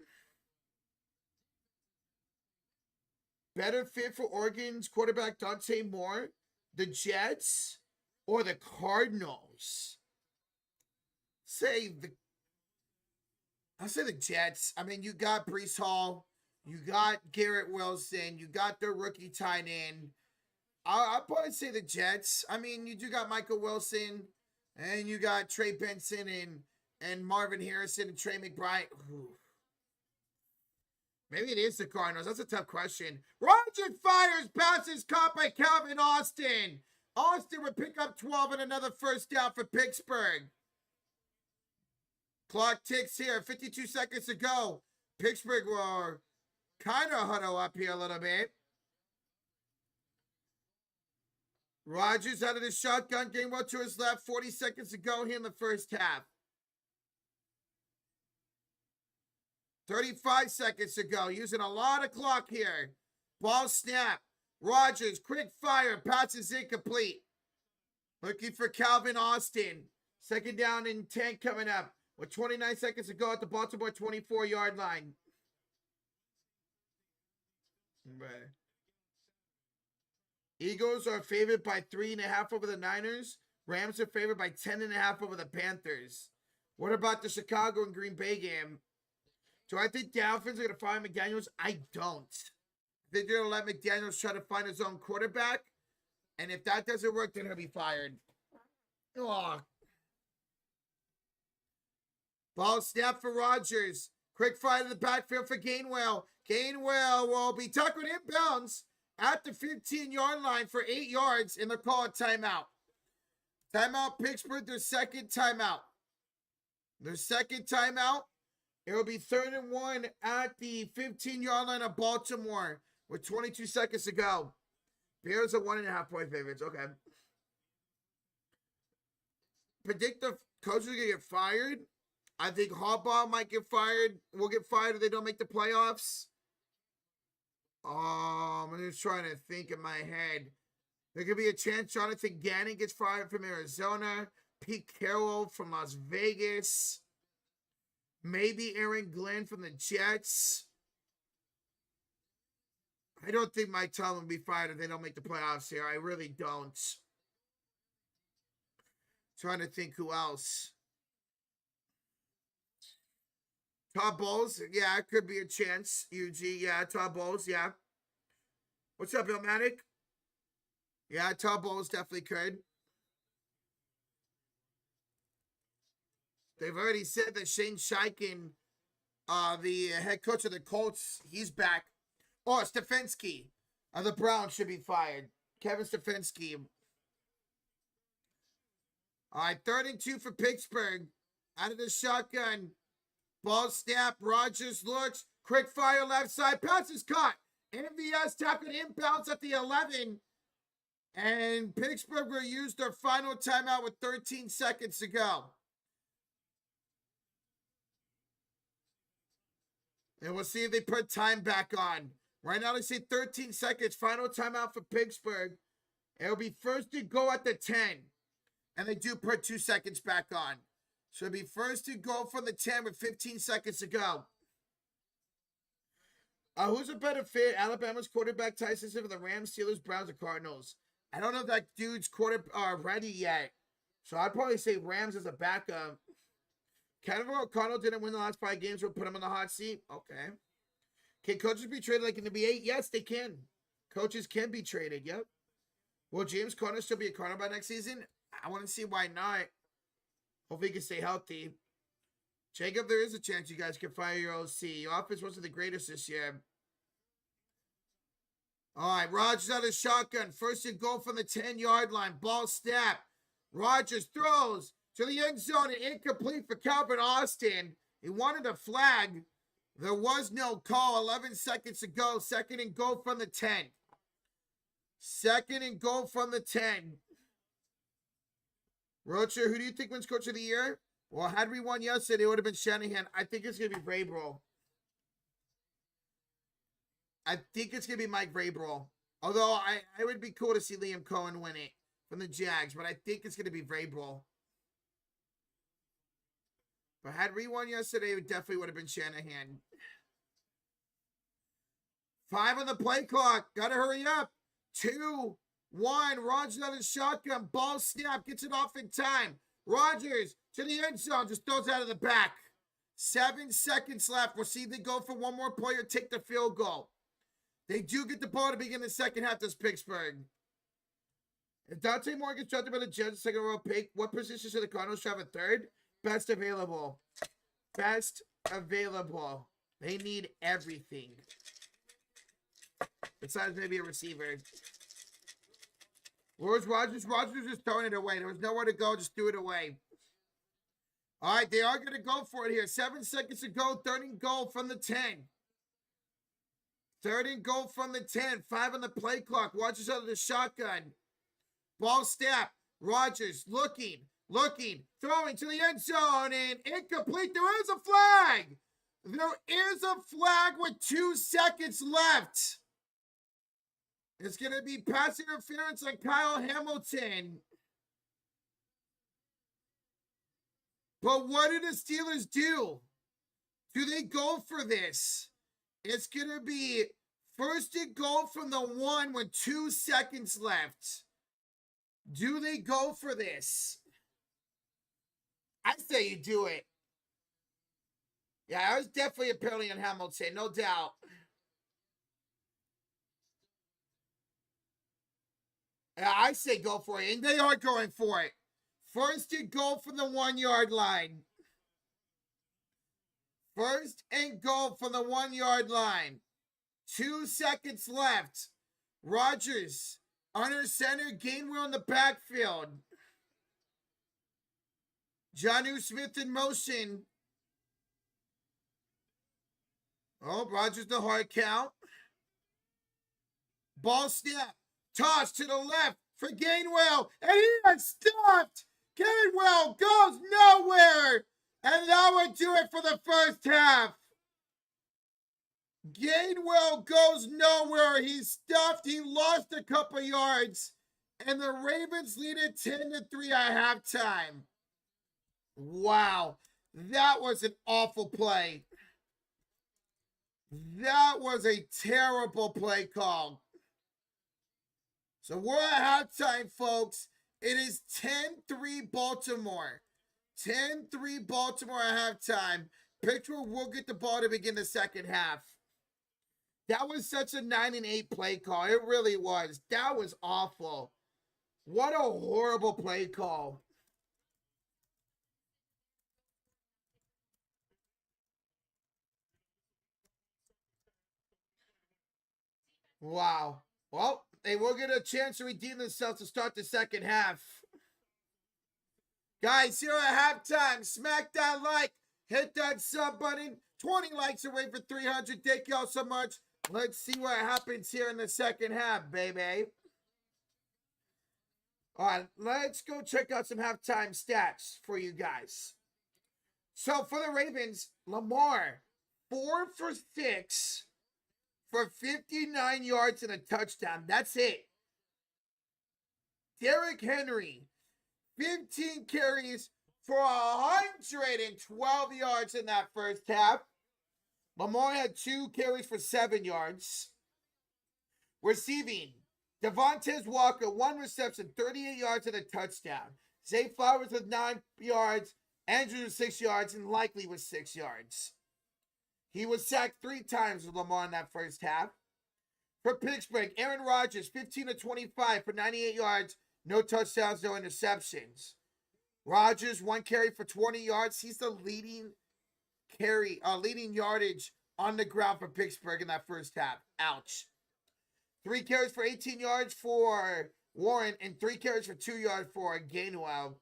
Better fit for Oregon's quarterback Dante Moore, the Jets, or the Cardinals? I'll say the Jets. I mean, you got Breece Hall. You got Garrett Wilson. You got their rookie tight end. I'll probably say the Jets. I mean, you do got Michael Wilson. And you got Trey Benson and Marvin Harrison and Trey McBride. Ooh. Maybe it is the Cardinals. That's a tough question. Rogers fires. Passes caught by Calvin Austin. Austin would pick up 12 and another first down for Pittsburgh. Clock ticks here. 52 seconds to go. Pittsburgh will kind of huddle up here a little bit. Rogers out of the shotgun. Gainwell to his left. 40 seconds to go here in the first half. 35 seconds to go. Using a lot of clock here. Ball snap. Rogers, quick fire. Passes incomplete. Looking for Calvin Austin. Second down and 10 coming up. With 29 seconds to go at the Baltimore 24-yard line. Right. Eagles are favored by 3.5 over the Niners. Rams are favored by 10.5 over the Panthers. What about the Chicago and Green Bay game? Do I think Dolphins are going to fire McDaniels? I don't. I think they're going to let McDaniels try to find his own quarterback. And if that doesn't work, then he'll be fired. Oh. Ball snap for Rodgers. Quick fire to the backfield for Gainwell. Gainwell will be tackled inbounds at the 15-yard line for 8 yards, and they'll call a timeout. Timeout, Pittsburgh, their second timeout. Their second timeout. It will be 3rd and 1 at the 15-yard line of Baltimore with 22 seconds to go. Bears are 1.5 point favorites. Okay. Predict the coaches are going to get fired. I think Harbaugh might get fired. Will get fired if they don't make the playoffs. I'm just trying to think in my head. There could be a chance Jonathan Gannon gets fired from Arizona. Pete Carroll from Las Vegas. Maybe Aaron Glenn from the Jets. I don't think Mike Tomlin will be fired if they don't make the playoffs here. I really don't. Trying to think who else. Todd Bowles, yeah, it could be a chance. UG, yeah, Todd Bowles, yeah. What's up, Illmatic? Yeah, Todd Bowles definitely could. They've already said that Shane Steichen, the head coach of the Colts, he's back. Oh, Stefanski of the Browns should be fired. Kevin Stefanski. All right, 3rd and 2 for Pittsburgh. Out of the shotgun. Ball snap. Rodgers looks. Quick fire left side. Pass is caught. MVS tackled inbounds at the 11. And Pittsburgh will use their final timeout with 13 seconds to go. And we'll see if they put time back on. Right now they say 13 seconds. Final timeout for Pittsburgh. It'll be 1st to go at the 10. And they do put 2 seconds back on. So it'll be 1st to go from the 10 with 15 seconds to go. Who's a better fit? Alabama's quarterback Tyson for the Rams, Steelers, Browns, or Cardinals? I don't know if that dude's ready yet. So I'd probably say Rams as a backup. Kevin O'Connell didn't win the last 5 games. We'll put him on the hot seat. Okay. Can coaches be traded like in the NBA? Yes, they can. Coaches can be traded. Yep. Will James Conner still be a Cardinal by next season? I want to see why not. Hopefully he can stay healthy. Jacob, there is a chance you guys can fire your OC. Your offense wasn't the greatest this year. All right, Rodgers out of shotgun. First and goal from the 10-yard line. Ball snap. Rodgers throws to the end zone and incomplete for Calvin Austin. He wanted a flag. There was no call. 11 seconds to go. Second and goal from the 10. Second and goal from the 10. Rocher, who do you think wins Coach of the Year? Well, had we won yesterday, it would have been Shanahan. I think it's going to be Vrabel. I think it's going to be Mike Vrabel. Although I would be cool to see Liam Cohen win it from the Jags, but I think it's going to be Vrabel. But had we won yesterday, it definitely would have been Shanahan. 5 on the play clock. Got to hurry up. 2, 1. Rodgers on the shotgun. Ball snap. Gets it off in time. Rodgers to the end zone. Just throws out of the back. 7 seconds left. We'll see if they go for one more play or take the field goal. They do get the ball to begin the second half. This Pittsburgh. If Dante Moore gets drafted by the Jets, second row pick, what position should the Cardinals have a third? Best available. Best available. They need everything. Besides maybe a receiver. Where's Rodgers? Rodgers was just throwing it away. There was nowhere to go. Just threw it away. All right, they are going to go for it here. 7 seconds to go. Third and goal from the 10. Third and goal from the 10. 5 on the play clock. Rodgers out of the shotgun. Ball snap. Rodgers looking, throwing to the end zone, and incomplete. There is a flag. There is a flag with 2 seconds left. It's going to be pass interference on Kyle Hamilton. But what do the Steelers do? Do they go for this? It's going to be first and goal from the 1 with 2 seconds left. Do they go for this? I say you do it. Yeah, I was definitely a penalty on Hamilton, no doubt. Yeah, I say go for it, and they are going for it. First and goal from the 1-yard line. First and goal from the 1-yard line. 2 seconds left. Rodgers under center, Gainwell in the backfield. Jonnu Smith in motion. Oh, Rodgers the hard count. Ball snap. Toss to the left for Gainwell. And he is stopped. Gainwell goes nowhere. And that would do it for the first half. Gainwell goes nowhere. He's stuffed. He lost a couple yards. And the Ravens lead it 10-3 at halftime. Wow. That was an awful play. That was a terrible play call. So we're at halftime, folks. It is 10-3 Baltimore. 10-3 Baltimore at halftime. Pittsburgh will get the ball to begin the second half. That was such a 9-8 play call. It really was. That was awful. What a horrible play call. Wow. Well, they will get a chance to redeem themselves to start the second half. Guys, here at halftime, smack that like, hit that sub button. 20 likes away for 300. Thank y'all so much. Let's see what happens here in the second half, baby. All right, let's go check out some halftime stats for you guys. So for the Ravens, Lamar, 4 for 6 for 59 yards and a touchdown. That's it. Derrick Henry, 15 carries for 112 yards in that first half. Lamar had 2 carries for 7 yards. Receiving, Devontae Walker, 1 reception, 38 yards and a touchdown. Zay Flowers with 9 yards, Andrews with 6 yards, and Likely with 6 yards. He was sacked 3 times with Lamar in that first half. For Pittsburgh, Aaron Rodgers, 15-25 for 98 yards, no touchdowns, no interceptions. Rodgers, 1 carry for 20 yards. He's the leading yardage on the ground for Pittsburgh in that first half. Ouch. 3 carries for 18 yards for Warren and 3 carries for 2 yards for Gainwell.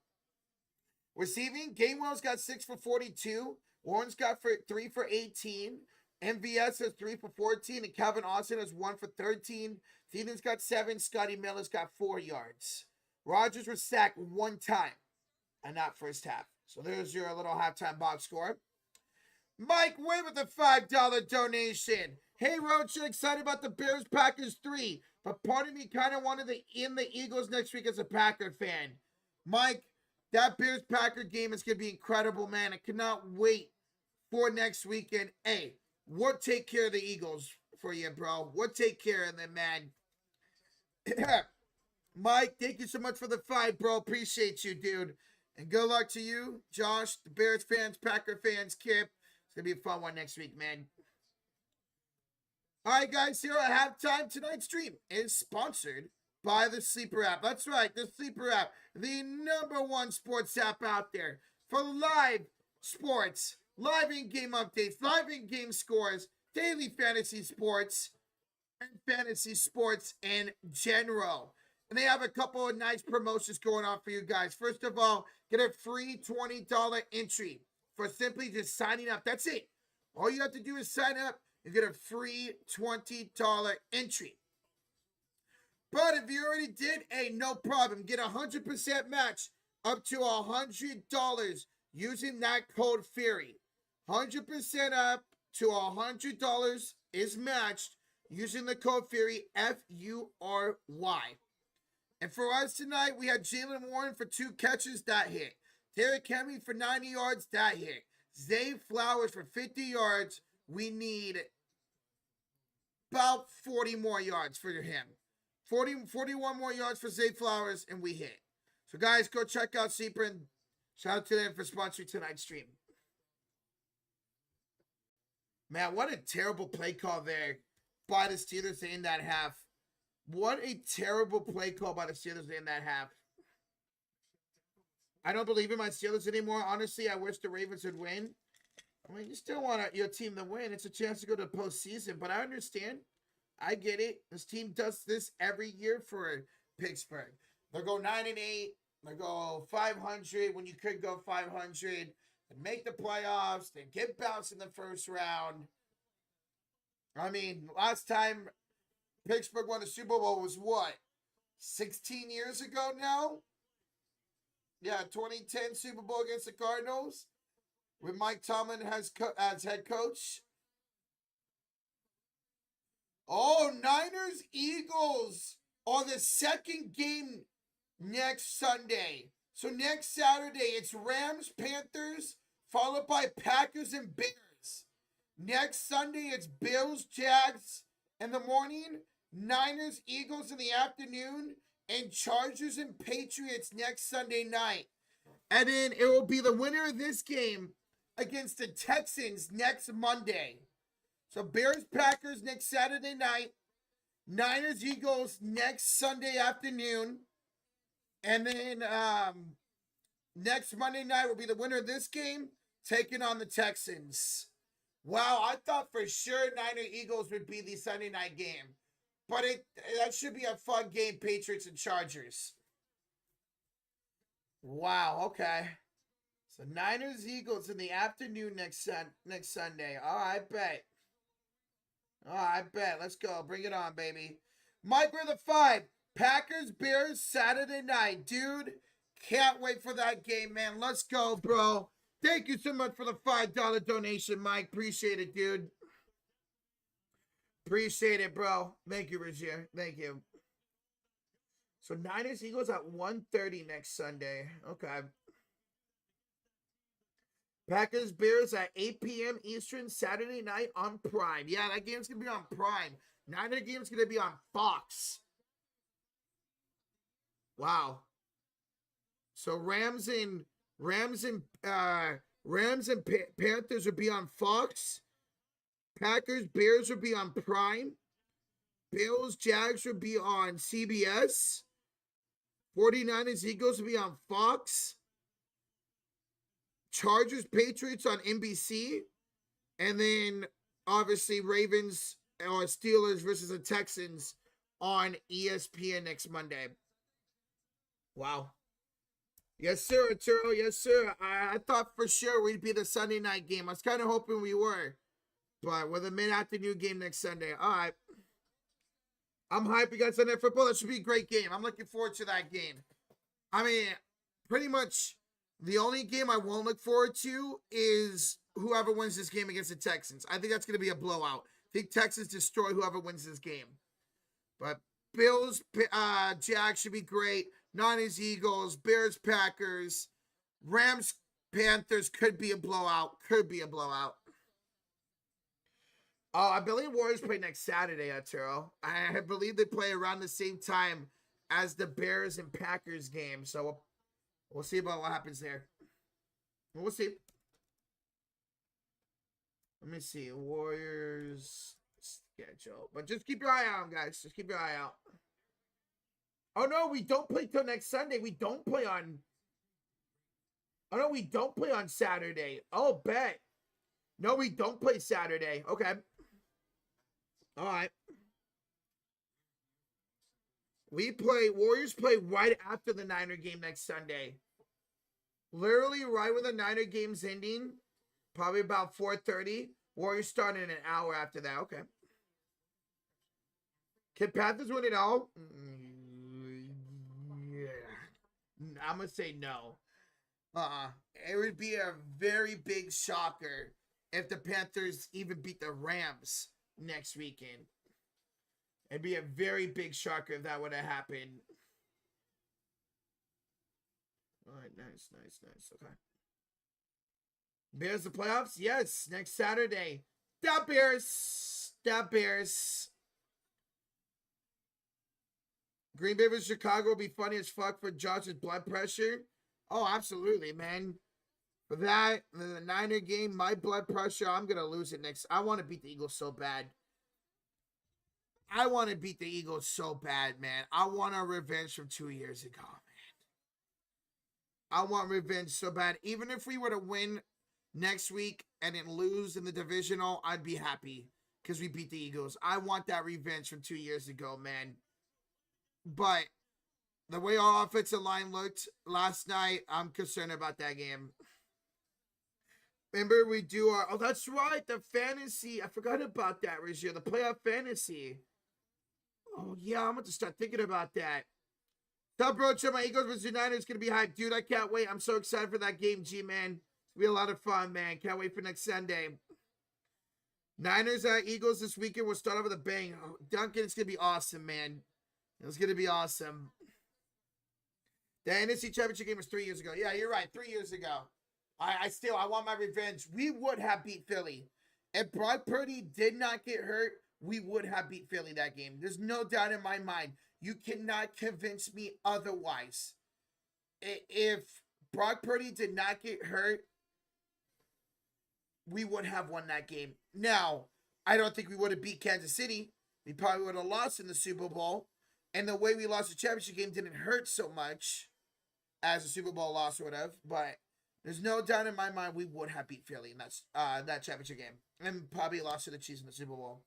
Receiving, Gainwell's got 6 for 42. Warren's got 3 for 18. MVS has 3 for 14. And Calvin Austin has 1 for 13. Thielden's got 7. Scotty Miller's got 4 yards. Rodgers was sacked 1 time. And not first half. So there's your little halftime box score. Mike Way with a $5 donation. Hey, Roach, excited about the Bears-Packers 3. But part of me kind of wanted to in the Eagles next week as a Packer fan. Mike, that Bears-Packer game is going to be incredible, man. I cannot wait for next weekend. Hey, we'll take care of the Eagles for you, bro. We'll take care of them, man. Mike, thank you so much for the 5, bro. Appreciate you, dude. And good luck to you, Josh, the Bears fans, Packer fans, Kip. It's going to be a fun one next week, man. All right, guys, here at halftime. Tonight's stream is sponsored by the Sleeper app. That's right, the Sleeper app, the #1 sports app out there for live sports, live in-game updates, live in-game scores, daily fantasy sports, and fantasy sports in general. And they have a couple of nice promotions going on for you guys. First of all, get a free $20 entry for simply just signing up. That's it. All you have to do is sign up and get a free $20 entry. But if you already did, hey, no problem. Get a 100% match up to $100 using that code FURY. 100% up to $100 is matched using the code FURY, FURY. And for us tonight, we had Jalen Warren for 2 catches, that hit. Derrick Henry for 90 yards, that hit. Zay Flowers for 50 yards. We need about 40 more yards for him. 41 more yards for Zay Flowers, and we hit. So, guys, go check out Sleeper, and shout out to them for sponsoring tonight's stream. Man, what a terrible play call there by the Steelers in that half. What a terrible play call by the Steelers in that half. I don't believe in my Steelers anymore. Honestly, I wish the Ravens would win. I mean, you still want your team to win. It's a chance to go to the postseason, but I understand. I get it. This team does this every year for Pittsburgh. They'll go 9-8. They'll go 500 when you could go 500. And make the playoffs. They get bounced in the first round. I mean, last time Pittsburgh won the Super Bowl was what? 16 years ago now? Yeah, 2010 Super Bowl against the Cardinals with Mike Tomlin as head coach. Oh, Niners, Eagles are the second game next Sunday. So next Saturday, it's Rams, Panthers, followed by Packers and Bears. Next Sunday, it's Bills, Jags in the morning, Niners, Eagles in the afternoon, and Chargers and Patriots next Sunday night. And then it will be the winner of this game against the Texans next Monday. So Bears, Packers next Saturday night. Niners, Eagles next Sunday afternoon. And then next Monday night will be the winner of this game taking on the Texans. Wow, I thought for sure Niners, Eagles would be the Sunday night game. But that should be a fun game, Patriots and Chargers. Wow, okay. So Niners, Eagles in the afternoon next Sunday. Oh, I bet. Oh, I bet. Let's go. Bring it on, baby. Mike with the 5. Packers, Bears, Saturday night. Dude, can't wait for that game, man. Let's go, bro. Thank you so much for the $5 donation, Mike. Appreciate it, dude. Appreciate it, bro. Thank you, Rozier. Thank you. So Niners, Eagles at 1:30 next Sunday. Okay. Packers, Bears at 8 p.m. Eastern Saturday night on Prime. Yeah, that game's going to be on Prime. Niner game's going to be on Fox. Wow. So Rams and Panthers would be on Fox. Packers, Bears would be on Prime. Bills, Jags would be on CBS. 49ers, Eagles would be on Fox. Chargers, Patriots on NBC. And then, obviously, Ravens or Steelers versus the Texans on ESPN next Monday. Wow. Yes, sir, Arturo. Yes, sir. I thought for sure we'd be the Sunday night game. I was kind of hoping we were. But with a mid-afternoon game next Sunday. All right. I'm hyped. We got Sunday football. That should be a great game. I'm looking forward to that game. I mean, pretty much the only game I won't look forward to is whoever wins this game against the Texans. I think that's going to be a blowout. I think Texans destroy whoever wins this game. But Bills, Jags should be great. Niners, Eagles, Bears, Packers, Rams, Panthers could be a blowout. Could be a blowout. Oh, I believe Warriors play next Saturday, Arturo. I believe they play around the same time as the Bears and Packers game. So we'll see about what happens there. We'll see. Let me see. Warriors schedule. But just keep your eye out, guys. Just keep your eye out. Oh, no, we don't play till next Sunday. We don't play on... Oh, no, we don't play on Saturday. Oh, bet. No, we don't play Saturday. Okay. All right. Warriors play right after the Niner game next Sunday. Literally right when the Niner game's ending. Probably about 4:30. Warriors starting in an hour after that. Okay. Can Panthers win it all? Yeah. I'm going to say no. It would be a very big shocker if the Panthers even beat the Rams next weekend. It'd be a very big shocker if that would have happened. All right, nice. Okay. Bears the playoffs? Yes, next Saturday. The Bears. Green Bay vs. Chicago will be funny as fuck for Josh's blood pressure. Oh, absolutely, man. For that, the Niner game, my blood pressure, I'm going to lose it next. I want to beat the Eagles so bad. I want to beat the Eagles so bad, man. I want a revenge from 2 years ago, man. I want revenge so bad. Even if we were to win next week and then lose in the divisional, I'd be happy because we beat the Eagles. I want that revenge from 2 years ago, man. But the way our offensive line looked last night, I'm concerned about that game. Remember, we do our... Oh, that's right. The fantasy. I forgot about that, Reggie. The playoff fantasy. Oh, yeah. I'm going to start thinking about that. Top road show. My Eagles vs. United is going to be hyped. Dude, I can't wait. I'm so excited for that game, G-Man. It's going to be a lot of fun, man. Can't wait for next Sunday. Niners at Eagles this weekend. We'll start off with a bang. Oh, Duncan, it's going to be awesome, man. It's going to be awesome. The NFC Championship game was 3 years ago. Yeah, you're right. 3 years ago. I want my revenge. We would have beat Philly. If Brock Purdy did not get hurt, we would have beat Philly that game. There's no doubt in my mind. You cannot convince me otherwise. If Brock Purdy did not get hurt, we would have won that game. Now, I don't think we would have beat Kansas City. We probably would have lost in the Super Bowl. And the way we lost the championship game didn't hurt so much as a Super Bowl loss or whatever. But there's no doubt in my mind we would have beat Philly in that championship game. And probably lost to the Chiefs in the Super Bowl.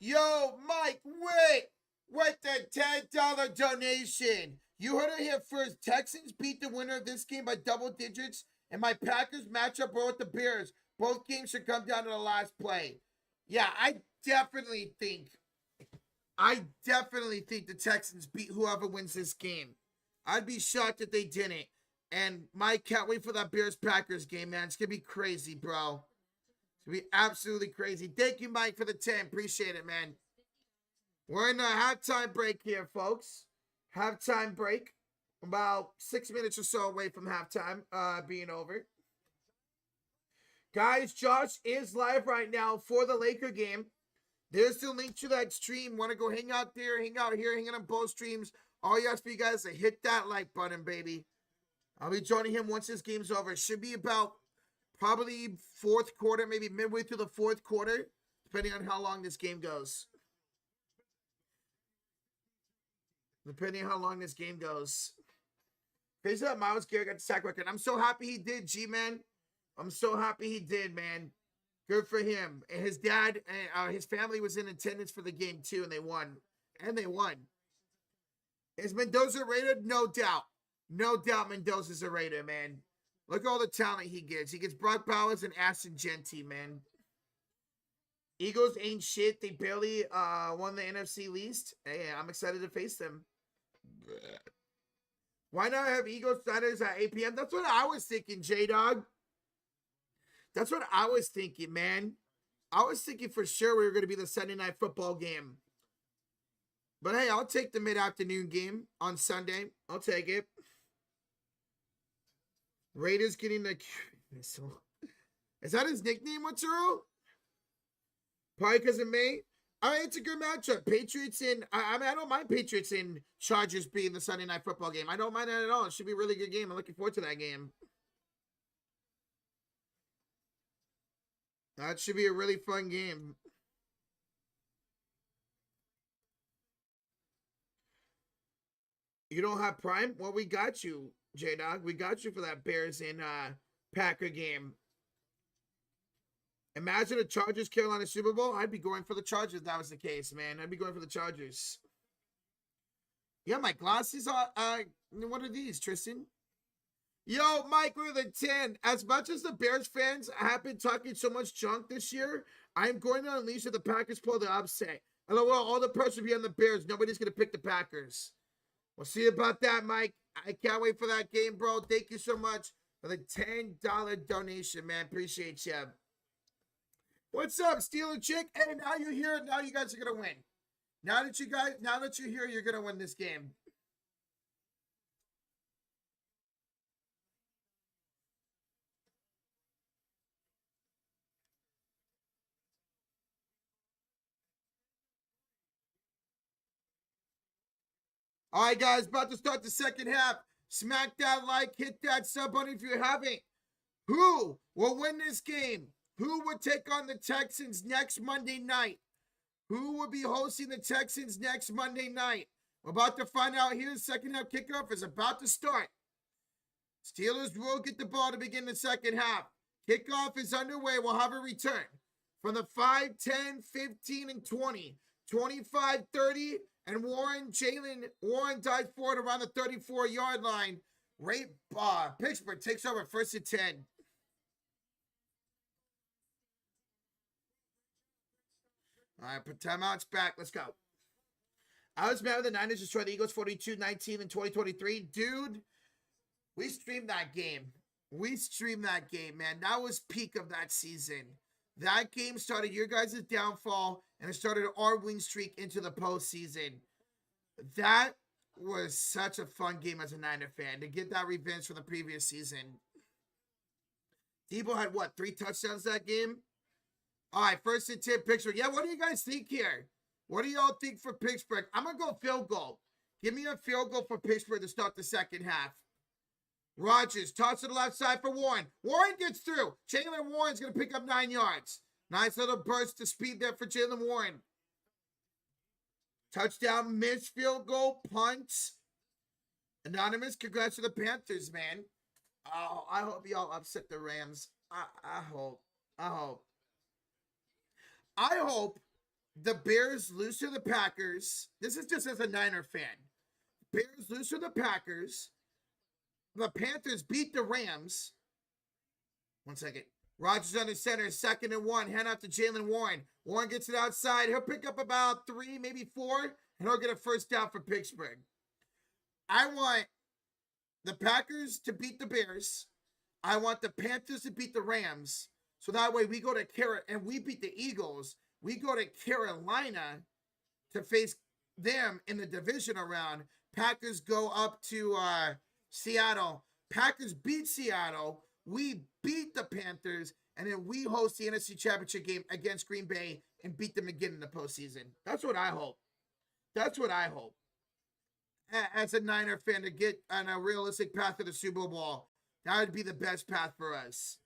Yo, Mike, wait! With the $10 donation. You heard it here first. Texans beat the winner of this game by double digits. And my Packers matchup are with the Bears. Both games should come down to the last play. Yeah, I definitely think the Texans beat whoever wins this game. I'd be shocked if they didn't. And Mike, can't wait for that Bears-Packers game, man. It's going to be crazy, bro. It's going to be absolutely crazy. Thank you, Mike, for the 10. Appreciate it, man. We're in a halftime break here, folks. Halftime break. About 6 minutes or so away from halftime being over. Guys, Josh is live right now for the Laker game. There's the link to that stream. Want to go hang out there, hang out here, hang out on both streams. All you ask for you guys to hit that like button, baby. I'll be joining him once this game's over. It should be about probably fourth quarter, maybe midway through the fourth quarter, depending on how long this game goes. Crazy that Myles Garrett got the sack record. I'm so happy he did, G-Man. I'm so happy he did, man. Good for him. And his dad and his family was in attendance for the game too, and they won. And they won. Is Mendoza rated? No doubt. No doubt Mendoza's a Raider, man. Look at all the talent he gets. He gets Brock Bowers and Aston Genty, man. Eagles ain't shit. They barely won the NFC least. Hey, I'm excited to face them. Why not have Eagles Niners at 8 p.m.? That's what I was thinking, J-Dog. That's what I was thinking, man. I was thinking for sure we were going to be the Sunday night football game. But hey, I'll take the mid-afternoon game on Sunday. I'll take it. Raiders getting the... Is that his nickname, What's-a-roll? Probably because of May. I mean, it's a good matchup. Patriots and... I don't mind Patriots and Chargers being the Sunday night football game. I don't mind that at all. It should be a really good game. I'm looking forward to that game. That should be a really fun game. You don't have Prime? Well, we got you, J-Dog. We got you for that Bears and Packer game. Imagine a Chargers-Carolina Super Bowl. I'd be going for the Chargers if that was the case, man. I'd be going for the Chargers. Yeah, my glasses are... what are these, Tristan? Yo, Mike, we're the 10. As much as the Bears fans have been talking so much junk this year, I'm going to unleash if the Packers pull the upset. LOL, all the pressure will be on the Bears. Nobody's going to pick the Packers. We'll see about that, Mike. I can't wait for that game, bro. Thank you so much for the $10 donation, man. Appreciate you. What's up, Steeler Chick? Hey, now you're here. Now you guys are going to win. Now that you're here, you're going to win this game. All right, guys, about to start the second half. Smack that like, hit that sub button if you haven't. Who will win this game? Who will take on the Texans next Monday night? Who will be hosting the Texans next Monday night? We're about to find out here. The second half kickoff is about to start. Steelers will get the ball to begin the second half. Kickoff is underway. We'll have a return from the 5, 10, 15, and 20. 25, 30, and Warren dives forward around the 34-yard line. Pittsburgh takes over 1st and 10. All right, put timeouts back. Let's go. I was mad when the Niners destroyed the Eagles 42-19 in 2023. Dude, we streamed that game. Man. That was peak of that season. That game started your guys' downfall, and it started our win streak into the postseason. That was such a fun game as a Niner fan, to get that revenge from the previous season. Debo had, 3 touchdowns that game? All right, 1st and 10, Pittsburgh. Yeah, what do you guys think here? What do y'all think for Pittsburgh? I'm going to go field goal. Give me a field goal for Pittsburgh to start the second half. Rodgers, toss to the left side for Warren. Warren gets through. Jalen Warren's going to pick up 9 yards. Nice little burst of speed there for Jalen Warren. Touchdown, missed field goal, punt. Anonymous, congrats to the Panthers, man. Oh, I hope y'all upset the Rams. I hope. I hope the Bears lose to the Packers. This is just as a Niner fan. Bears lose to the Packers. The Panthers beat the Rams. 1 second. Rodgers under center, 2nd and 1. Hand out to Jalen Warren. Warren gets it outside. He'll pick up about 3, maybe 4, and he'll get a 1st down for Pittsburgh. I want the Packers to beat the Bears. I want the Panthers to beat the Rams. So that way we go to and we beat the Eagles. We go to Carolina to face them in the divisional round. Packers go up to Seattle. Packers beat Seattle. We beat the Panthers, and then we host the NFC Championship game against Green Bay and beat them again in the postseason. That's what I hope. As a Niner fan, to get on a realistic path to the Super Bowl, that would be the best path for us.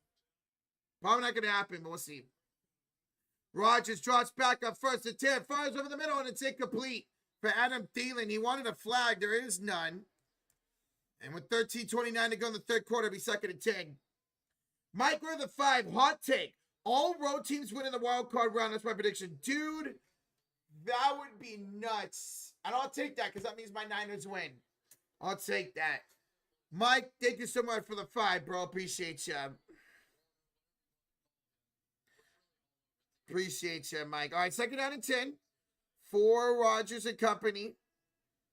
Probably not going to happen, but we'll see. Rodgers drops back up 1st and 10. Fires over the middle, and it's incomplete for Adam Thielen. He wanted a flag. There is none. And with 13:29 to go in the third quarter, it'll be 2nd and 10. Mike, we're the 5. Hot take. All road teams win in the wild card round. That's my prediction. Dude, that would be nuts. And I'll take that because that means my Niners win. I'll take that. Mike, thank you so much for the 5, bro. Appreciate you. Appreciate you, Mike. All right, second down and 10 for Rodgers and company.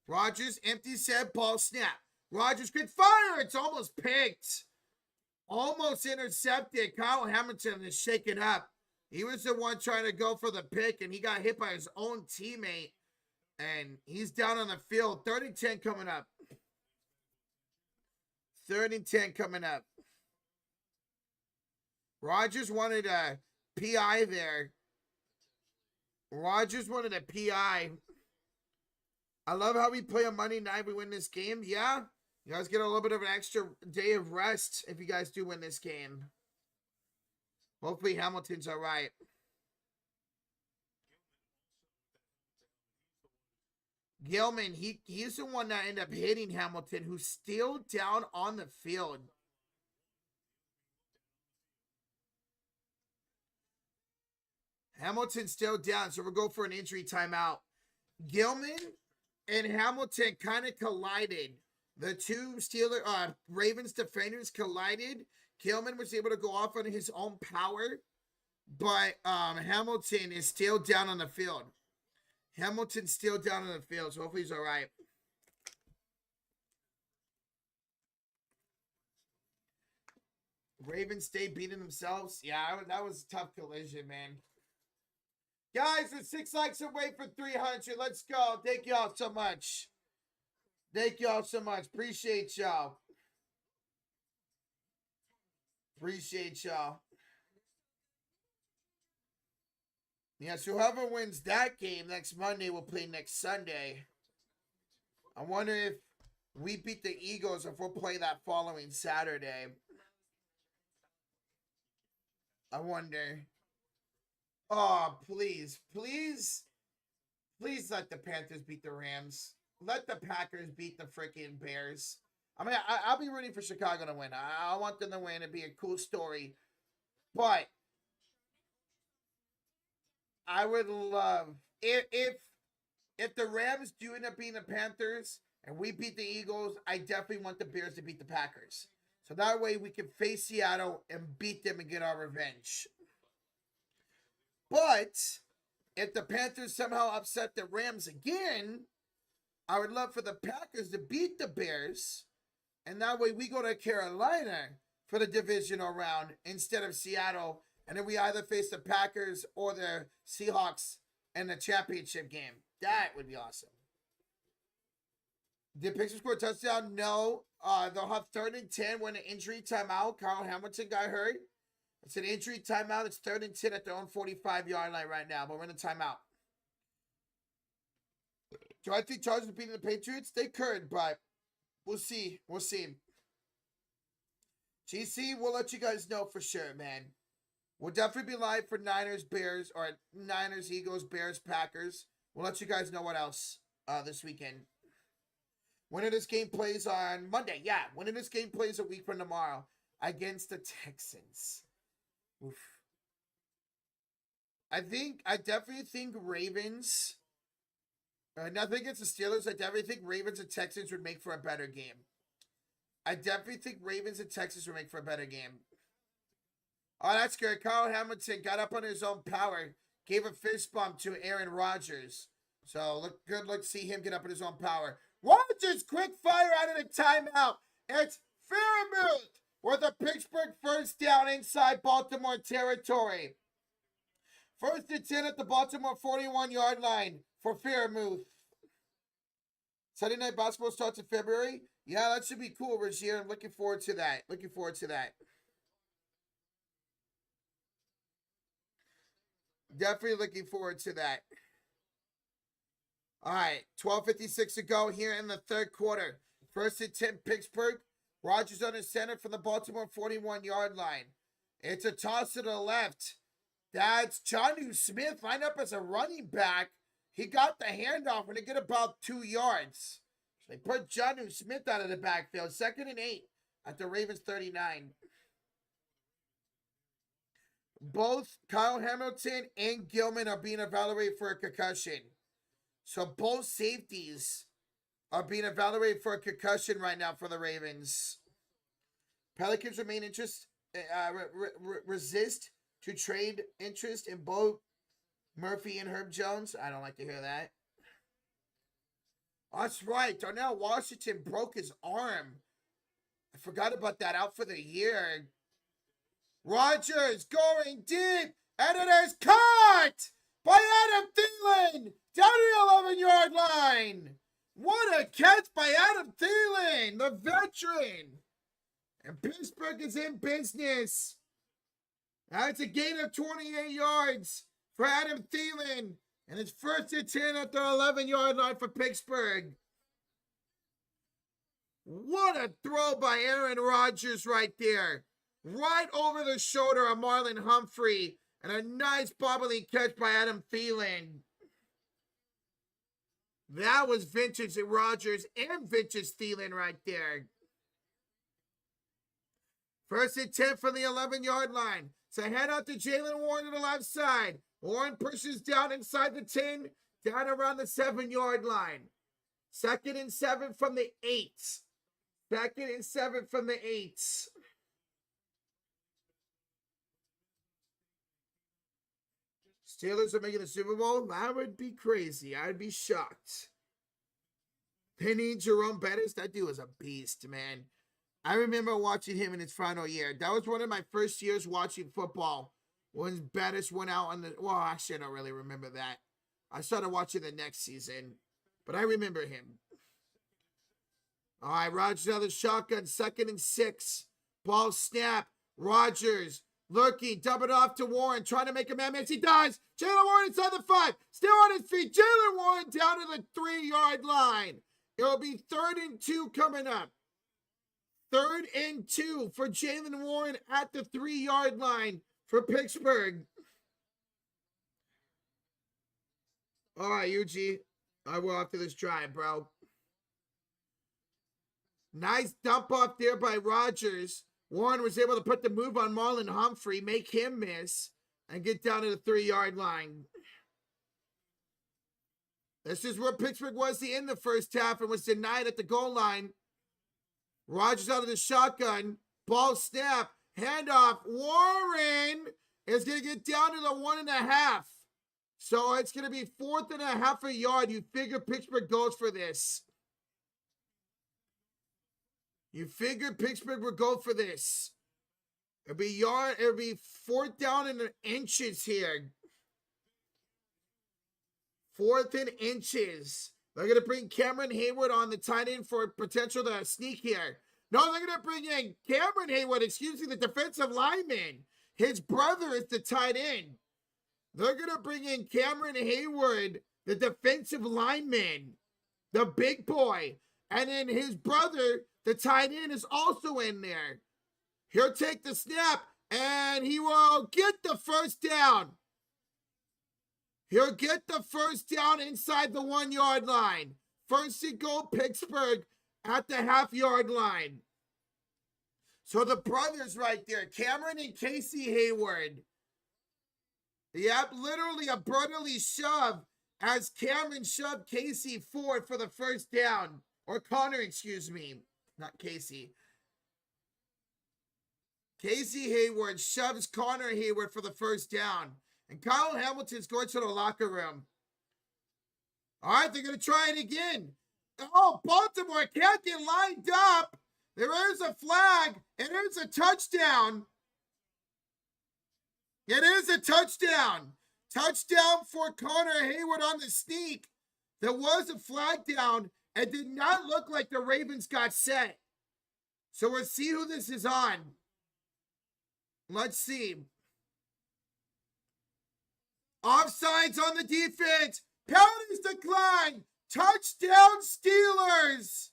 Rodgers, empty set, ball snap. Rodgers, quick fire. It's almost picked. Almost intercepted. Kyle Hamilton is shaken up. He was the one trying to go for the pick, and he got hit by his own teammate. And he's down on the field. 3rd and 10 coming up. 3rd and 10 coming up. Rodgers wanted a PI there. Rodgers wanted a PI. I love how we play on Monday night. We win this game. Yeah. You guys get a little bit of an extra day of rest if you guys do win this game. Hopefully Hamilton's all right. Gilman, he's the one that ended up hitting Hamilton, who's still down on the field. Hamilton's still down, so we'll go for an injury timeout. Gilman and Hamilton kind of collided. The two Ravens defenders collided. Gilman was able to go off on his own power, but Hamilton is still down on the field. Hamilton's still down on the field, so hopefully he's all right. Ravens stay beating themselves. Yeah, that was a tough collision, man. Guys, we're 6 likes away for 300. Let's go. Thank y'all so much. Thank y'all so much. Appreciate y'all. Appreciate y'all. Yes, whoever wins that game next Monday will play next Sunday. I wonder if we beat the Eagles if we'll play that following Saturday. I wonder. Oh, please. Please. Please let the Panthers beat the Rams. Let the Packers beat the freaking Bears. I mean, I'll be rooting for Chicago to win. I want them to win. It'd be a cool story. But I would love if the Rams do end up beating the Panthers and we beat the Eagles, I definitely want the Bears to beat the Packers. So that way we can face Seattle and beat them and get our revenge. But if the Panthers somehow upset the Rams again, I would love for the Packers to beat the Bears. And that way we go to Carolina for the divisional round instead of Seattle. And then we either face the Packers or the Seahawks in the championship game. That would be awesome. Did Pixar score a touchdown? No. They'll have 3rd and 10 when an injury timeout. Kyle Hamilton got hurt. It's an injury timeout. It's 3rd and 10 at their own 45-yard line right now. But we're in a timeout. Do I think Chargers beating the Patriots? They could, but we'll see. We'll see. GC, we'll let you guys know for sure, man. We'll definitely be live for Niners, Bears, or Niners, Eagles, Bears, Packers. We'll let you guys know what else this weekend. Winner this game plays on Monday. Yeah, winner this game plays a week from tomorrow against the Texans. Oof. I definitely think Ravens. Nothing against the Steelers. I definitely think Ravens and Texans would make for a better game. I definitely think Ravens and Texans would make for a better game. Oh, that's good. Kyle Hamilton got up on his own power, gave a fist bump to Aaron Rodgers. So look to see him get up on his own power. Rodgers, quick fire out of the timeout. It's Fairmouth with a Pittsburgh first down inside Baltimore territory. 1st and 10 at the Baltimore 41-yard line for Fairmouth. Sunday Night Basketball starts in February. Yeah, that should be cool, Rozier. I'm looking forward to that. Looking forward to that. Definitely looking forward to that. All right, 12:56 to go here in the 3rd quarter. 1st and 10, Pittsburgh. Rodgers under center from the Baltimore 41-yard line. It's a toss to the left. That's Jonnu Smith lined up as a running back. He got the handoff and they get about 2 yards. So they put Jonnu Smith out of the backfield. 2nd and 8 at the Ravens 39. Both Kyle Hamilton and Gilman are being evaluated for a concussion. So both safeties are being evaluated for a concussion right now for the Ravens. Pelicans remain resist to trade interest in both Murphy and Herb Jones. I don't like to hear that. That's right. Darnell Washington broke his arm. I forgot about that. Out for the year. Rodgers going deep. And it is caught by Adam Thielen down the 11-yard line. What a catch by Adam Thielen, the veteran. And Pittsburgh is in business. That's a gain of 28 yards for Adam Thielen. And it's 1st and 10 at the 11-yard line for Pittsburgh. What a throw by Aaron Rodgers right there. Right over the shoulder of Marlon Humphrey. And a nice bobbling catch by Adam Thielen. That was vintage Rodgers and vintage Thielen right there. 1st and 10 from the 11-yard line. So head out to Jalen Warren to the left side. Warren pushes down inside the 10, down around the 7-yard line. 2nd and 7 from the 8. 2nd and 7 from the 8. Steelers are making the Super Bowl? That would be crazy. I'd be shocked. Penny Jerome Bettis, that dude was a beast, man. I remember watching him in his final year. That was one of my first years watching football when Bettis went out on the... Well, actually, I don't really remember that. I started watching the next season, but I remember him. All right, Rodgers out of the shotgun, 2nd and 6. Ball snap. Rodgers looking, dump it off to Warren, trying to make a man miss. He does. Jalen Warren inside the 5. Still on his feet. Jalen Warren down to the 3-yard line. It will be 3rd and 2 coming up. 3rd and 2 for Jalen Warren at the 3-yard line for Pittsburgh. All right, UG. I will after this drive, bro. Nice dump off there by Rodgers. Warren was able to put the move on Marlon Humphrey, make him miss, and get down to the 3-yard line. This is where Pittsburgh was to end the first half and was denied at the goal line. Rodgers out of the shotgun. Ball snap. Handoff. Warren is going to get down to the 1.5. So it's going to be 4th and a half a yard. You figure Pittsburgh goes for this. You figured Pittsburgh would go for this. It'll be 4th down in the inches here. 4th and inches. They're going to bring Cameron Hayward on the tight end for potential to sneak here. No, they're going to bring in Cameron Hayward, the defensive lineman. His brother is the tight end. They're going to bring in Cameron Hayward, the defensive lineman, the big boy. And then his brother, the tight end, is also in there. He'll take the snap, and he will get the first down. He'll get the first down inside the 1-yard line. 1st and goal, Pittsburgh at the half-yard line. So the brothers right there, Cameron and Casey Hayward. Yep, literally a brotherly shove as Cameron shoved Casey forward for the first down. Or Connor, excuse me. Not Casey. Casey Hayward shoves Connor Hayward for the first down. And Kyle Hamilton's going to the locker room. All right, they're going to try it again. Oh, Baltimore can't get lined up. There is a flag. It is a touchdown. It is a touchdown. Touchdown for Connor Hayward on the sneak. There was a flag down. It did not look like the Ravens got set. So we'll see who this is on. Let's see. Offsides on the defense. Penalties decline. Touchdown Steelers.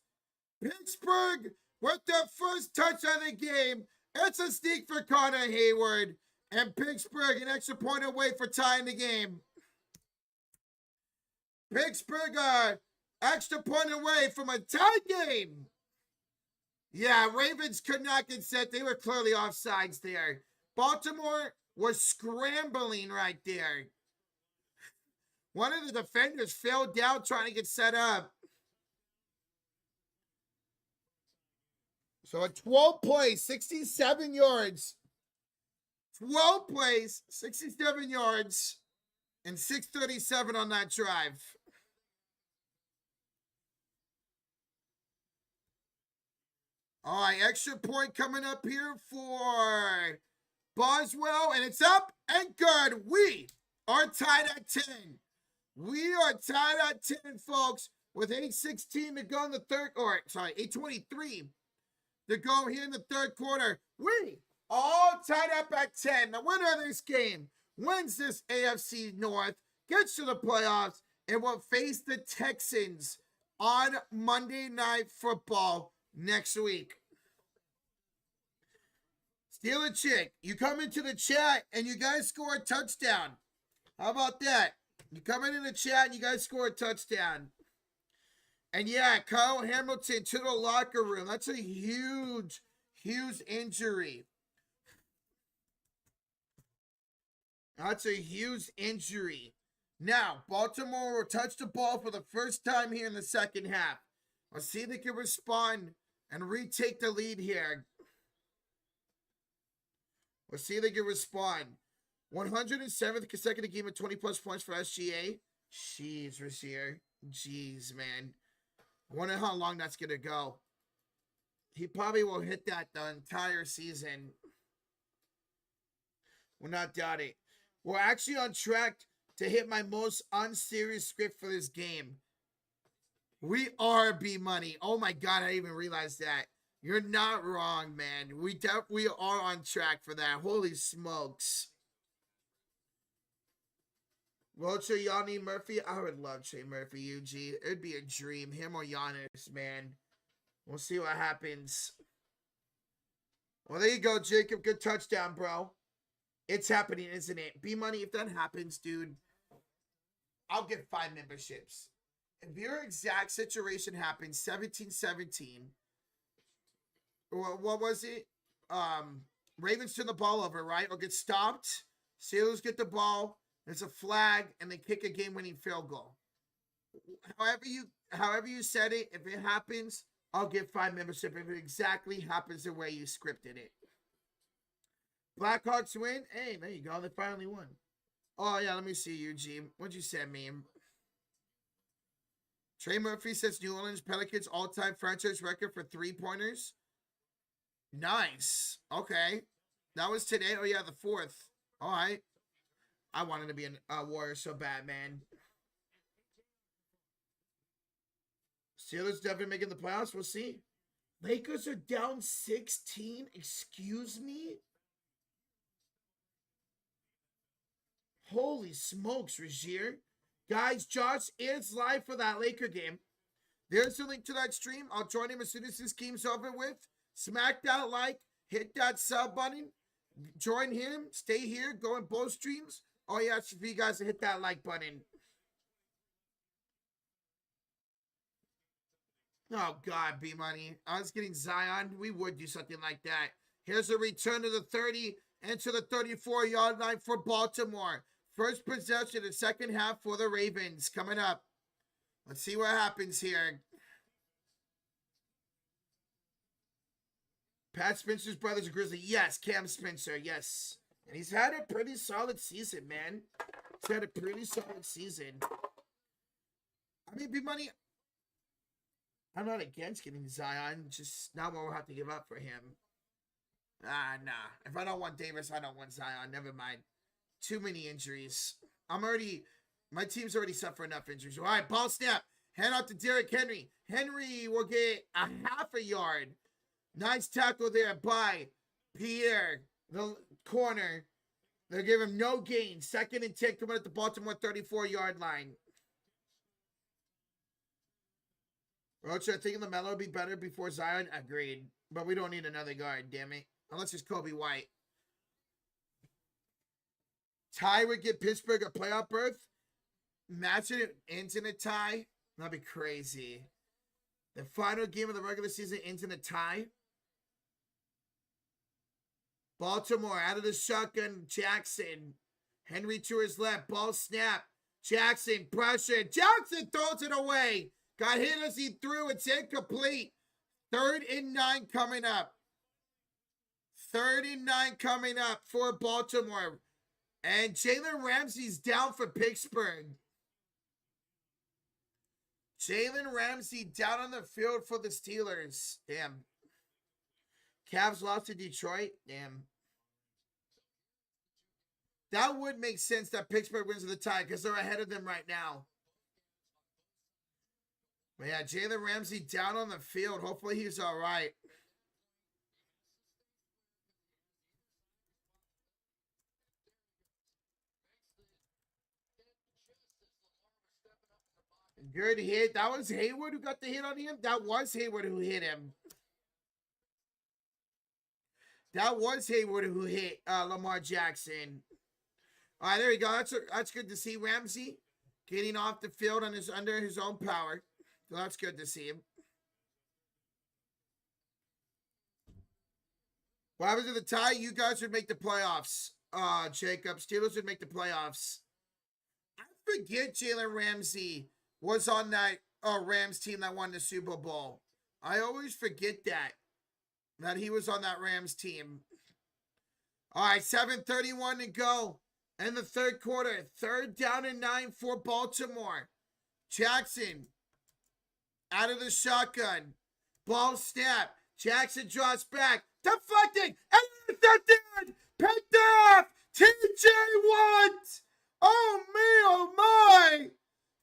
Pittsburgh with their first touch of the game. It's a sneak for Connor Hayward. And Pittsburgh an extra point away for tying the game. Pittsburgh extra point away from a tie game. Yeah, Ravens could not get set. They were clearly offsides there. Baltimore was scrambling right there. One of the defenders fell down trying to get set up. So a 12 plays, 67 yards. 12 plays, 67 yards, and 6:37 on that drive. All right, extra point coming up here for Boswell, and it's up and good. We are tied at 10. We are tied at 10, folks, with 8:16 to go in the third, or sorry, 8:23 to go here in the third quarter. We all tied up at 10. The winner of this game wins this AFC North, gets to the playoffs, and will face the Texans on Monday Night Football next week. Steal a chick. You come into the chat and you guys score a touchdown. How about that? You come in the chat and you guys score a touchdown. And yeah, Kyle Hamilton to the locker room. That's a huge, huge injury. That's a huge injury. Now, Baltimore will touch the ball for the first time here in the second half. Let's see if they can respond and retake the lead here. Let's see if they can respond. 107th consecutive game of 20-plus points for SGA. Jeez, Rasheer. Jeez, man. I wonder how long that's going to go. He probably will hit that the entire season. We're not doubting. We're actually on track to hit my most unserious script for this game. We are B-Money. Oh my God, I didn't even realize that. You're not wrong, man. We are on track for that. Holy smokes. Rocha, Yanni Murphy. I would love Trey Murphy, UG. It'd be a dream. Him or Giannis, man. We'll see what happens. Well, there you go, Jacob. Good touchdown, bro. It's happening, isn't it? B-Money, if that happens, dude, I'll get 5 memberships. If your exact situation happens, 17-17, or what was it? Ravens turn the ball over, right? Or get stopped. Steelers get the ball. There's a flag, and they kick a game-winning field goal. However you said it, if it happens, I'll get 5 membership if it exactly happens the way you scripted it. Blackhawks win. Hey, there you go. They finally won. Oh, yeah, let me see, Eugene. What'd you say, meme? Trey Murphy says New Orleans Pelicans all-time franchise record for three-pointers. Nice. Okay. That was today. Oh, yeah, the 4th. All right. I wanted to be a Warrior so bad, man. Steelers definitely making the playoffs. We'll see. Lakers are down 16. Excuse me? Holy smokes, Rasheer. Guys, Josh is live for that Laker game. There's a link to that stream. I'll join him as soon as this game's over with. Smack that like. Hit that sub button. Join him. Stay here. Go in both streams. All you have for you guys to hit that like button. Oh, God, B-Money. I was getting Zion. We would do something like that. Here's a return to the 30 and to the 34-yard line for Baltimore. First possession in the second half for the Ravens coming up. Let's see what happens here. Pat Spencer's brother's a Grizzly. Yes, Cam Spencer. Yes. And he's had a pretty solid season, man. He's had a pretty solid season. I mean, B-Money, I'm not against getting Zion. Just not what we'll have to give up for him. Nah. If I don't want Davis, I don't want Zion. Never mind. Too many injuries. My team's already suffered enough injuries. All right, ball snap. Hand out to Derrick Henry. Henry will get a half a yard. Nice tackle there by Pierre, the corner. They'll give him no gain. 2nd and 10 coming at the Baltimore 34-yard line. Rocha, I think LaMelo would be better before Zion. Agreed. But we don't need another guard, damn it. Unless it's Kobe White. Tie would get Pittsburgh a playoff berth. Matching it ends in a tie. That'd be crazy. The final game of the regular season ends in a tie. Baltimore out of the shotgun. Jackson. Henry to his left. Ball snap. Jackson pressure. Jackson throws it away. Got hit as he threw. It's incomplete. 3rd and 9 coming up. 3rd and 9 coming up for Baltimore. And Jalen Ramsey's down for Pittsburgh. Jalen Ramsey down on the field for the Steelers. Damn. Cavs lost to Detroit. Damn. That would make sense that Pittsburgh wins the tie because they're ahead of them right now. But yeah, Jalen Ramsey down on the field. Hopefully he's all right. Good hit. That was Hayward who got the hit on him? That was Hayward who hit him. That was Hayward who hit Lamar Jackson. All right, there you go. That's good to see Ramsey getting off the field on under his own power. So that's good to see him. What happens to the tie? You guys would make the playoffs. Jacob. Steelers would make the playoffs. I forget Jalen Ramsey was on that Rams team that won the Super Bowl. I always forget that he was on that Rams team. All right, 7:31 to go in the 3rd quarter. 3rd down and 9 for Baltimore. Jackson out of the shotgun. Ball snap. Jackson draws back. Deflecting. And intercepted. Picked off. TJ Watt. Oh, me, oh, my.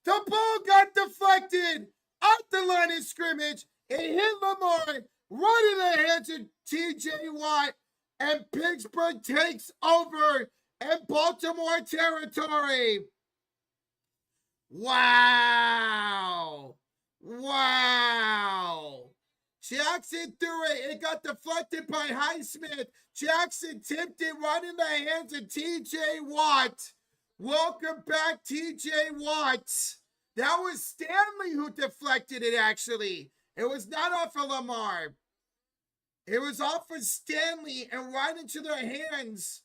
The ball got deflected at the line of scrimmage. It hit Lamar right in the hands of TJ Watt. And Pittsburgh takes over in Baltimore territory. Wow. Wow. Jackson threw it. It got deflected by Highsmith. Jackson tipped it right in the hands of TJ Watt. Welcome back, TJ Watt. That was Stanley who deflected it, actually. It was not off of Lamar. It was off of Stanley and right into the hands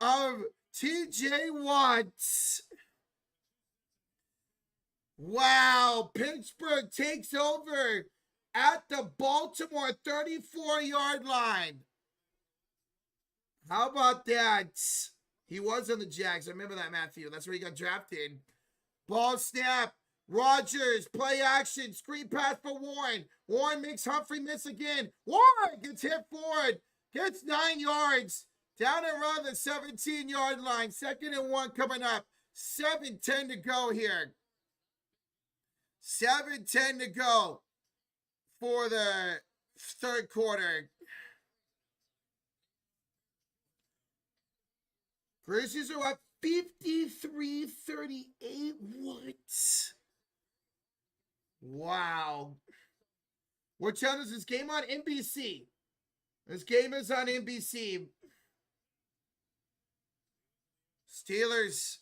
of TJ Watt. Wow, Pittsburgh takes over at the Baltimore 34-yard line. How about that? He was on the Jags. I remember that, Matthew. That's where he got drafted. Ball snap. Rodgers, play action. Screen pass for Warren. Warren makes Humphrey miss again. Warren gets hit forward. Gets 9 yards. Down around the 17-yard line. 2nd and 1 coming up. 7:10 to go here. 7:10 to go for the 3rd quarter. Grizzlies are up 53-38. What? Wow. What channel is this game on? NBC. This game is on NBC. Steelers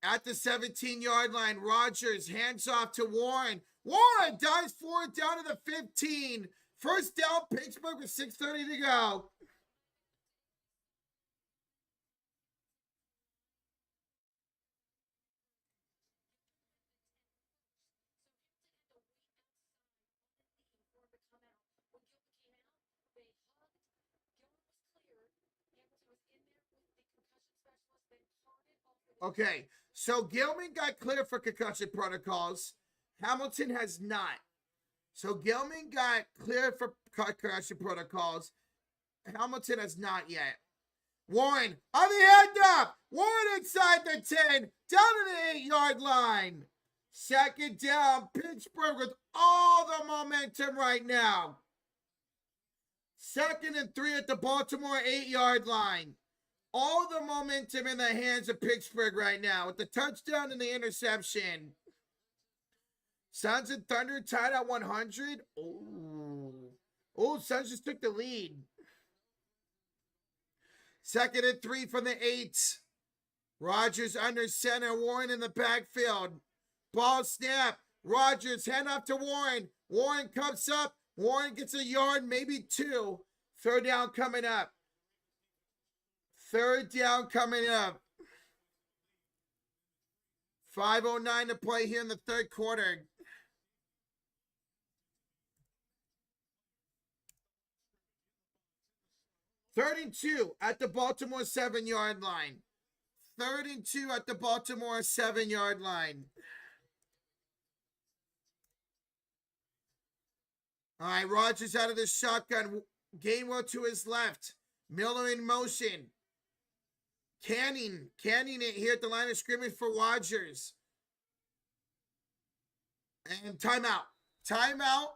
at the 17-yard line. Rodgers hands off to Warren. Warren dives forward down to the 15. 1st down, Pittsburgh with 6:30 to go. Okay, so Gilman got cleared for concussion protocols. Hamilton has not. So Gilman got cleared for concussion protocols. Hamilton has not yet. Warren on the hand up. Warren inside the 10. Down to the 8-yard line. 2nd down. Pittsburgh with all the momentum right now. 2nd and 3 at the Baltimore 8-yard line. All the momentum in the hands of Pittsburgh right now with the touchdown and the interception. Suns and Thunder tied at 100. Oh, Suns just took the lead. 2nd and 3 from the 8. Rodgers under center. Warren in the backfield. Ball snap. Rodgers hand off to Warren. Warren comes up. Warren gets a yard, maybe 2. 3rd down coming up. Third down coming up. 5:09 to play here in the third quarter. Third and 2 at the Baltimore 7-yard line. Third and 2 at the Baltimore 7-yard line. All right, Rodgers out of the shotgun. Gainwell to his left. Miller in motion. Canning it here at the line of scrimmage for Rodgers. And timeout. Timeout,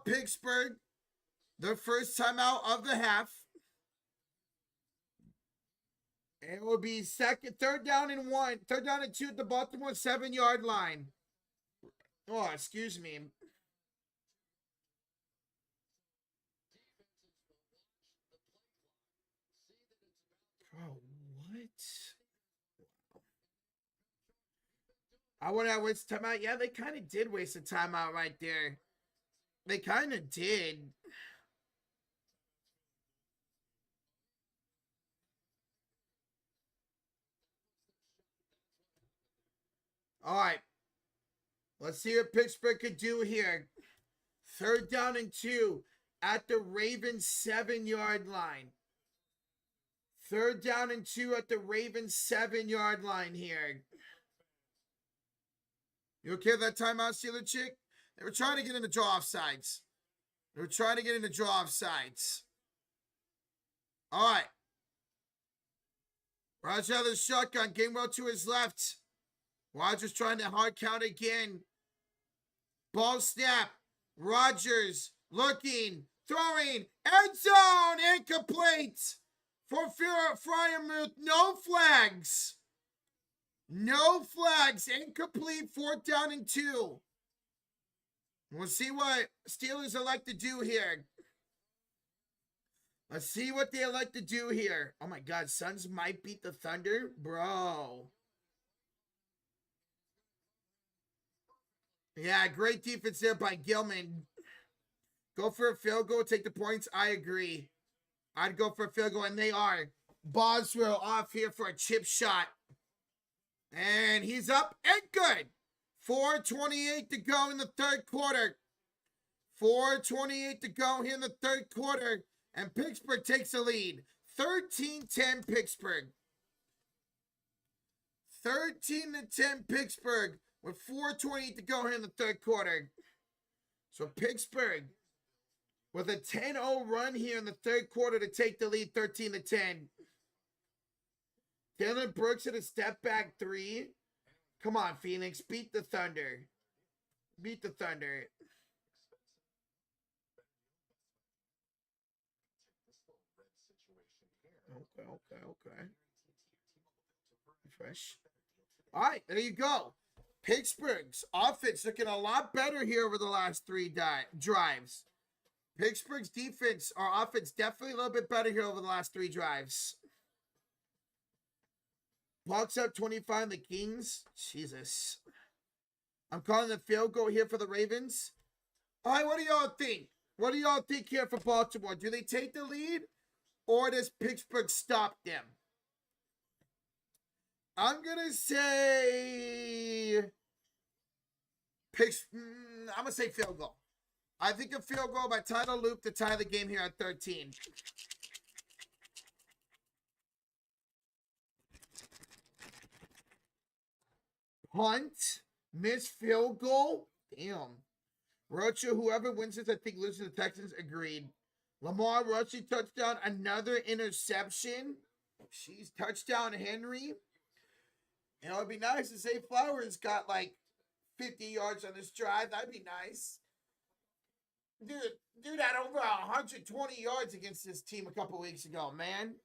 Pittsburgh. Their first timeout of the half. And it will be third down and 1. Third down and 2 at the Baltimore 7-yard line. Oh, excuse me. Oh, what? I want to waste a timeout. Yeah, they kind of did waste a timeout right there. They kind of did. All right. Let's see what Pittsburgh could do here. Third down and 2 at the Ravens 7-yard line. Third down and 2 at the Ravens 7-yard line here. You okay with that timeout, Steeler Chick? They were trying to get into draw offsides. All right. Rodgers out of the shotgun. Gainwell to his left. Rodgers trying to hard count again. Ball snap. Rodgers looking, throwing, end zone, incomplete for Freiermuth. No flags. Incomplete. Fourth down and 2. We'll see what Steelers elect to do here. Let's see what they elect to do here. Oh my God, Suns might beat the Thunder? Bro. Yeah, great defense there by Gilman. Go for a field goal, take the points. I agree. I'd go for a field goal, and they are. Boswell off here for a chip shot. And he's up and good. 4:28 to go in the third quarter. 4:28 to go here in the third quarter. And Pittsburgh takes the lead. 13-10 Pittsburgh. 13-10 Pittsburgh with 4:28 to go here in the third quarter. So Pittsburgh with a 10-0 run here in the third quarter to take the lead 13-10. Dylan Brooks at a step back 3. Come on, Phoenix. Beat the Thunder. Okay. Fresh. All right, there you go. Pittsburgh's offense looking a lot better here over the last 3 drives. Pittsburgh's defense, or offense, definitely a little bit better here over the last 3 drives. Bucks up 25 the Kings. Jesus. I'm calling the field goal here for the Ravens. All right, what do y'all think? What do y'all think here for Baltimore? Do they take the lead, or does Pittsburgh stop them? I'm going to say I'm going to say field goal. I think a field goal by Tyler Loop to tie the game here at 13. Punt, missed field goal. Damn. Rocha, whoever wins this, I think loses to the Texans. Agreed. Lamar rushing touchdown, another interception. She's touchdown, Henry. You know, it'd be nice to say Flowers got like 50 yards on this drive. That'd be nice. Dude had over 120 yards against this team a couple weeks ago, man.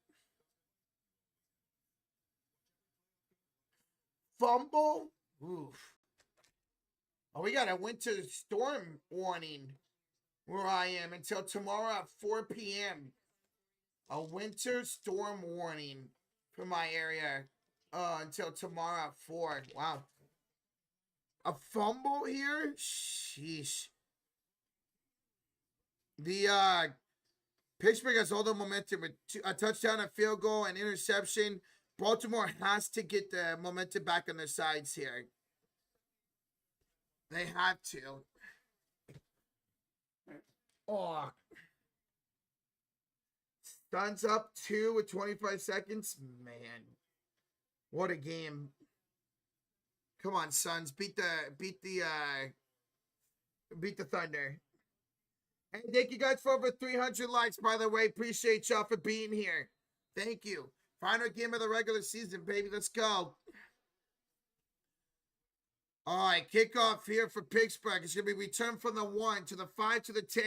Fumble. Oof. Oh, we got a winter storm warning where I am until tomorrow at 4 p.m. A winter storm warning for my area until tomorrow at 4. Wow. A fumble here? Sheesh. Pittsburgh has all the momentum with a touchdown, a field goal, and interception. Baltimore has to get the momentum back on their sides here. They have to. Oh. Suns up 2 with 25 seconds. Man. What a game. Come on, Suns. Beat the Thunder. And thank you guys for over 300 likes, by the way. Appreciate y'all for being here. Thank you. Final game of the regular season, baby. Let's go. All right, kickoff here for Pittsburgh. It's going to be return from the 1 to the 5 to the 10.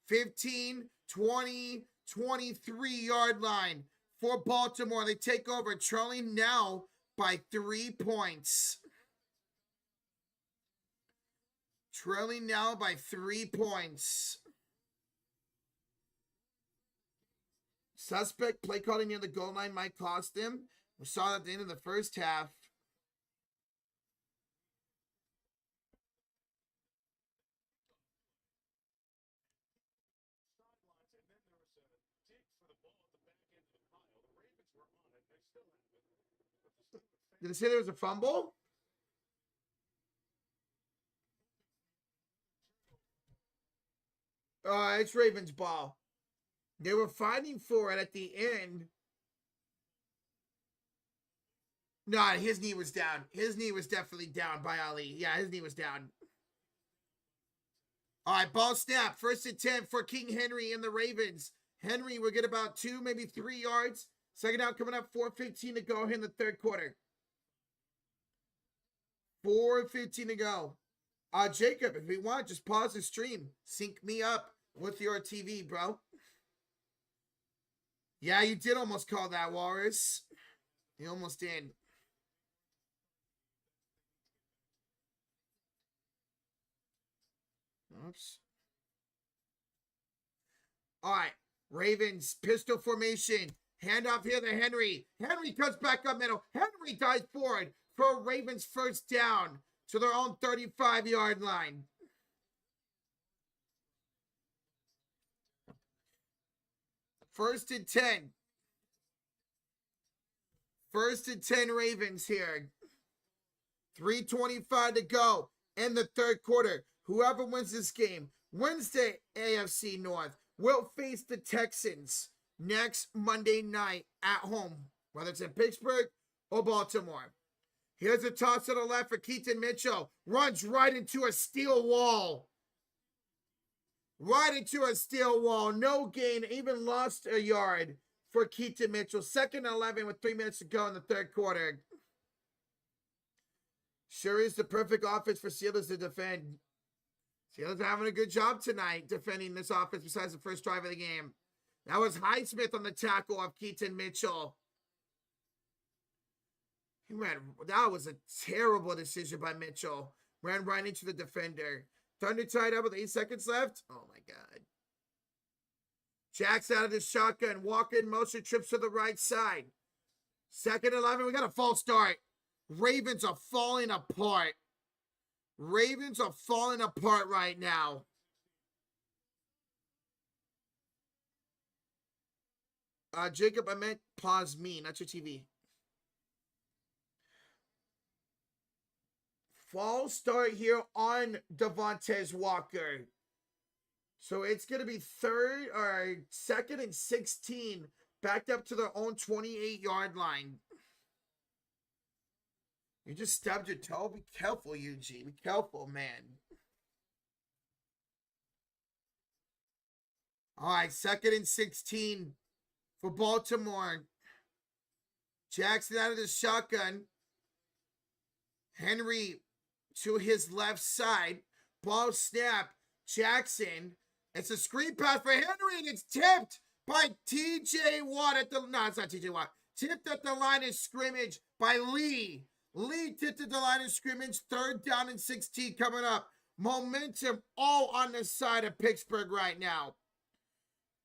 15, 20, 23-yard line for Baltimore. They take over, trailing now by 3 points. Trailing now by 3 points. Suspect play calling near the goal line might cost him. We saw it at the end of the first half. Did they say there was a fumble? It's Ravens ball. They were fighting for it at the end. No, his knee was down. His knee was definitely down by Ali. Yeah, his knee was down. All right, ball snap. 1st and 10 for King Henry and the Ravens. Henry will get about 2, maybe 3 yards. Second out coming up, 4:15 to go here in the third quarter. 4:15 to go. Jacob, if you want, just pause the stream. Sync me up with your TV, bro. Yeah, you did almost call that, Walrus. You almost did. Oops. All right. Ravens, pistol formation. Handoff here to Henry. Henry cuts back up middle. Henry dives forward for a Ravens first down to their own 35-yard line. First and 10. 1st and 10 Ravens here. 3:25 to go in the third quarter. Whoever wins this game, Wednesday AFC North, will face the Texans next Monday night at home, whether it's in Pittsburgh or Baltimore. Here's a toss to the left for Keaton Mitchell. Runs right into a steel wall. Right into a steel wall. No gain. Even lost a yard for Keaton Mitchell. 2nd and 11 with 3 minutes to go in the third quarter. Sure is the perfect offense for Steelers to defend. Steelers are having a good job tonight defending this offense besides the first drive of the game. That was Highsmith on the tackle of Keaton Mitchell. That was a terrible decision by Mitchell. Ran right into the defender. Thunder tied up with 8 seconds left. Oh, my God. Jack's out of the shotgun. Walking motion trips to the right side. 2nd and 11. We got a false start. Ravens are falling apart. Ravens are falling apart right now. Jacob, I meant pause me, not your TV. False start here on Devontae Walker. So it's going to be 2nd and 16, backed up to their own 28-yard line. You just stubbed your toe. Be careful, Eugene. Be careful, man. All right, 2nd and 16 for Baltimore. Jackson out of the shotgun. Henry to his left side. Ball snap. Jackson. It's a screen pass for Henry, and it's tipped by T.J. Watt at the... No, it's not T.J. Watt. Tipped at the line of scrimmage by Lee. Lee tipped at the line of scrimmage. 3rd down and 16 coming up. Momentum all on the side of Pittsburgh right now.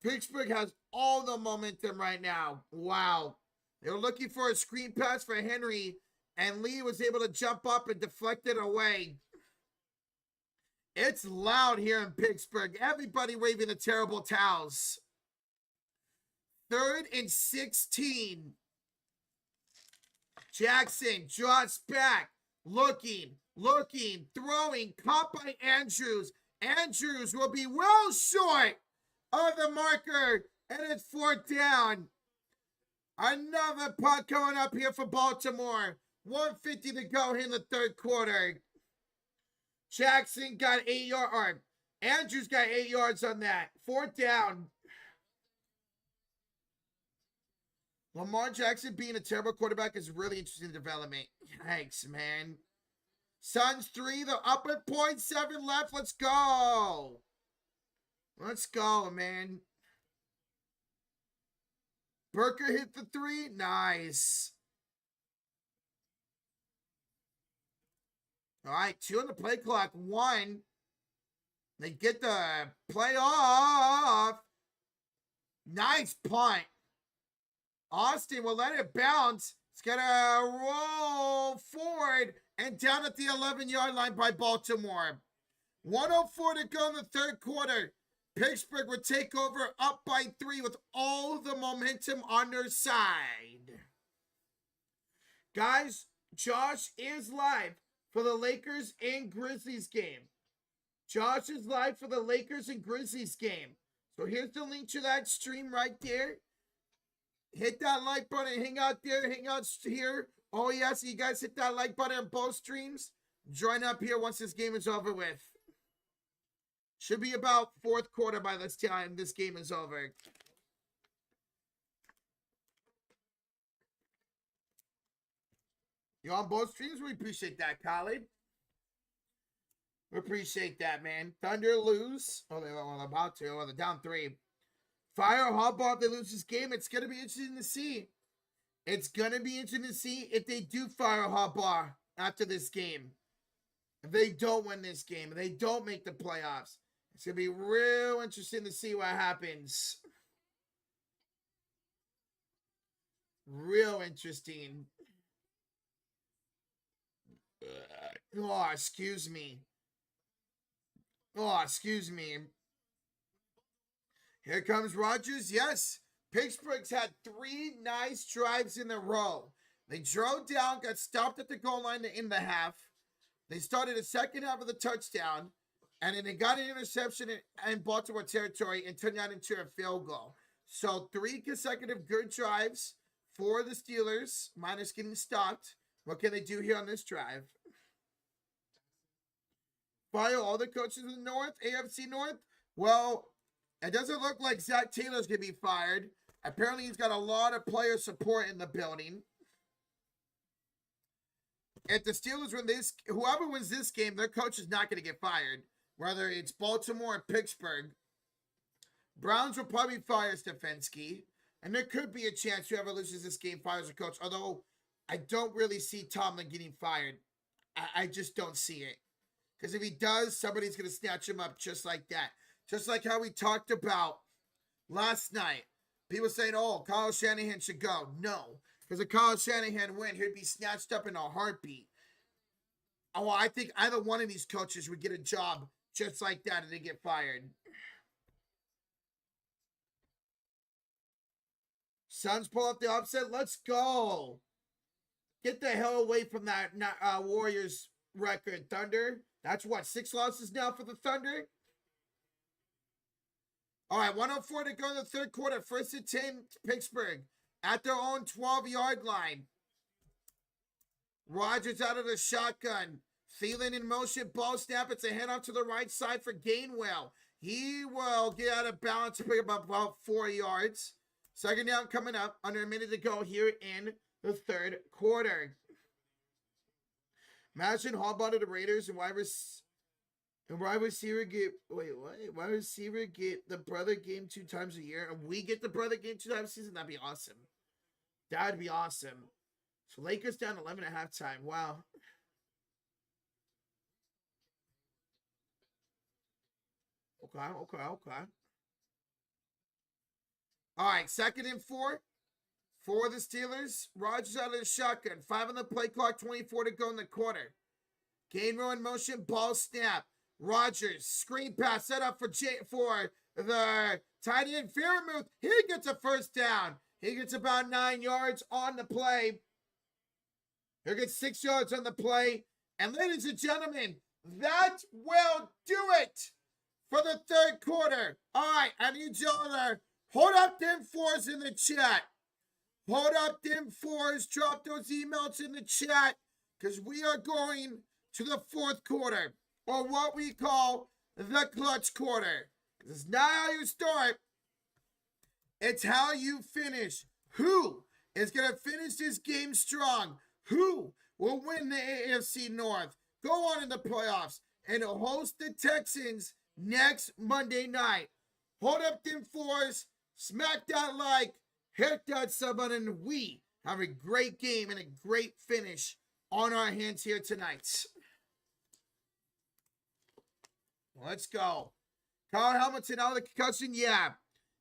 Pittsburgh has all the momentum right now. Wow. They were looking for a screen pass for Henry, and Lee was able to jump up and deflect it away. It's loud here in Pittsburgh. Everybody waving the terrible towels. 3rd and 16. Jackson drops back. Looking, throwing, caught by Andrews. Andrews will be well short of the marker, and it's 4th down. Another punt coming up here for Baltimore. 1:50 to go here in the 3rd quarter. Jackson got 8 yards. Andrews got 8 yards on that. 4th down. Lamar Jackson being a terrible quarterback is really interesting development. Thanks, man. Suns 3, the up at 0.7 left. Let's go. Let's go, man. Burker hit the 3. Nice. All right, 2 on the play clock. 1. They get the play off. Nice punt. Austin will let it bounce. It's going to roll forward and down at the 11-yard line by Baltimore. 1:04 to go in the 3rd quarter. Pittsburgh would take over up by 3 with all the momentum on their side. Guys, Josh is live for the Lakers and Grizzlies game. Josh is live for the Lakers and Grizzlies game. So here's the link to that stream right there. Hit that like button. Hang out there. Hang out here. Oh, yes. You guys hit that like button on both streams. Join up here once this game is over with. Should be about 4th quarter by this time this game is over. You on both streams? We appreciate that, Khalid. We appreciate that, man. Thunder lose. Oh, they're about to. Oh, they're down 3. Fire Harbaugh if they lose this game. It's going to be interesting to see. It's going to be interesting to see if they do fire Harbaugh after this game. If they don't win this game, if they don't make the playoffs, it's going to be real interesting to see what happens. Real interesting. Oh, excuse me. Oh, excuse me. Here comes Rodgers. Yes, Pittsburgh's had 3 nice drives in a row. They drove down, got stopped at the goal line to end the half. They started the second half of the touchdown, and then they got an interception in Baltimore territory and turned that into a field goal. So 3 consecutive good drives for the Steelers, minus getting stopped. What can they do here on this drive? Fire all the coaches in the North, AFC North? Well, it doesn't look like Zach Taylor's going to be fired. Apparently, he's got a lot of player support in the building. If the Steelers win this, whoever wins this game, their coach is not going to get fired. Whether it's Baltimore or Pittsburgh. Browns will probably fire Stefanski. And there could be a chance whoever loses this game fires a coach. Although, I don't really see Tomlin getting fired. I just don't see it. Because if he does, somebody's going to snatch him up just like that. Just like how we talked about last night. People saying, oh, Kyle Shanahan should go. No. Because if Kyle Shanahan went, he'd be snatched up in a heartbeat. Oh, I think either one of these coaches would get a job just like that and they get fired. Suns pull up the upset. Let's go. Get the hell away from that Warriors record, Thunder. That's what, 6 losses now for the Thunder? All right, 1:04 to go in the 3rd quarter. 1st and 10, Pittsburgh at their own 12-yard line. Rodgers out of the shotgun. Thielen in motion, ball snap. It's a handoff to the right side for Gainwell. He will get out of balance to pick up about 4 yards. 2nd down coming up. Under a minute to go here in the 3rd quarter. Imagine Harbaugh to the Raiders and wide receiver get wide receiver get the brother game 2 times a year, and we get the brother game 2 times a season. That'd be awesome. That'd be awesome. So Lakers down 11 at halftime. Wow. Okay. All right, 2nd and 4 for the Steelers. Rodgers out of the shotgun. 5 on the play clock, 24 to go in the quarter. Gainwell in motion, ball snap. Rodgers, screen pass set up for the tight end Fairmouth. He gets a first down. He gets about 9 yards on the play. He gets 6 yards on the play. And ladies and gentlemen, that will do it for the third quarter. All right, I need y'all to hold up them fours in the chat. Hold up them fours. Drop those emails in the chat because we are going to the fourth quarter, or what we call the clutch quarter. It's not how you start. It's how you finish. Who is going to finish this game strong? Who will win the AFC North, go on in the playoffs, and host the Texans next Monday night? Hold up them fours, smack that like, hit that sub button, and we have a great game and a great finish on our hands here tonight. Let's go. Kyle Hamilton out of the concussion? Yeah.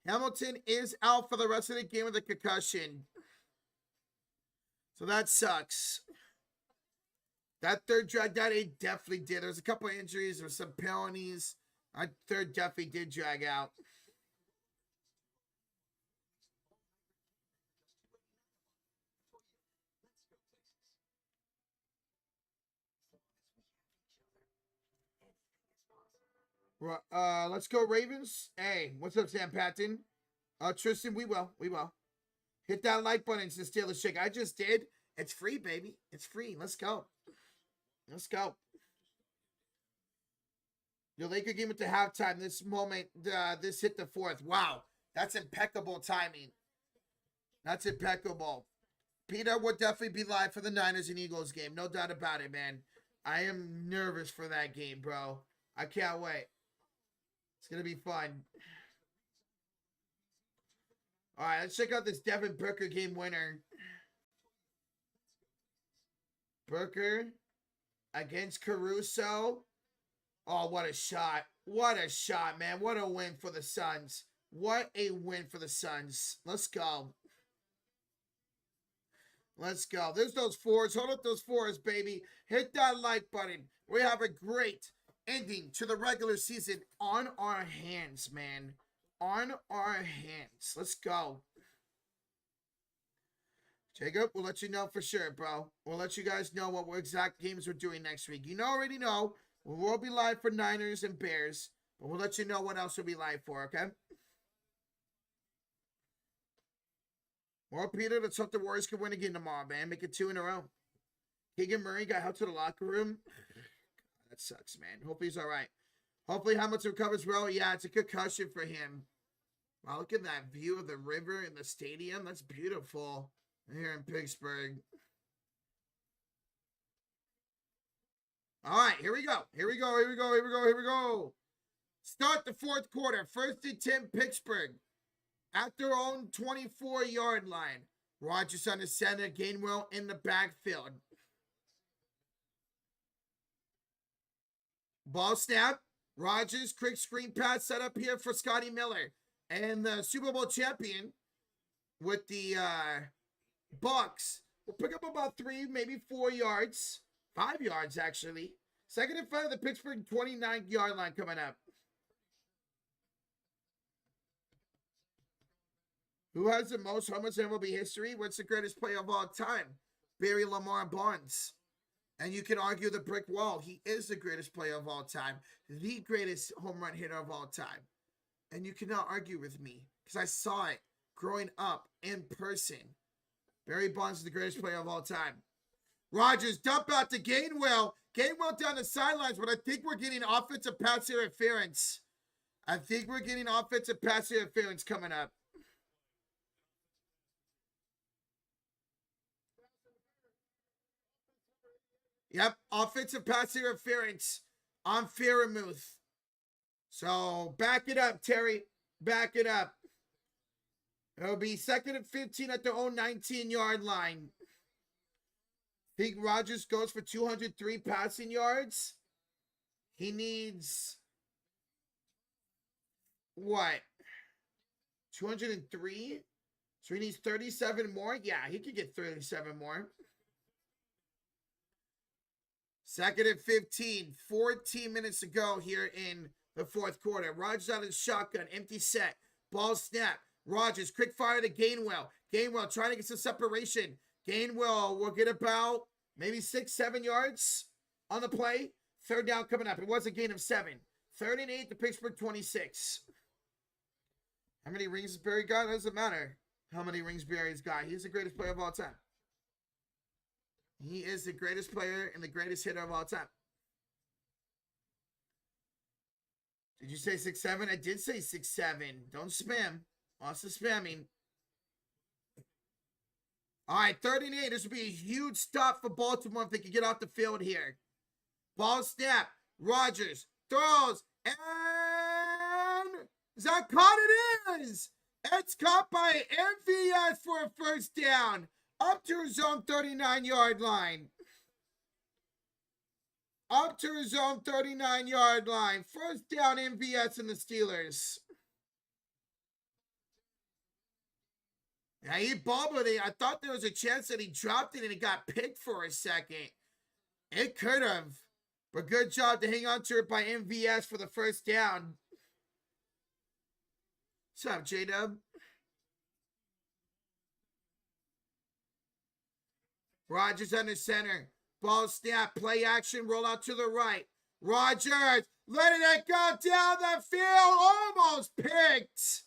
Hamilton is out for the rest of the game with a concussion. So that sucks. That third drag out, it definitely did. There was a couple of injuries. There were some penalties. That third definitely did drag out. Let's go Ravens. Hey, what's up, Sam Patton? Tristan, we will. Hit that like button to steal the shake. I just did. It's free, baby. It's free. Let's go. Your Laker game at the halftime. This moment, this hit the fourth. Wow, that's impeccable timing. That's impeccable. Peter will definitely be live for the Niners and Eagles game. No doubt about it, man. I am nervous for that game, bro. I can't wait. It's going to be fun. All right, let's check out this Devin Booker game winner. Booker against Caruso. Oh, what a shot. What a shot, man. What a win for the Suns. What a win for the Suns. Let's go. Let's go. There's those fours. Hold up those fours, baby. Hit that like button. We have a great ending to the regular season on our hands, man. On our hands. Let's go. Jacob, we'll let you know for sure, bro. We'll let you guys know what exact games we're doing next week. You already know. We'll be live for Niners and Bears. But we'll let you know what else we'll be live for, okay? Well, Peter, let's hope the Warriors can win again tomorrow, man. Make it 2 in a row. Keegan Murray got held to the locker room. That sucks, man. Hopefully he's all right. Hopefully Hamilton recovers well. Yeah, it's a concussion for him. Wow, look at that view of the river in the stadium. That's beautiful here in Pittsburgh. All right, here we go. Start the fourth quarter. 1st and 10, Pittsburgh. At their own 24-yard line. Rodgers on the center. Gainwell in the backfield. Ball snap. Rodgers, quick screen pass set up here for Scotty Miller. And the Super Bowl champion with the Bucks will pick up about 3, maybe 4 yards. 5 yards, actually. 2nd and 5, the Pittsburgh 29-yard line coming up. Who has the most homers in MLB history? What's the greatest player of all time? Barry Lamar Bonds. And you can argue the brick wall. He is the greatest player of all time. The greatest home run hitter of all time. And you cannot argue with me because I saw it growing up in person. Barry Bonds is the greatest player of all time. Rodgers dump out to Gainwell. Gainwell down the sidelines, but I think we're getting offensive pass interference. Coming up. Yep, offensive pass interference on Fairmouth. So back it up, Terry. Back it up. It'll be 2nd and 15 at their own 19-yard line. Think Rodgers goes for 203 passing yards. He needs what? 203? So he needs 37 more? Yeah, he could get 37 more. 2nd and 15, 14 minutes to go here in the fourth quarter. Rodgers out of the shotgun, empty set. Ball snap. Rodgers, quick fire to Gainwell. Gainwell trying to get some separation. Gainwell will get about maybe 6-7 yards on the play. Third down coming up. It was a gain of 7. 3rd and 8 to Pittsburgh 26. How many rings has Barry got? It doesn't matter how many rings Barry's got. He's the greatest player of all time. He is the greatest player and the greatest hitter of all time. Did you say 6-7? I did say 6-7. Don't spam. Also spamming. All right, 3rd and 8. This would be a huge stop for Baltimore if they could get off the field here. Ball snap. Rodgers throws. And is that caught? It is. It's caught by MVS for a first down. Up to his own 39-yard line. Up to his own 39-yard line. First down, MVS and the Steelers. Yeah, he bobbled it. I thought there was a chance that he dropped it and it got picked for a second. It could have. But good job to hang on to it by MVS for the first down. What's up, J-Dub? Rodgers under center. Ball snap. Play action. Roll out to the right. Rodgers letting it go down the field. Almost picked.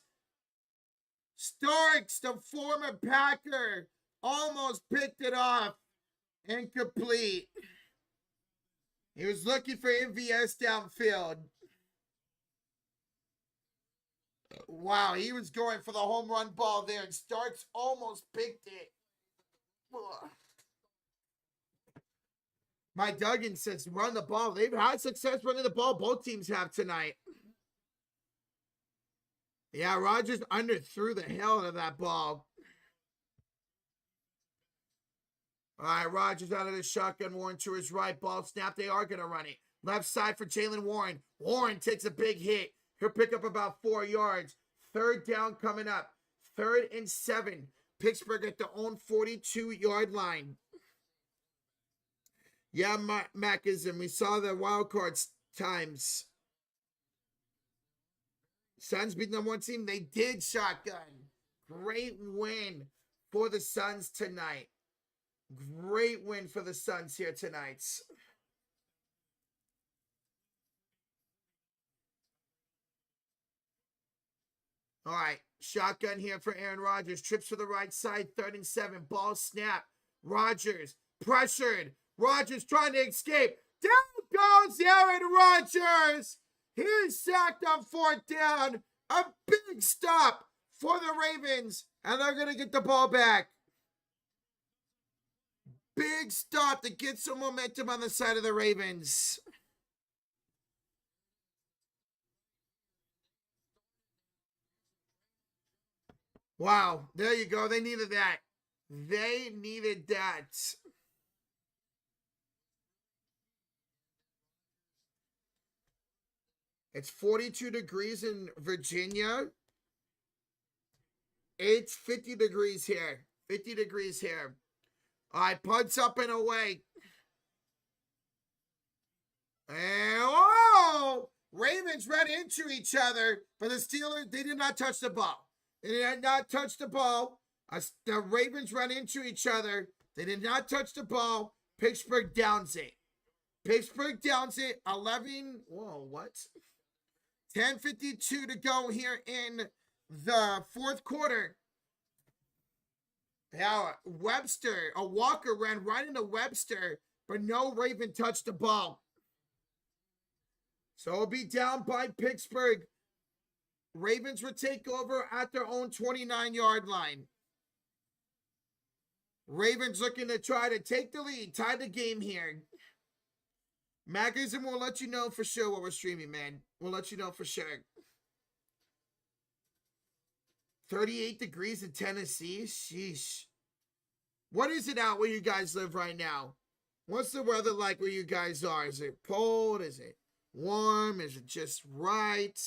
Starks, the former Packer, almost picked it off. Incomplete. He was looking for MVS downfield. Wow, he was going for the home run ball there, and Starks almost picked it. Ugh. Mike Duggan says, run the ball. They've had success running the ball. Both teams have tonight. Yeah, Rodgers underthrew the hell out of that ball. All right, Rodgers out of the shotgun. Warren to his right. Ball snap. They are going to run it. Left side for Jalen Warren. Warren takes a big hit. He'll pick up about 4 yards. 3rd down coming up. 3rd and 7. Pittsburgh at their own 42-yard line. Yeah, Machism. We saw the wild cards times. Suns beat number 1 team. They did shotgun. Great win for the Suns tonight. Great win for the Suns here tonight. All right, shotgun here for Aaron Rodgers. Trips to the right side, 3rd and 7. Ball snap. Rodgers pressured. Rodgers trying to escape. Down goes Aaron Rodgers. He's sacked on 4th down. A big stop for the Ravens. And they're going to get the ball back. Big stop to get some momentum on the side of the Ravens. Wow, there you go. They needed that. They needed that. It's 42 degrees in Virginia. It's 50 degrees here. 50 degrees here. All right, punts up and away. And oh! Ravens ran into each other, but the Steelers, they did not touch the ball. They did not touch the ball. The Ravens ran into each other. They did not touch the ball. Pittsburgh downs it. Pittsburgh downs it. 11. Whoa, what? 10:52 to go here in the fourth quarter. Now, Walker ran right into Webster, but no Raven touched the ball. So it'll be down by Pittsburgh. Ravens will take over at their own 29-yard line. Ravens looking to try to take the lead, tie the game here. Magazine will let you know for sure what we're streaming, man. We'll let you know for sure. 38 degrees in Tennessee. Sheesh. What is it out where you guys live right now? What's the weather like where you guys are? Is it cold? Is it warm? Is it just right?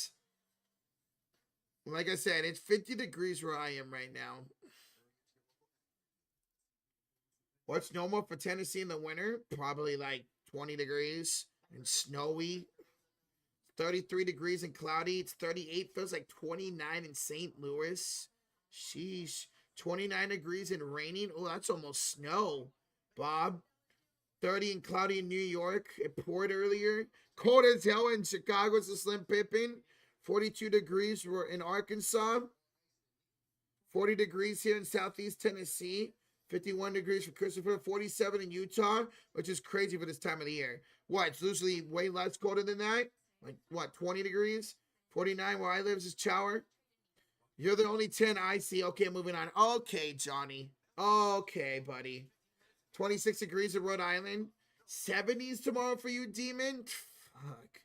Like I said, it's 50 degrees where I am right now. What's normal for Tennessee in the winter? Probably like 20 degrees and snowy. 33 degrees and cloudy. It's 38. Feels like 29 in St. Louis. Sheesh. 29 degrees and raining. Oh, that's almost snow, Bob. 30 and cloudy in New York. It poured earlier. Cold as hell in Chicago. It's a Slim Pippin. 42 degrees in Arkansas. 40 degrees here in Southeast Tennessee. 51 degrees for Christopher. 47 in Utah, which is crazy for this time of the year. What? It's usually way less colder than that. Like, what, 20 degrees? 49 where I live is Chower. You're the only 10 I see. Okay, moving on. Okay, Johnny. Okay, buddy. 26 degrees in Rhode Island. 70s tomorrow for you, Demon. Fuck.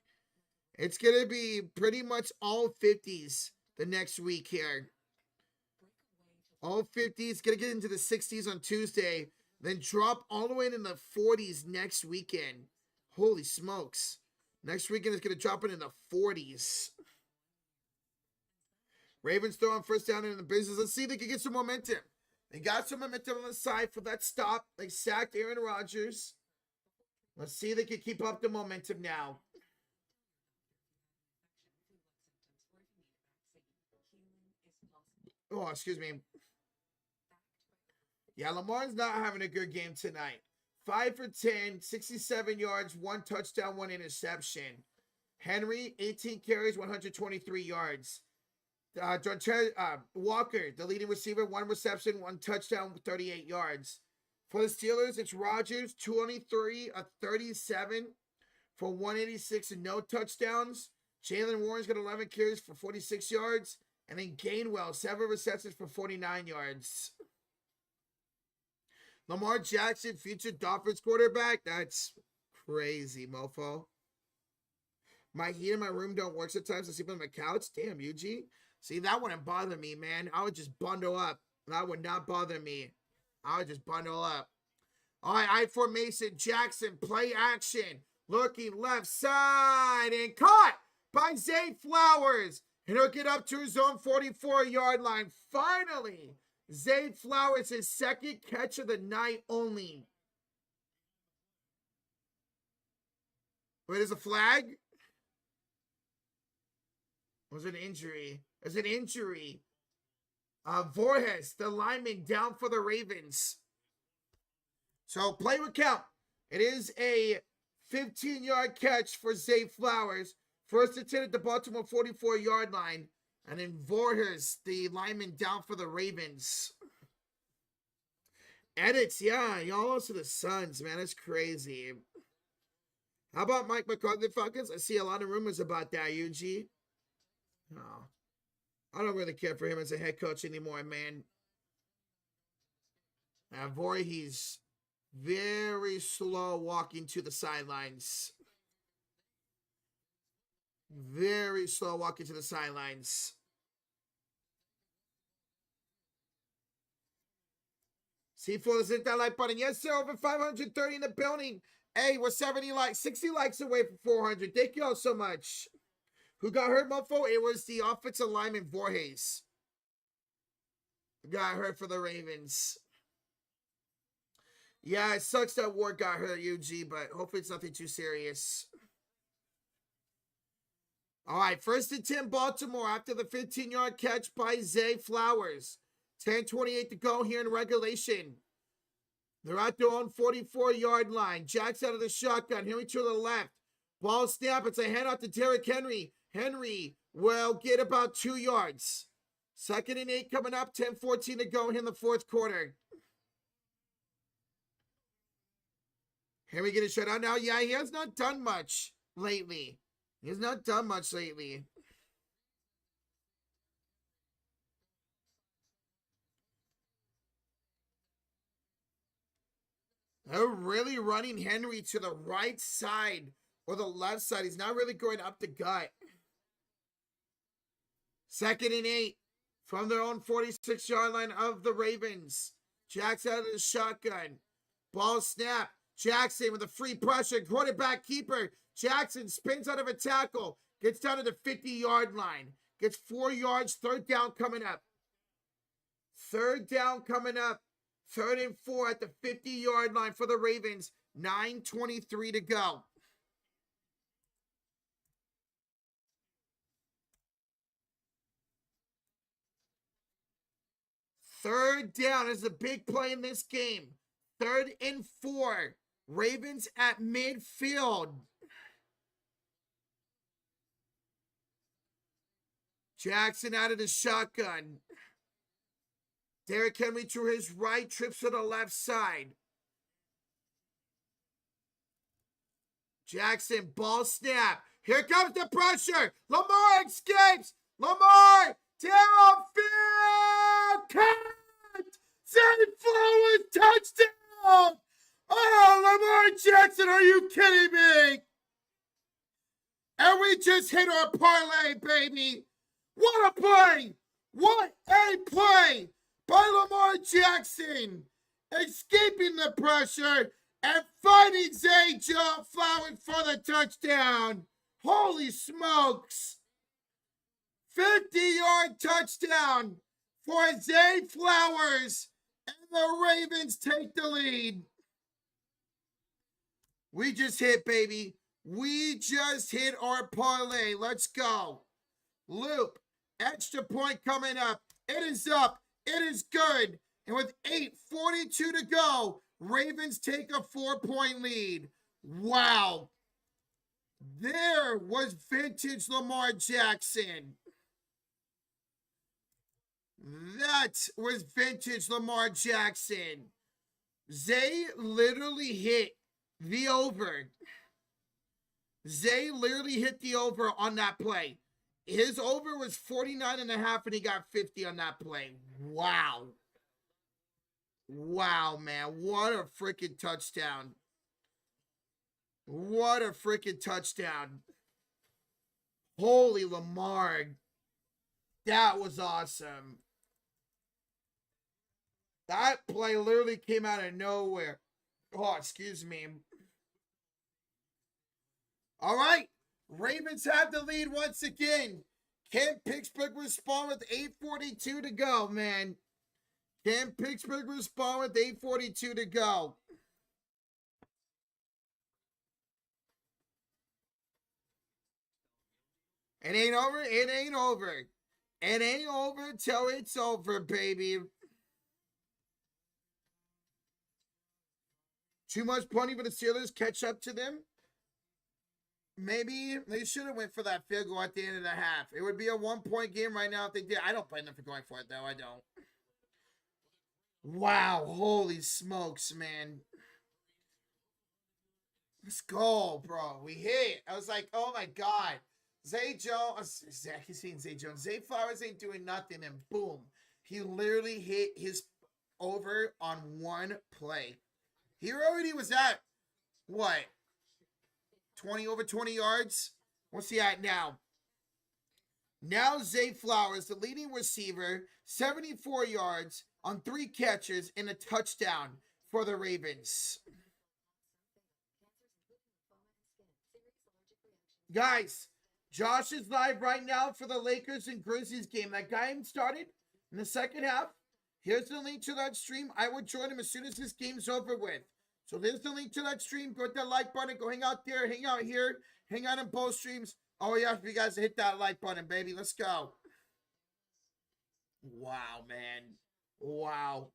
It's going to be pretty much all 50s the next week here. All 50s. Going to get into the 60s on Tuesday. Then drop all the way into the 40s next weekend. Holy smokes. Next weekend is going to drop it in the 40s. Ravens throwing first down in the business. Let's see if they can get some momentum. They got some momentum on the side for that stop. They sacked Aaron Rodgers. Let's see if they can keep up the momentum now. Oh, excuse me. Yeah, Lamar's not having a good game tonight. 5 for 10, 67 yards, 1 touchdown, 1 interception. Henry, 18 carries, 123 yards. Walker, the leading receiver, 1 reception, 1 touchdown, 38 yards. For the Steelers, it's Rodgers, 23 of 37 for 186 and no touchdowns. Jalen Warren's got 11 carries for 46 yards. And then Gainwell, 7 receptions for 49 yards. Lamar Jackson, future Dolphins quarterback. That's crazy, mofo. My heat in my room don't work sometimes. I sleep on my couch. Damn, UG. See, that wouldn't bother me, man. I would just bundle up. That would not bother me. I would just bundle up. All right, I formation. Jackson, play action. Looking left side and caught by Zay Flowers. And he'll get up to his own 44-yard line. Finally, Zay Flowers, his second catch of the night only. Wait, is a flag? Was it an injury? It was an injury. Voorhees, the lineman, down for the Ravens. So play would count. It is a 15-yard catch for Zay Flowers. First attempt at the Baltimore 44-yard line. And then Voorhees, the lineman, down for the Ravens. Edits, yeah. Y'all also the Suns, man. That's crazy. How about Mike McCarthy Falcons? I see a lot of rumors about that, UG. No. I don't really care for him as a head coach anymore, man. Voorhees, very slow walking to the sidelines. Very slow walking to the sidelines. C4 hit that like button. Yes, sir. Over 530 in the building. Hey, we're 70 likes, 60 likes away from 400. Thank you all so much. Who got hurt, mofo? It was the offensive lineman, Voorhees. Got hurt for the Ravens. Yeah, it sucks that Ward got hurt, UG, but hopefully it's nothing too serious. All right, first and 10 Baltimore after the 15-yard catch by Zay Flowers. 10:28 to go here in regulation. They're at their own 44-yard line. Jack's out of the shotgun. Henry to the left. Ball snap. It's a handoff to Derrick Henry. Henry will get about 2 yards. 2nd and 8 coming up. 10:14 to go here in the fourth quarter. Henry getting shut out now. Yeah, he has not done much lately. He has not done much lately. They're really running Henry to the right side or the left side. He's not really going up the gut. 2nd and 8 from their own 46-yard line of the Ravens. Jackson out of the shotgun. Ball snap. Jackson with a free pressure. Quarterback keeper. Jackson spins out of a tackle. Gets down to the 50-yard line. Gets 4 yards. 3rd down coming up. 3rd down coming up. 3rd and 4 at the 50-yard line for the Ravens. 9:23 to go. Third down is a big play in this game. 3rd and 4. Ravens at midfield. Jackson out of the shotgun. Derrick Henry to his right, trips to the left side. Jackson, ball snap. Here comes the pressure. Lamar escapes. Lamar downfield. Cut. Zay Flowers touchdown. Oh, Lamar Jackson, are you kidding me? And we just hit our parlay, baby. What a play. What a play by Lamar Jackson. Escaping the pressure and finding Zay Flowers for the touchdown. Holy smokes. 50-yard touchdown for Zay Flowers. And the Ravens take the lead. We just hit, baby. We just hit our parlay. Let's go. Loop. Extra point coming up. It is up. It is good. And with 8:42 to go, Ravens take a 4-point lead. Wow. There was vintage Lamar Jackson. That was vintage Lamar Jackson. Zay literally hit the over. Zay literally hit the over on that play. His over was 49.5 and he got 50 on that play. Wow. Wow, man. What a freaking touchdown. What a freaking touchdown. Holy Lamar. That was awesome. That play literally came out of nowhere. Oh, excuse me. All right. Ravens have the lead once again. Can Pittsburgh respond with 8:42 to go, man? Can Pittsburgh respond with 8:42 to go? It ain't over. It ain't over. It ain't over till it's over, baby. Too much punting for the Steelers. Catch up to them. Maybe they should have went for that field goal at the end of the half. It would be a 1-point game right now if they did. I don't blame them for going for it, though. I don't. Wow. Holy smokes, man. Let's go, bro. We hit. I was like, oh, my God. Zay Jones. Zay Flowers ain't doing nothing, and boom. He literally hit his over on one play. He already was at, what? Over 20 yards. What's he at now? Now Zay Flowers, the leading receiver, 74 yards on 3 catches and a touchdown for the Ravens. Guys, Josh is live right now for the Lakers and Grizzlies game. That game started in the second half. Here's the link to that stream. I will join him as soon as this game's over with. So there's the link to that stream. Go hit that like button. Go hang out there. Hang out here. Hang out in both streams. Oh, yeah, for you guys to hit that like button, baby. Let's go. Wow, man. Wow.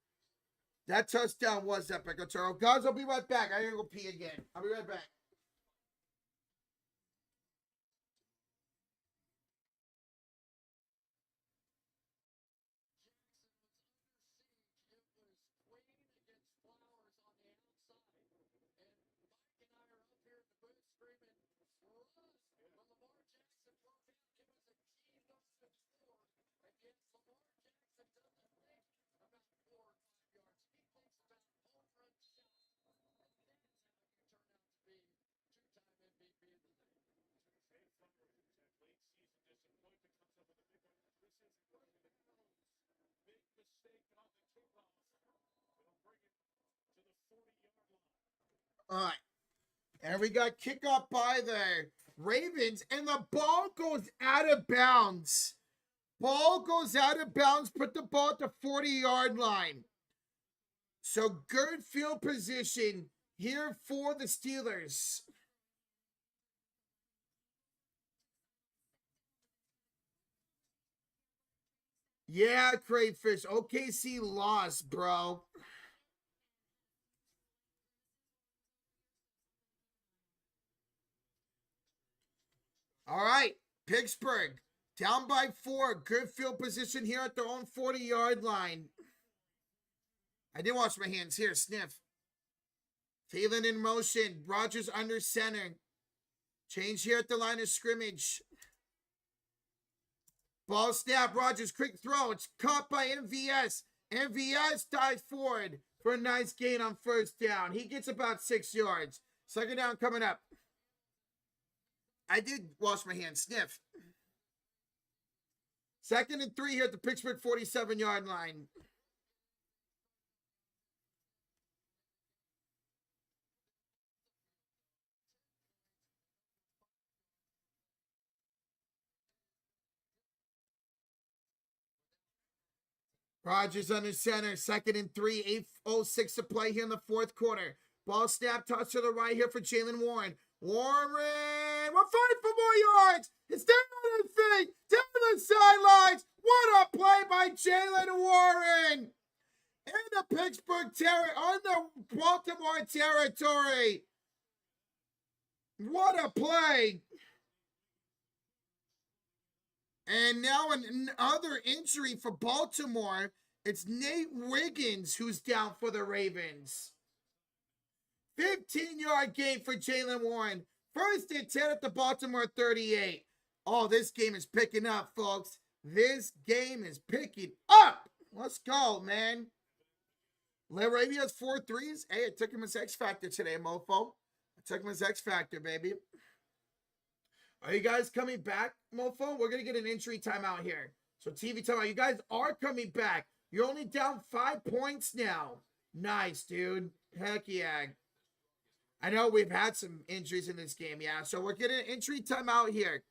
That touchdown was epic, Otero. Guys, I'll be right back. I gotta go pee again. I'll be right back. All right. And we got kickoff by the Ravens, and the ball goes out of bounds. Ball goes out of bounds. Put the ball at the 40-yard line. So good field position here for the Steelers. Yeah, Crayfish. OKC lost, bro. All right. Pittsburgh down by 4. Good field position here at their own 40-yard line. I did wash my hands. Here, sniff. Thielen in motion. Rodgers under center. Change here at the line of scrimmage. Ball snap. Rodgers quick throw. It's caught by MVS. MVS dives forward for a nice gain on first down. He gets about 6 yards. Second down coming up. I did wash my hands. Sniff. 2nd and 3 here at the Pittsburgh 47-yard line. Rodgers under center. 2nd and 3. 8:06 to play here in the fourth quarter. Ball snap. Toss to the right here for Jalen Warren. Warren. We're fighting for more yards. It's down on his feet. Down the sidelines. What a play by Jalen Warren. In the Pittsburgh territory. On the Baltimore territory. What a play. And now another injury for Baltimore. It's Nate Wiggins who's down for the Ravens. 15-yard gain for Jalen Warren. 1st and 10 at the Baltimore 38. Oh, this game is picking up, folks. This game is picking up. Let's go, man. Larravia has 4 threes. Hey, I took him as X Factor today, mofo. I took him as X Factor, baby. Are you guys coming back, mofo? We're going to get an injury timeout here. So TV timeout. You guys are coming back. You're only down 5 points now. Nice, dude. Heck yeah. I know we've had some injuries in this game, yeah. So we're getting an injury timeout here.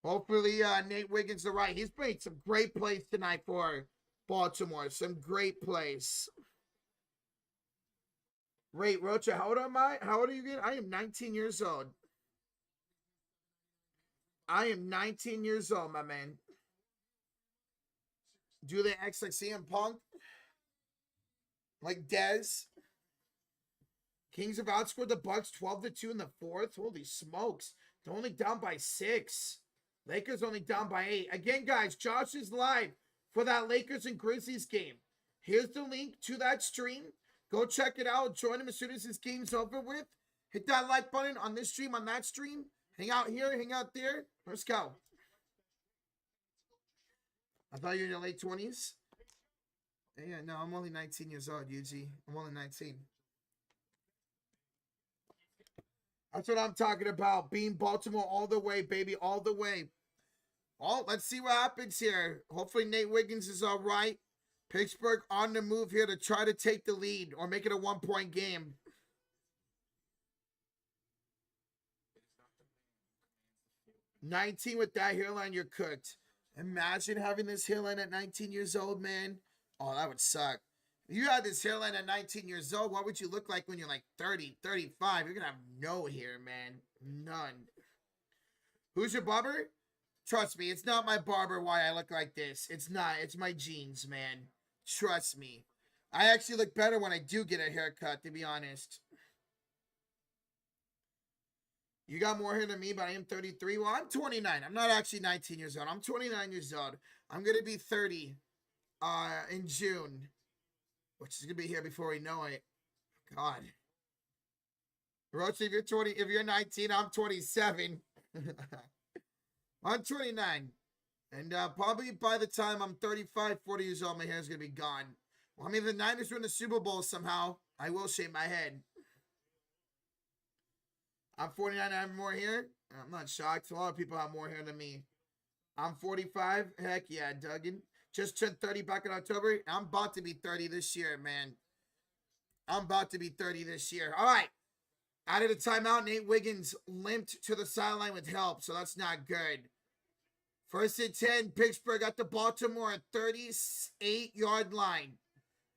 Hopefully, Nate Wiggins the right. He's made some great plays tonight for Baltimore. Some great plays. Wait, Rocha, how old am I? How old are you again? I am 19 years old. I am 19 years old, my man. Do they act like CM Punk? Like Dez? Kings have outscored the Bucks 12-2 in the fourth. Holy smokes. They're only down by 6. Lakers only down by 8. Again, guys, Josh is live for that Lakers and Grizzlies game. Here's the link to that stream. Go check it out. Join him as soon as this game's over with. Hit that like button on this stream, on that stream. Hang out here, hang out there. Let's go. I thought you were in your late 20s. Yeah, no, I'm only 19 years old, UG. I'm only 19. That's what I'm talking about. Being Baltimore all the way, baby, all the way. Oh, let's see what happens here. Hopefully Nate Wiggins is all right. Pittsburgh on the move here to try to take the lead or make it a 1-point game. $19 with that hairline, you're cooked. Imagine having this hairline at 19 years old, man. Oh, that would suck. If you had this hairline at 19 years old, what would you look like when you're like 30, 35? You're going to have no hair, man. None. Who's your barber? Trust me, it's not my barber why I look like this. It's not. It's my genes, man. Trust me. I actually look better when I do get a haircut, to be honest. You got more hair than me, but I am 33. Well, I'm 29. I'm not actually 19 years old. I'm 29 years old. I'm going to be 30 in June, which is going to be here before we know it. God. Roach, if you're 20, if you're 19, I'm 27. I'm 29. And probably by the time I'm 35, 40 years old, my hair is going to be gone. Well, I mean, the Niners win the Super Bowl somehow. I will shave my head. I'm 49, I have more hair. I'm not shocked. A lot of people have more hair than me. I'm 45. Heck yeah, Duggan. Just turned 30 back in October. I'm about to be 30 this year, man. I'm about to be 30 this year. All right. Out of the timeout, Nate Wiggins limped to the sideline with help, so that's not good. 1st and 10, Pittsburgh at the Baltimore 38-yard line.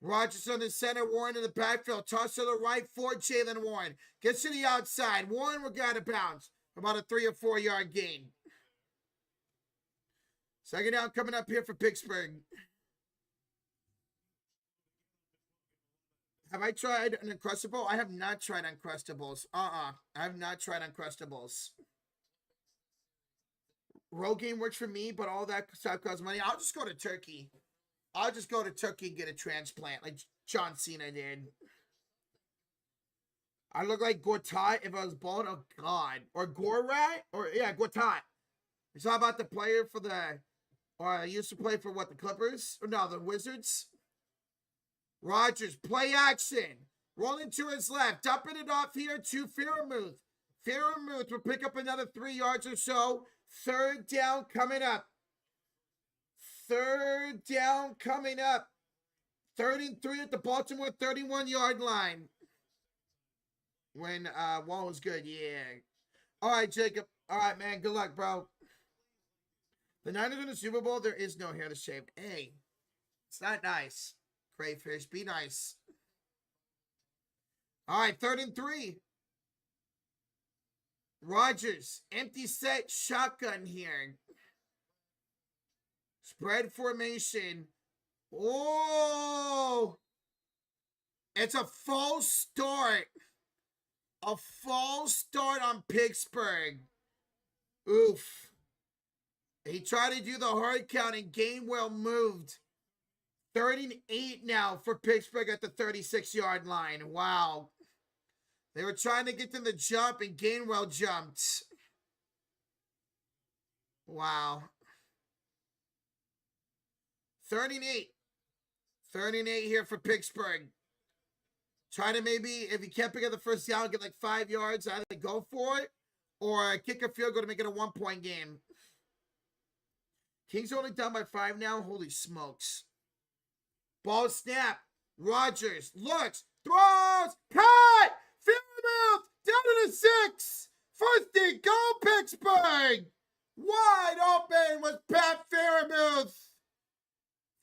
Rodgers on the center, Warren in the backfield. Toss to the right for Jalen Warren. Gets to the outside. Warren will get out of bounds. About a 3 or 4 yard gain. Second down coming up here for Pittsburgh. Have I tried an Uncrustable? I have not tried Uncrustables. I have not tried Uncrustables. Rogaine works for me, but all that stuff costs money. I'll just go to Turkey. I'll just go to Turkey and get a transplant like John Cena did. I look like Gortat if I was bald. Oh, God. Or Gorat? Or, yeah, Gortat. You saw about the player for the... Or I used to play for, what, the Clippers? Or no, the Wizards? Rodgers, play action. Rolling to his left. Dumping it off here to Fairmouth. Fairmouth will pick up another 3 yards or so. Third down coming up. Third down coming up. 33 at the Baltimore 31-yard line. When Wall was good, yeah. All right, Jacob. All right, man. Good luck, bro. The Niners in the Super Bowl, there is no hair to shave. Hey, it's not nice. Crayfish, be nice. All right, 3rd and 3. Rodgers, empty set, shotgun here. Spread formation. Oh! It's a false start. A false start on Pittsburgh. Oof. He tried to do the hard count and Gainwell moved. 3rd and 8 now for Pittsburgh at the 36-yard line. Wow. They were trying to get to the jump and Gainwell jumped. Wow. 3rd and 8. 3rd and 8 here for Pittsburgh. Try to maybe, if you can't pick up the first down, get like 5 yards, either go for it or kick a field goal to make it a 1-point game. Kings only down by 5 now. Holy smokes. Ball snap. Rodgers looks, throws, cut! Fairmouth down to the 6. 1st and goal, Pittsburgh. Wide open was Pat Fairmouth.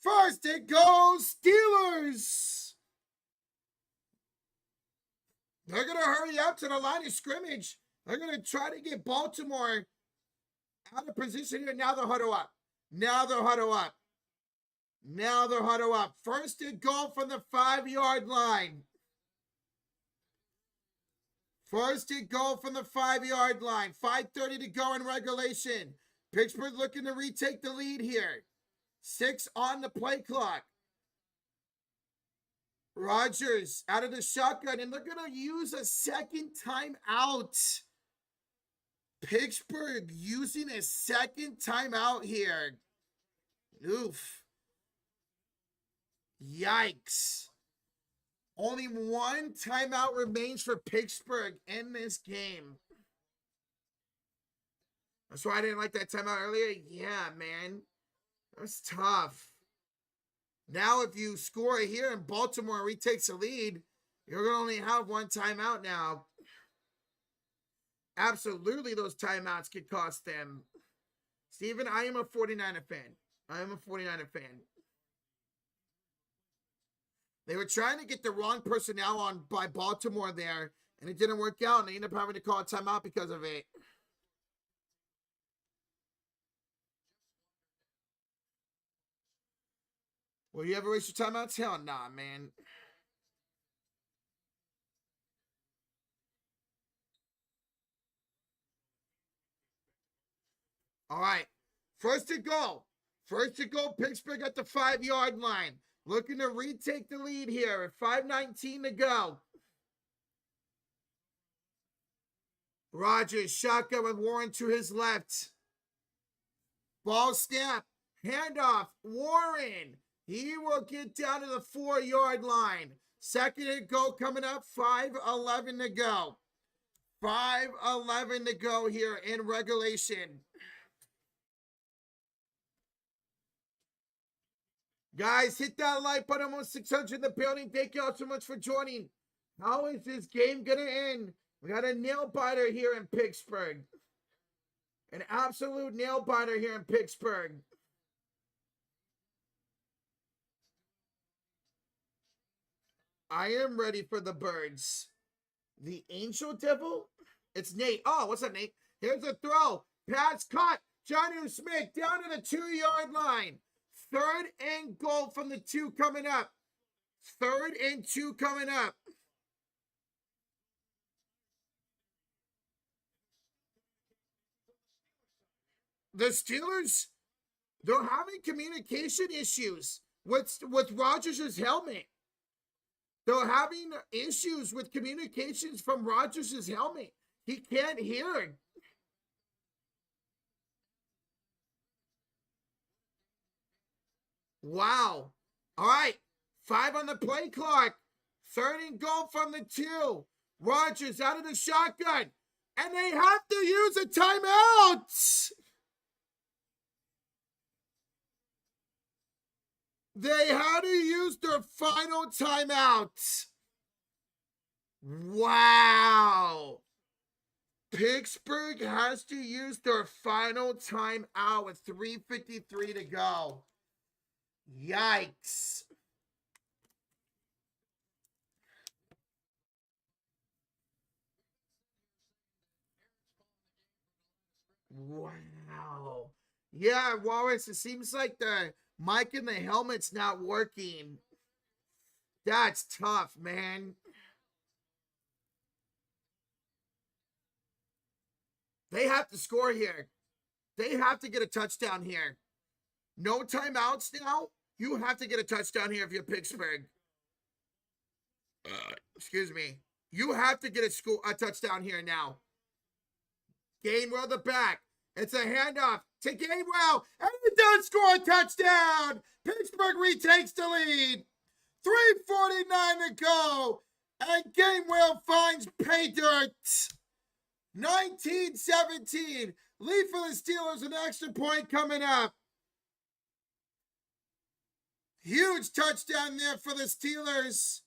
1st and goal, Steelers. They're going to hurry up to the line of scrimmage. They're going to try to get Baltimore out of position here. Now they'll huddle up. Now they'll huddle up. Now they'll huddle up. 1st and goal from the 5-yard line. 1st and goal from the 5-yard line. 5:30 to go in regulation. Pittsburgh looking to retake the lead here. 6 on the play clock. Rodgers out of the shotgun, and they're going to use a second timeout. Pittsburgh using a second timeout here. Oof. Yikes. Only 1 timeout remains for Pittsburgh in this game. That's why I didn't like that timeout earlier. Yeah, man. That's tough. Now, if you score here and Baltimore retakes the lead, you're going to only have 1 timeout now. Absolutely, those timeouts could cost them. Steven, I am a 49er fan. I am a 49er fan. They were trying to get the wrong personnel on by Baltimore there, and it didn't work out, and they ended up having to call a timeout because of it. Will you ever waste your timeouts? Hell nah, man. All right. 1st and goal. 1st and goal, Pittsburgh at the 5-yard line. Looking to retake the lead here at 5:19 to go. Rodgers, shotgun with Warren to his left. Ball snap. Handoff. Warren. He will get down to the 4-yard line. 2nd and goal coming up. 5:11 to go. 5:11 to go here in regulation. Guys, hit that like button. Almost 600 in the building. Thank you all so much for joining. How is this game going to end? We got a nail biter here in Pittsburgh. An absolute nail biter here in Pittsburgh. I am ready for the birds. The Angel Devil? It's Nate. Oh, what's up, Nate? Here's a throw. Pass caught. Johnny Smith down to the 2-yard line. 3rd and goal from the 2 coming up. 3rd and 2 coming up. The Steelers, they're having communication issues with Rodgers' helmet. They're having issues with communications from Rodgers' helmet. He can't hear. Wow. All right. 5 on the play clock. 3rd and goal from the 2. Rodgers out of the shotgun. And they have to use a timeout. They had to use their final timeout. Wow. Pittsburgh has to use their final timeout with 3:53 to go. Yikes. Wow. Yeah, Wallace, it seems like the mic in the helmet's not working. That's tough, man. They have to score here. They have to get a touchdown here. No timeouts now. You have to get a touchdown here if you're Pittsburgh. Excuse me. You have to get a touchdown here now. Gainwell the back. It's a handoff to Gainwell. And he does score a touchdown. Pittsburgh retakes the lead. 3:49 to go. And Gainwell finds pay dirt. 19-17. Lead for the Steelers, an extra point coming up. Huge touchdown there for the Steelers.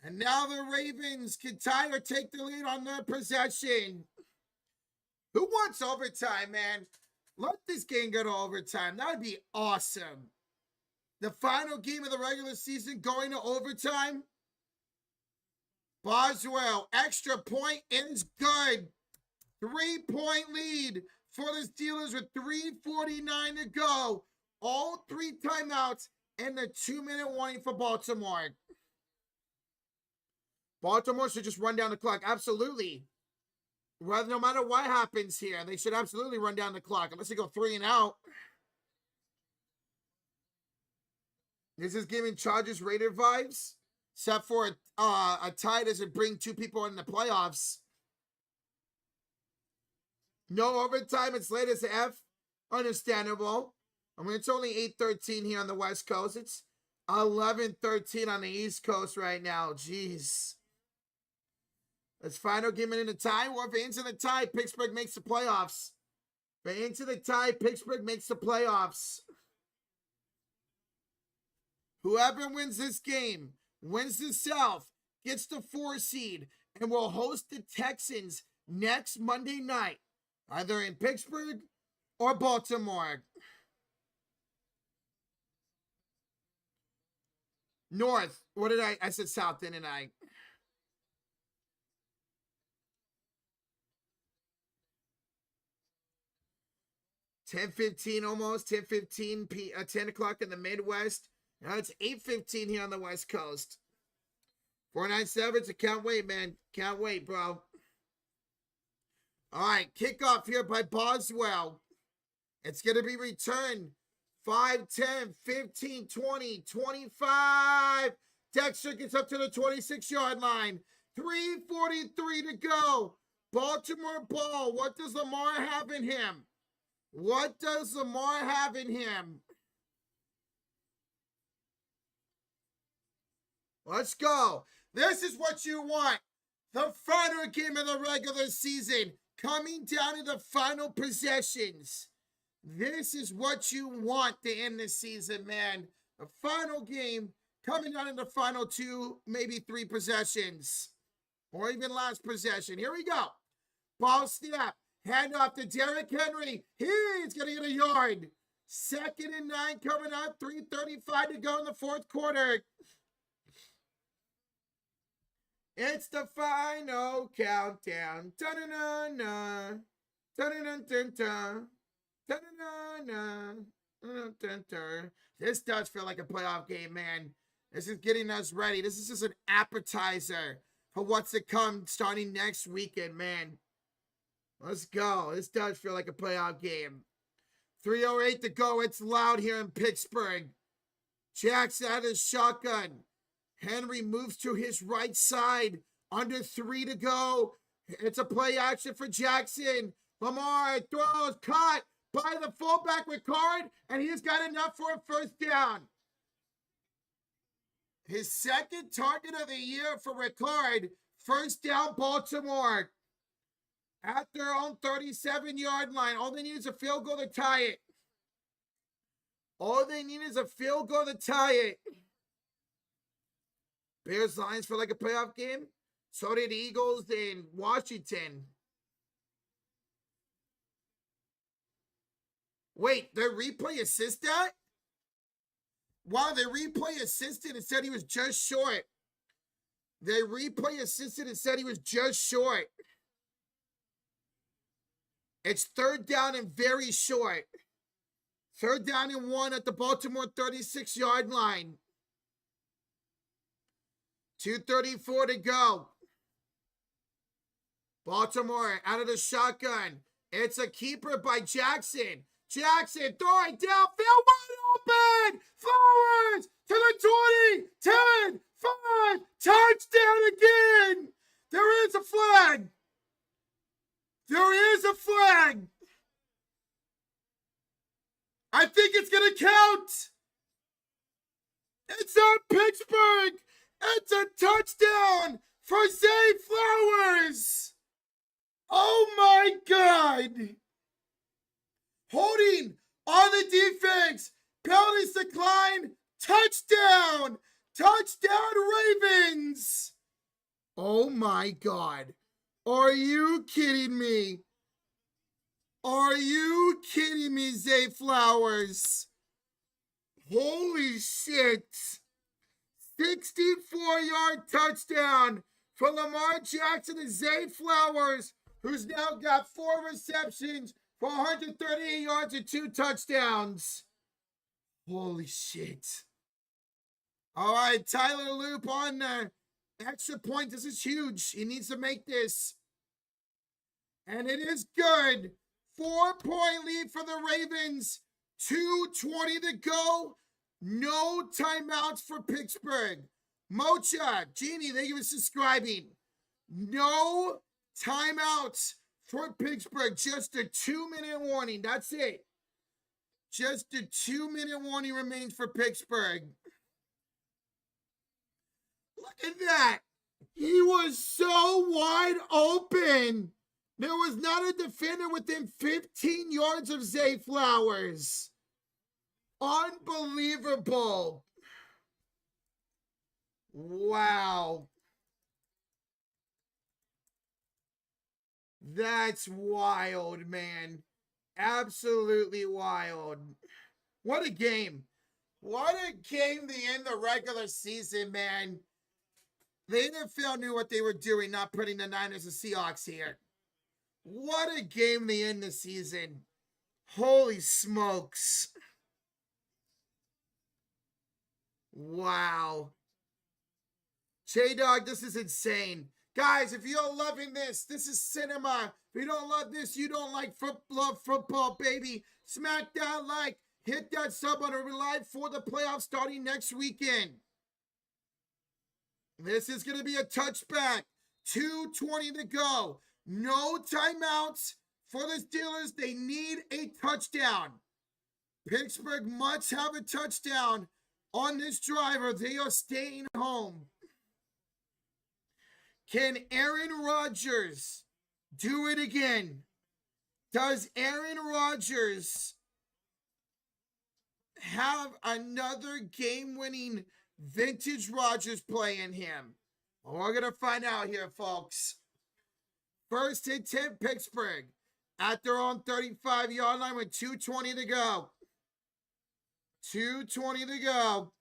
And now the Ravens can tie or take the lead on their possession. Who wants overtime, man? Let this game go to overtime. That would be awesome. The final game of the regular season going to overtime. Boswell, extra point is good. 3-point lead for the Steelers with 3:49 to go. All 3 timeouts and the 2-minute warning for Baltimore. Baltimore should just run down the clock. Absolutely. No matter what happens here, they should absolutely run down the clock unless they go 3 and out. This is giving Chargers Raider vibes, except for a tie doesn't bring 2 people in the playoffs. No overtime. It's late as F. Understandable. I mean, it's only 8:13 here on the West Coast. It's 11:13 on the East Coast right now. Jeez. It's final game in the tie. Or if it ends in the tie, Pittsburgh makes the playoffs. If it ends in the tie, Pittsburgh makes the playoffs. Whoever wins this game, wins the South, gets the 4 seed, and will host the Texans next Monday night, either in Pittsburgh or Baltimore. North. What did I said South, didn't I? $10:15 almost. 10:15 10 o'clock in the Midwest. Now it's 8:15 here on the West Coast. 497. So can't wait, man. Can't wait, bro. All right, kickoff here by Boswell. It's going to be returned. 5, 10, 15, 20, 25. Dexter gets up to the 26-yard line. 3:43 to go. Baltimore ball. What does Lamar have in him? What does Lamar have in him? Let's go. This is what you want. The final game of the regular season. Coming down to the final possessions. This is what you want to end the season, man. The final game coming down in the final 2, maybe 3 possessions. Or even last possession. Here we go. Ball snap. Hand off to Derrick Henry. He's going to get a yard. 2nd and 9 coming up. 3:35 to go in the 4th quarter. It's the final countdown. Da-na-na-na. Dun-dun-dun-dun-dun. Dun-dun-dun-dun. Dun-dun-dun-dun. This does feel like a playoff game, man. This is getting us ready. This is just an appetizer for what's to come starting next weekend, man. Let's go. This does feel like a playoff game. 3:08 to go. It's loud here in Pittsburgh. Jackson out of his shotgun. Henry moves to his right side. Under 3 to go. It's a play action for Jackson. Lamar throws, caught by the fullback Ricard, and he's got enough for a first down. His second target of the year for Ricard. First down, Baltimore. At their own 37-yard line. All they need is a field goal to tie it. All they need is a field goal to tie it. Bears Lions feel like a playoff game. So did Eagles in Washington. Wait, their replay assist that? Wow, their replay assisted and said he was just short. Their replay assisted and said he was just short. It's third down and very short. Third down and 1 at the Baltimore 36-yard line. 2:34 to go. Baltimore out of the shotgun. It's a keeper by Jackson. Jackson throwing downfield, wide open. Flowers to the 20, 10, 5. Touchdown again. There is a flag. There is a flag. I think it's going to count. It's on Pittsburgh. It's a touchdown for Zay Flowers. Oh my God. Holding on the defense. Penalties decline. Touchdown. Touchdown Ravens. Oh my God. Are you kidding me? Are you kidding me, Zay Flowers? Holy shit. 64-yard touchdown for Lamar Jackson and Zay Flowers, who's now got 4 receptions for 138 yards and 2 touchdowns. Holy shit. All right, Tyler Loop on extra point. This is huge. He needs to make this. And it is good. 4-point lead for the Ravens. 2:20 to go. No timeouts for Pittsburgh. Mocha, Jeannie, thank you for subscribing. No timeouts for Pittsburgh. Just a 2-minute warning. That's it. Just a 2-minute warning remains for Pittsburgh. Look at that. He was so wide open. There was not a defender within 15 yards of Zay Flowers. Unbelievable. Wow. That's wild, man. Absolutely wild. What a game. What a game to end the regular season, man. The NFL knew what they were doing, not putting the Niners and Seahawks here. What a game to end the season. Holy smokes. Wow. J-Dog, this is insane. Guys, if you're loving this, this is cinema. If you don't love this, you don't like love football, baby. Smack that like. Hit that sub button. We're live for the playoffs starting next weekend. This is going to be a touchback. 2:20 to go. No timeouts for the Steelers. They need a touchdown. Pittsburgh must have a touchdown on this drive or they are staying home. Can Aaron Rodgers do it again? Does Aaron Rodgers have another game-winning vintage Rodgers play in him? Well, we're going to find out here, folks. First and 10, Pittsburgh at their own 35-yard line with 2:20 to go. 2:20 to go.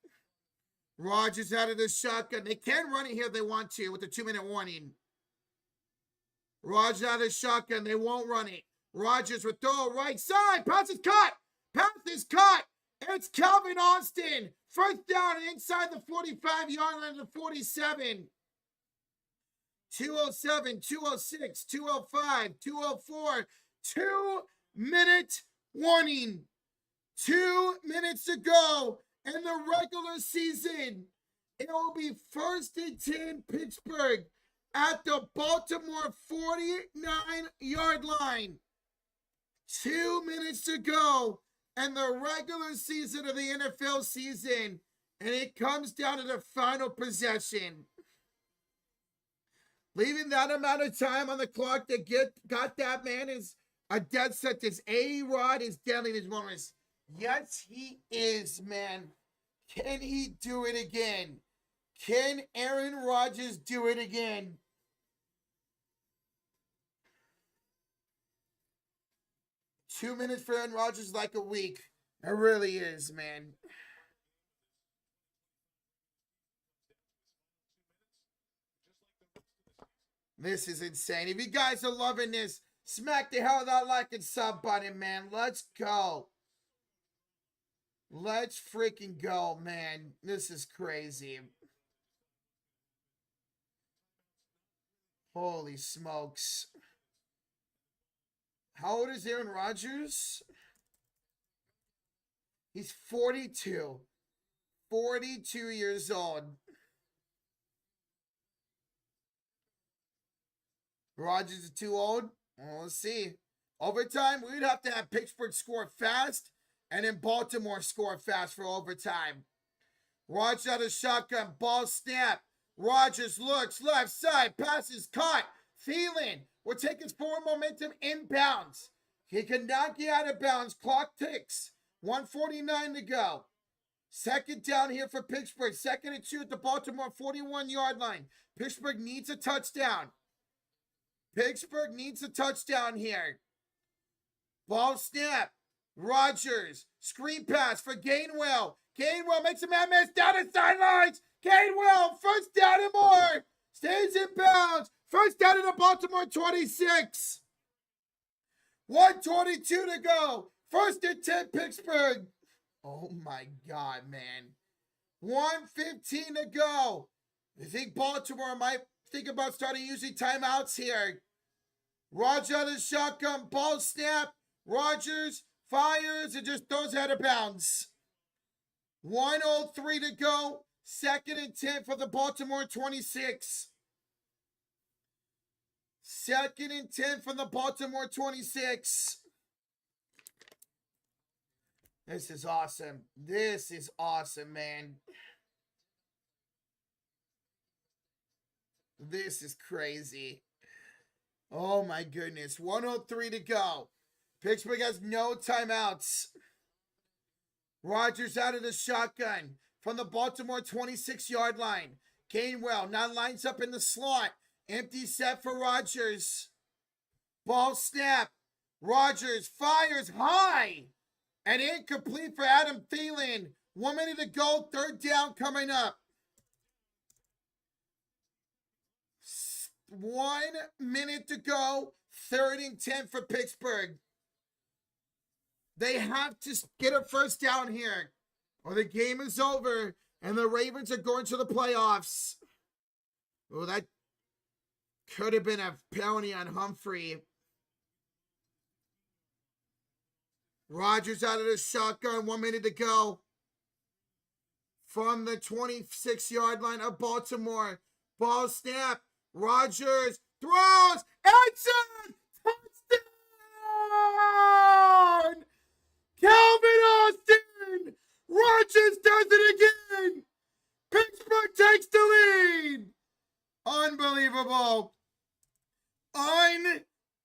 Rodgers out of the shotgun. They can run it here if they want to with the 2-minute warning. Rodgers out of the shotgun. They won't run it. Rodgers with throw right side. Pass is caught. Pass is caught. It's Calvin Austin. First down inside the 45-yard line to 47. 207, 206, 205, 204. 2-minute warning. 2 minutes to go in the regular season. It will be 1st and 10 Pittsburgh at the Baltimore 49-yard line. 2 minutes to go in the regular season of the NFL season. And it comes down to the final possession. Leaving that amount of time on the clock to got that man is a death sentence. A-Rod is deadly in his moments. Yes, he is, man. Can he do it again? Can Aaron Rodgers do it again? Two minutes for Aaron Rodgers like a week. It really is, man. This is insane. If you guys are loving this, smack the hell of that like and sub button, man. Let's go. Let's freaking go, man. This is crazy. Holy smokes. How old is Aaron Rodgers? He's 42. 42 years old. Rodgers is too old? Well, let's see. Overtime, we'd have to have Pittsburgh score fast and then Baltimore score fast for overtime. Rodgers out of shotgun, ball snap. Rodgers looks left side, passes caught. Thielen will take his forward momentum inbounds. He cannot get out of bounds. Clock ticks. 1:49 to go. Second down here for Pittsburgh. 2nd and 2 at the Baltimore 41-yard line. Pittsburgh needs a touchdown. Pittsburgh needs a touchdown here. Ball snap. Rodgers. Screen pass for Gainwell. Gainwell makes a man miss down the sidelines. Gainwell, first down and more. Stays in bounds. First down in the Baltimore 26. 1:22 to go. 1st and 10 Pittsburgh. Oh my God, man. 1:15 to go. I think Baltimore might think about starting using timeouts here. Rodgers out of shotgun, ball snap. Rodgers fires and just throws out of bounds. 1:03 to go. 2nd and 10 for the Baltimore 26. 2nd and 10 from the Baltimore 26. This is awesome. This is awesome, man. This is crazy. Oh my goodness. 1:03 to go. Pittsburgh has no timeouts. Rodgers out of the shotgun from the Baltimore 26-yard line. Gainwell now lines up in the slot. Empty set for Rodgers. Ball snap. Rodgers fires high. And incomplete for Adam Thielen. 1 minute to go. 3rd down coming up. 1 minute to go. 3rd and 10 for Pittsburgh. They have to get a first down here, or the game is over, and the Ravens are going to the playoffs. Oh, that could have been a penalty on Humphrey. Rodgers out of the shotgun, 1 minute to go. From the 26-yard line of Baltimore. Ball snap. Rodgers throws. Action! Touchdown! Calvin Austin! Rodgers does it again! Pittsburgh takes the lead! Unbelievable.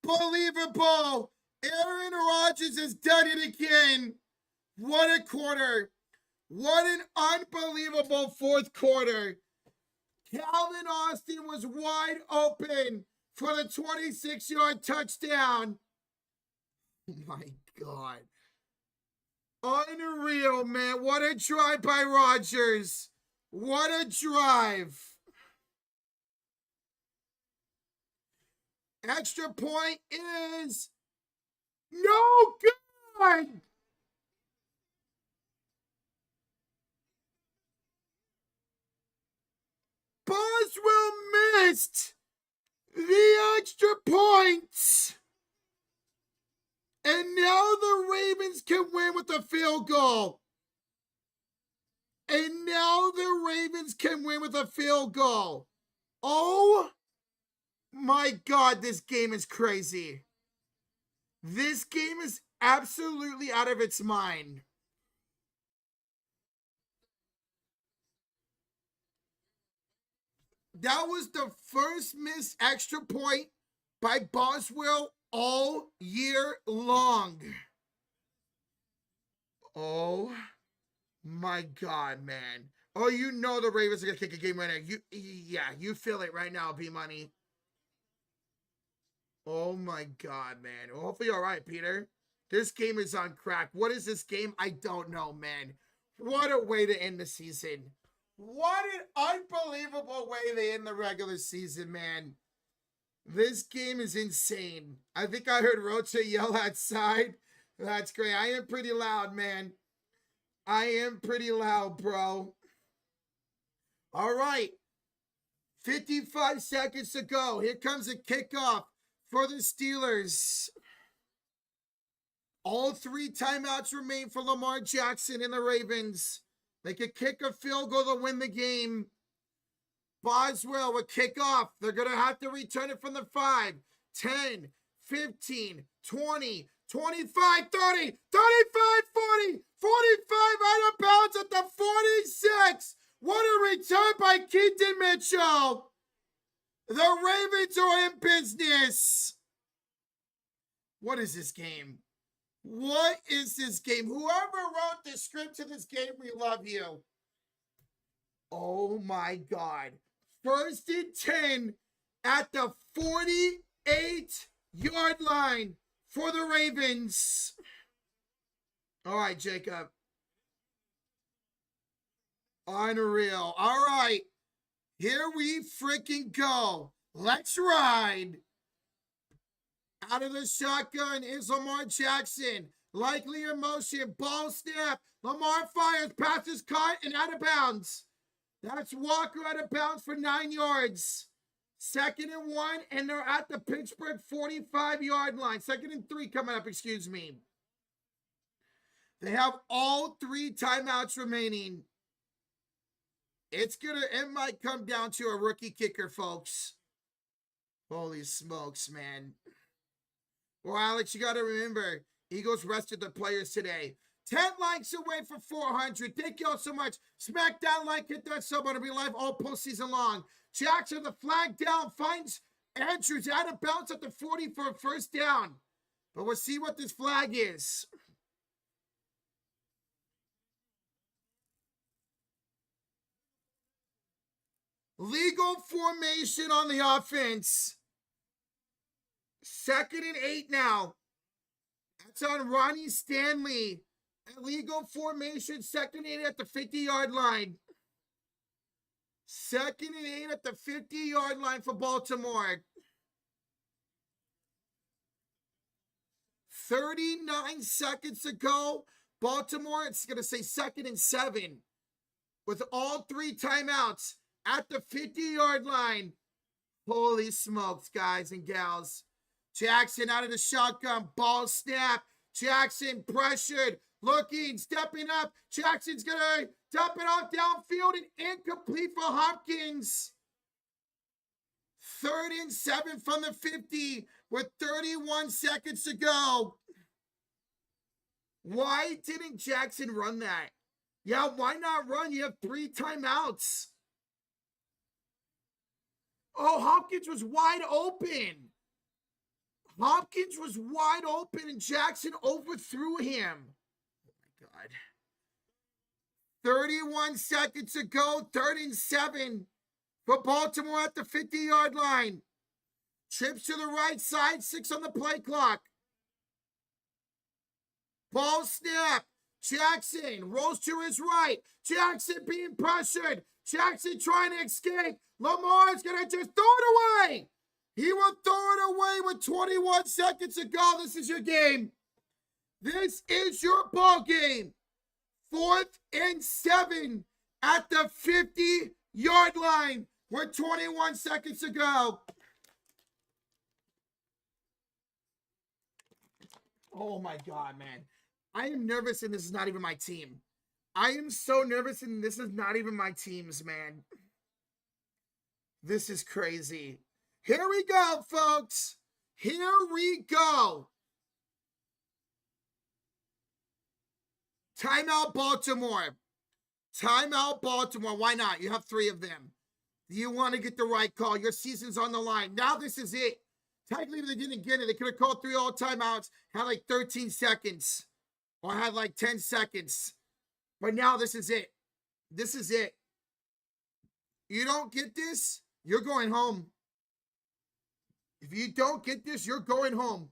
Unbelievable. Aaron Rodgers has done it again. What a quarter. What an unbelievable 4th quarter. Calvin Austin was wide open for the 26-yard touchdown. Oh my God. Unreal, man. What a drive by Rodgers. What a drive. Extra point is No good. Boswell missed the extra points. And now the Ravens can win with a field goal. And now the Ravens can win with a field goal. Oh my God, this game is crazy. This game is absolutely out of its mind. That was the first missed extra point by Boswell all year long. Oh my God, man. Oh, you know the Ravens are going to kick a game winner. You feel it right now, B-Money. Oh my God, man. Well, hopefully you're all right, Peter. This game is on crack. What is this game? I don't know, man. What a way to end the season. What an unbelievable way to end the regular season, man. This game is insane. I think I heard Rocha yell outside. That's great. I am pretty loud, man. I am pretty loud, bro. All right. 55 seconds to go. Here comes a kickoff for the Steelers. All 3 timeouts remain for Lamar Jackson and the Ravens. They could kick a field goal to win the game. Boswell would kick off. They're going to have to return it from the 5, 10, 15, 20, 25, 30, 35, 40, 45 out of bounds at the 46. What a return by Keaton Mitchell. The Ravens are in business. What is this game? What is this game? Whoever wrote the script to this game, we love you. Oh my God. 1st and 10 at the 48-yard line for the Ravens. All right, Jacob. Unreal. All right. Here we freaking go. Let's ride. Out of the shotgun is Lamar Jackson. Likely in motion. Ball snap. Lamar fires. Pass is caught and out of bounds. That's Walker out of bounds for 9 yards. 2nd and 1, and they're at the Pittsburgh 45-yard line. 2nd and 3 coming up, excuse me. They have all 3 timeouts remaining. It might come down to a rookie kicker, folks. Holy smokes, man. Well, Alex, you got to remember, Eagles rested the players today. 10 likes away for 400. Thank y'all so much. Smack that like, hit that sub. Want to be live all postseason long. Jackson, the flag down, finds Andrews out of bounds at the 40 for a 1st down. But we'll see what this flag is. Legal formation on the offense. 2nd and 8 now. That's on Ronnie Stanley. Illegal formation, 2nd and 8 at the 50-yard line. 2nd and 8 at the 50-yard line for Baltimore. 39 seconds to go. Baltimore, it's going to say 2nd and 7. With all 3 timeouts at the 50-yard line. Holy smokes, guys and gals. Jackson out of the shotgun. Ball snap. Jackson pressured. Looking, stepping up. Jackson's going to dump it off downfield and incomplete for Hopkins. 3rd and 7 from the 50 with 31 seconds to go. Why didn't Jackson run that? Yeah, why not run? You have 3 timeouts. Oh, Hopkins was wide open. Hopkins was wide open and Jackson overthrew him. Oh, my God. 31 seconds to go. 3rd and 7 for Baltimore at the 50-yard line. Trips to the right side. 6 on the play clock. Ball snap. Jackson rolls to his right. Jackson being pressured. Jackson trying to escape. Lamar's going to just throw it away. He will throw it away with 21 seconds to go. This is your game. This is your ball game. 4th and 7 at the 50-yard line with 21 seconds to go. Oh my God, man. I am nervous and this is not even my team. I am so nervous and this is not even my team's, man. This is crazy. Here we go, folks. Here we go. Timeout, Baltimore. Timeout, Baltimore. Why not? You have 3 of them. You want to get the right call. Your season's on the line. Now this is it. Technically, they didn't get it. They could have called 3 all timeouts, had like 13 seconds, or had like 10 seconds. But now this is it. This is it. You don't get this, you're going home. If you don't get this, you're going home.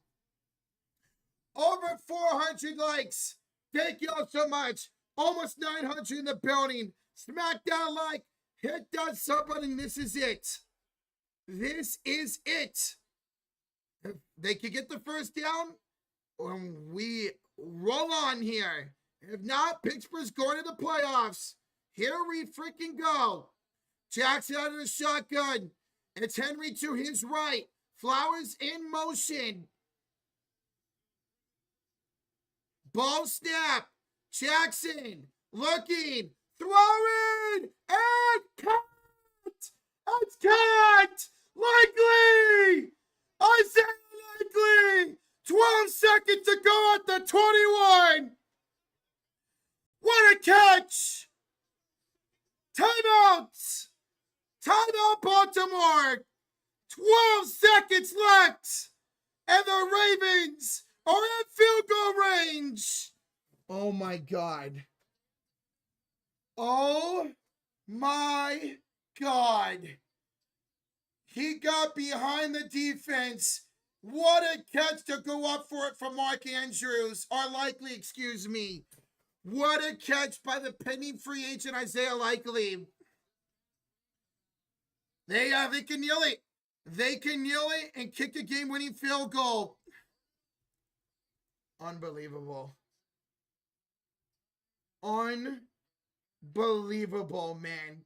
Over 400 likes. Thank you all so much. Almost 900 in the building. Smack that like. Hit that sub button. This is it. This is it. If they can get the first down, we roll on here. If not, Pittsburgh's going to the playoffs. Here we freaking go. Jackson out of the shotgun. It's Henry to his right. Flowers in motion. Ball snap. Jackson looking. Throwing. And cut. It's cut. Likely. I said likely. 12 seconds to go at the 21. What a catch. Timeout. Timeout, Baltimore. 12 seconds left. And the Ravens are in field goal range. Oh my God. Oh my God. He got behind the defense. What a catch to go up for it from Mark Andrews. Or Likely, excuse me. What a catch by the pending free agent Isaiah Likely. They can kneel it. They can kneel it and kick a game-winning field goal. Unbelievable. Unbelievable, man.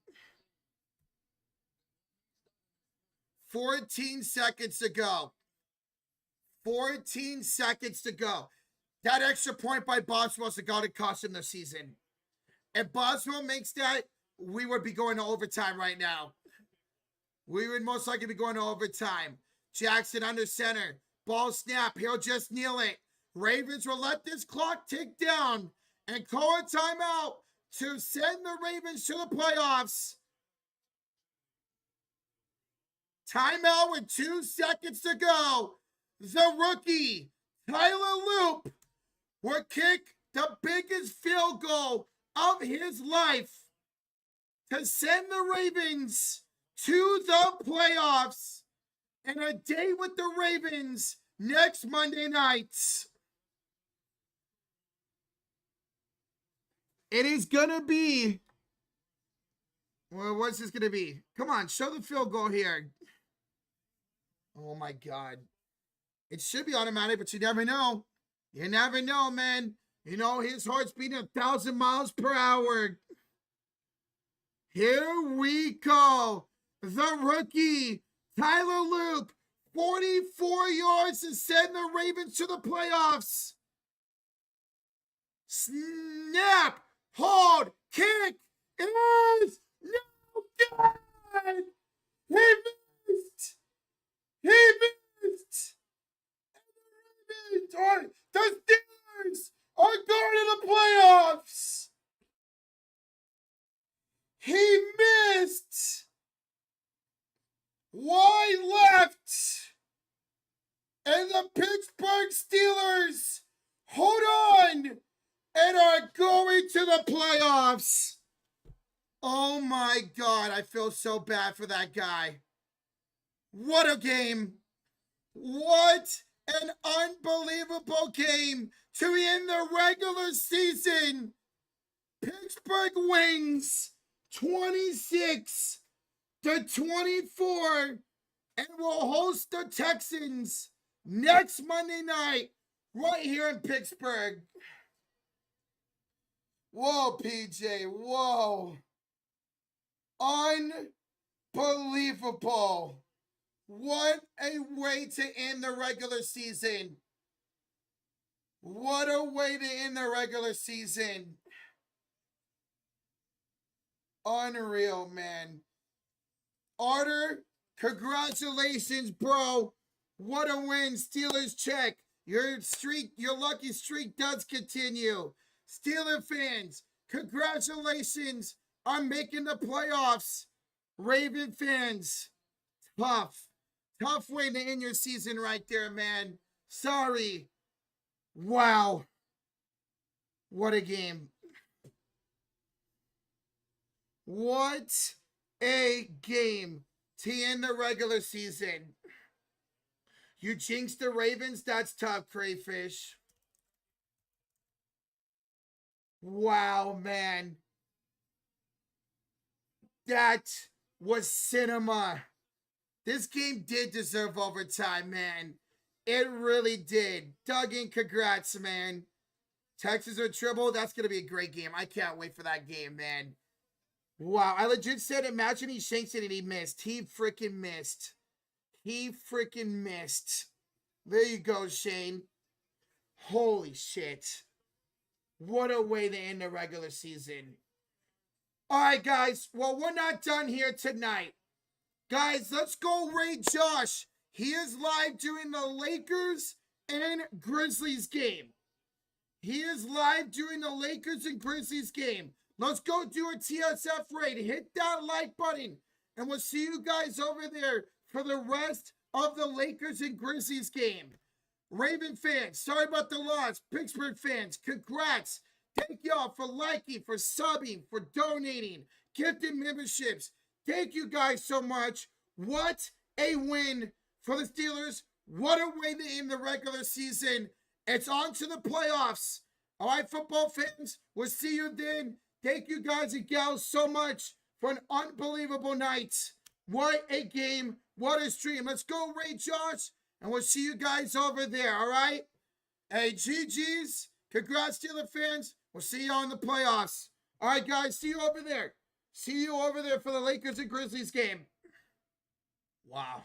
14 seconds to go. 14 seconds to go. That extra point by Boswell is the goal that cost him the season. If Boswell makes that, we would be going to overtime right now. We would most likely be going to overtime. Jackson under center. Ball snap. He'll just kneel it. Ravens will let this clock tick down and call a timeout to send the Ravens to the playoffs. Timeout with 2 seconds to go. The rookie, Tyler Loop, will kick the biggest field goal of his life to send the Ravens to the playoffs and a day with the Ravens next Monday night. It is going to be, well, what's this going to be? Come on, show the field goal here. Oh my God. It should be automatic, but you never know. You never know, man. You know, his heart's beating 1,000 miles per hour. Here we go. The rookie, Tyler Loop, 44 yards to send the Ravens to the playoffs. Snap, hold, kick, is no good. He missed. He missed. The Steelers are going to the playoffs. He missed. Wide left. And the Pittsburgh Steelers hold on and are going to the playoffs. Oh my God, I feel so bad for that guy. What a game. What an unbelievable game to end the regular season. Pittsburgh wins 26-24 and will host the Texans next Monday night right here in Pittsburgh. Whoa, PJ. Whoa. Unbelievable. What a way to end the regular season. What a way to end the regular season. Unreal, man. Arter, congratulations, bro. What a win. Steelers check. Your lucky streak does continue. Steeler fans, congratulations on making the playoffs. Raven fans, tough way to end your season right there, man. Sorry. Wow. What a game. What a game to end the regular season. You jinxed the Ravens? That's tough, Crayfish. Wow, man. That was cinema. This game did deserve overtime, man. It really did. Duggan, congrats, man. Texas or Tribble, that's going to be a great game. I can't wait for that game, man. Wow, I legit said imagine he shanks it and he missed. He freaking missed. There you go, Shane. Holy shit. What a way to end the regular season. All right, guys. Well, we're not done here tonight. Guys, let's go raid Josh. He is live doing the Lakers and Grizzlies game. Let's go do a TSF raid. Hit that like button. And we'll see you guys over there for the rest of the Lakers and Grizzlies game. Raven fans, sorry about the loss. Pittsburgh fans, congrats. Thank y'all for liking, for subbing, for donating, gifting memberships. Thank you guys so much. What a win for the Steelers. What a way to end the regular season. It's on to the playoffs. All right, football fans, we'll see you then. Thank you guys and gals so much for an unbelievable night. What a game. What a stream. Let's go, Ray Josh, and we'll see you guys over there, all right? Hey, GG's. Congrats, Steeler fans. We'll see you on the playoffs. All right, guys, see you over there. See you over there for the Lakers and Grizzlies game. Wow.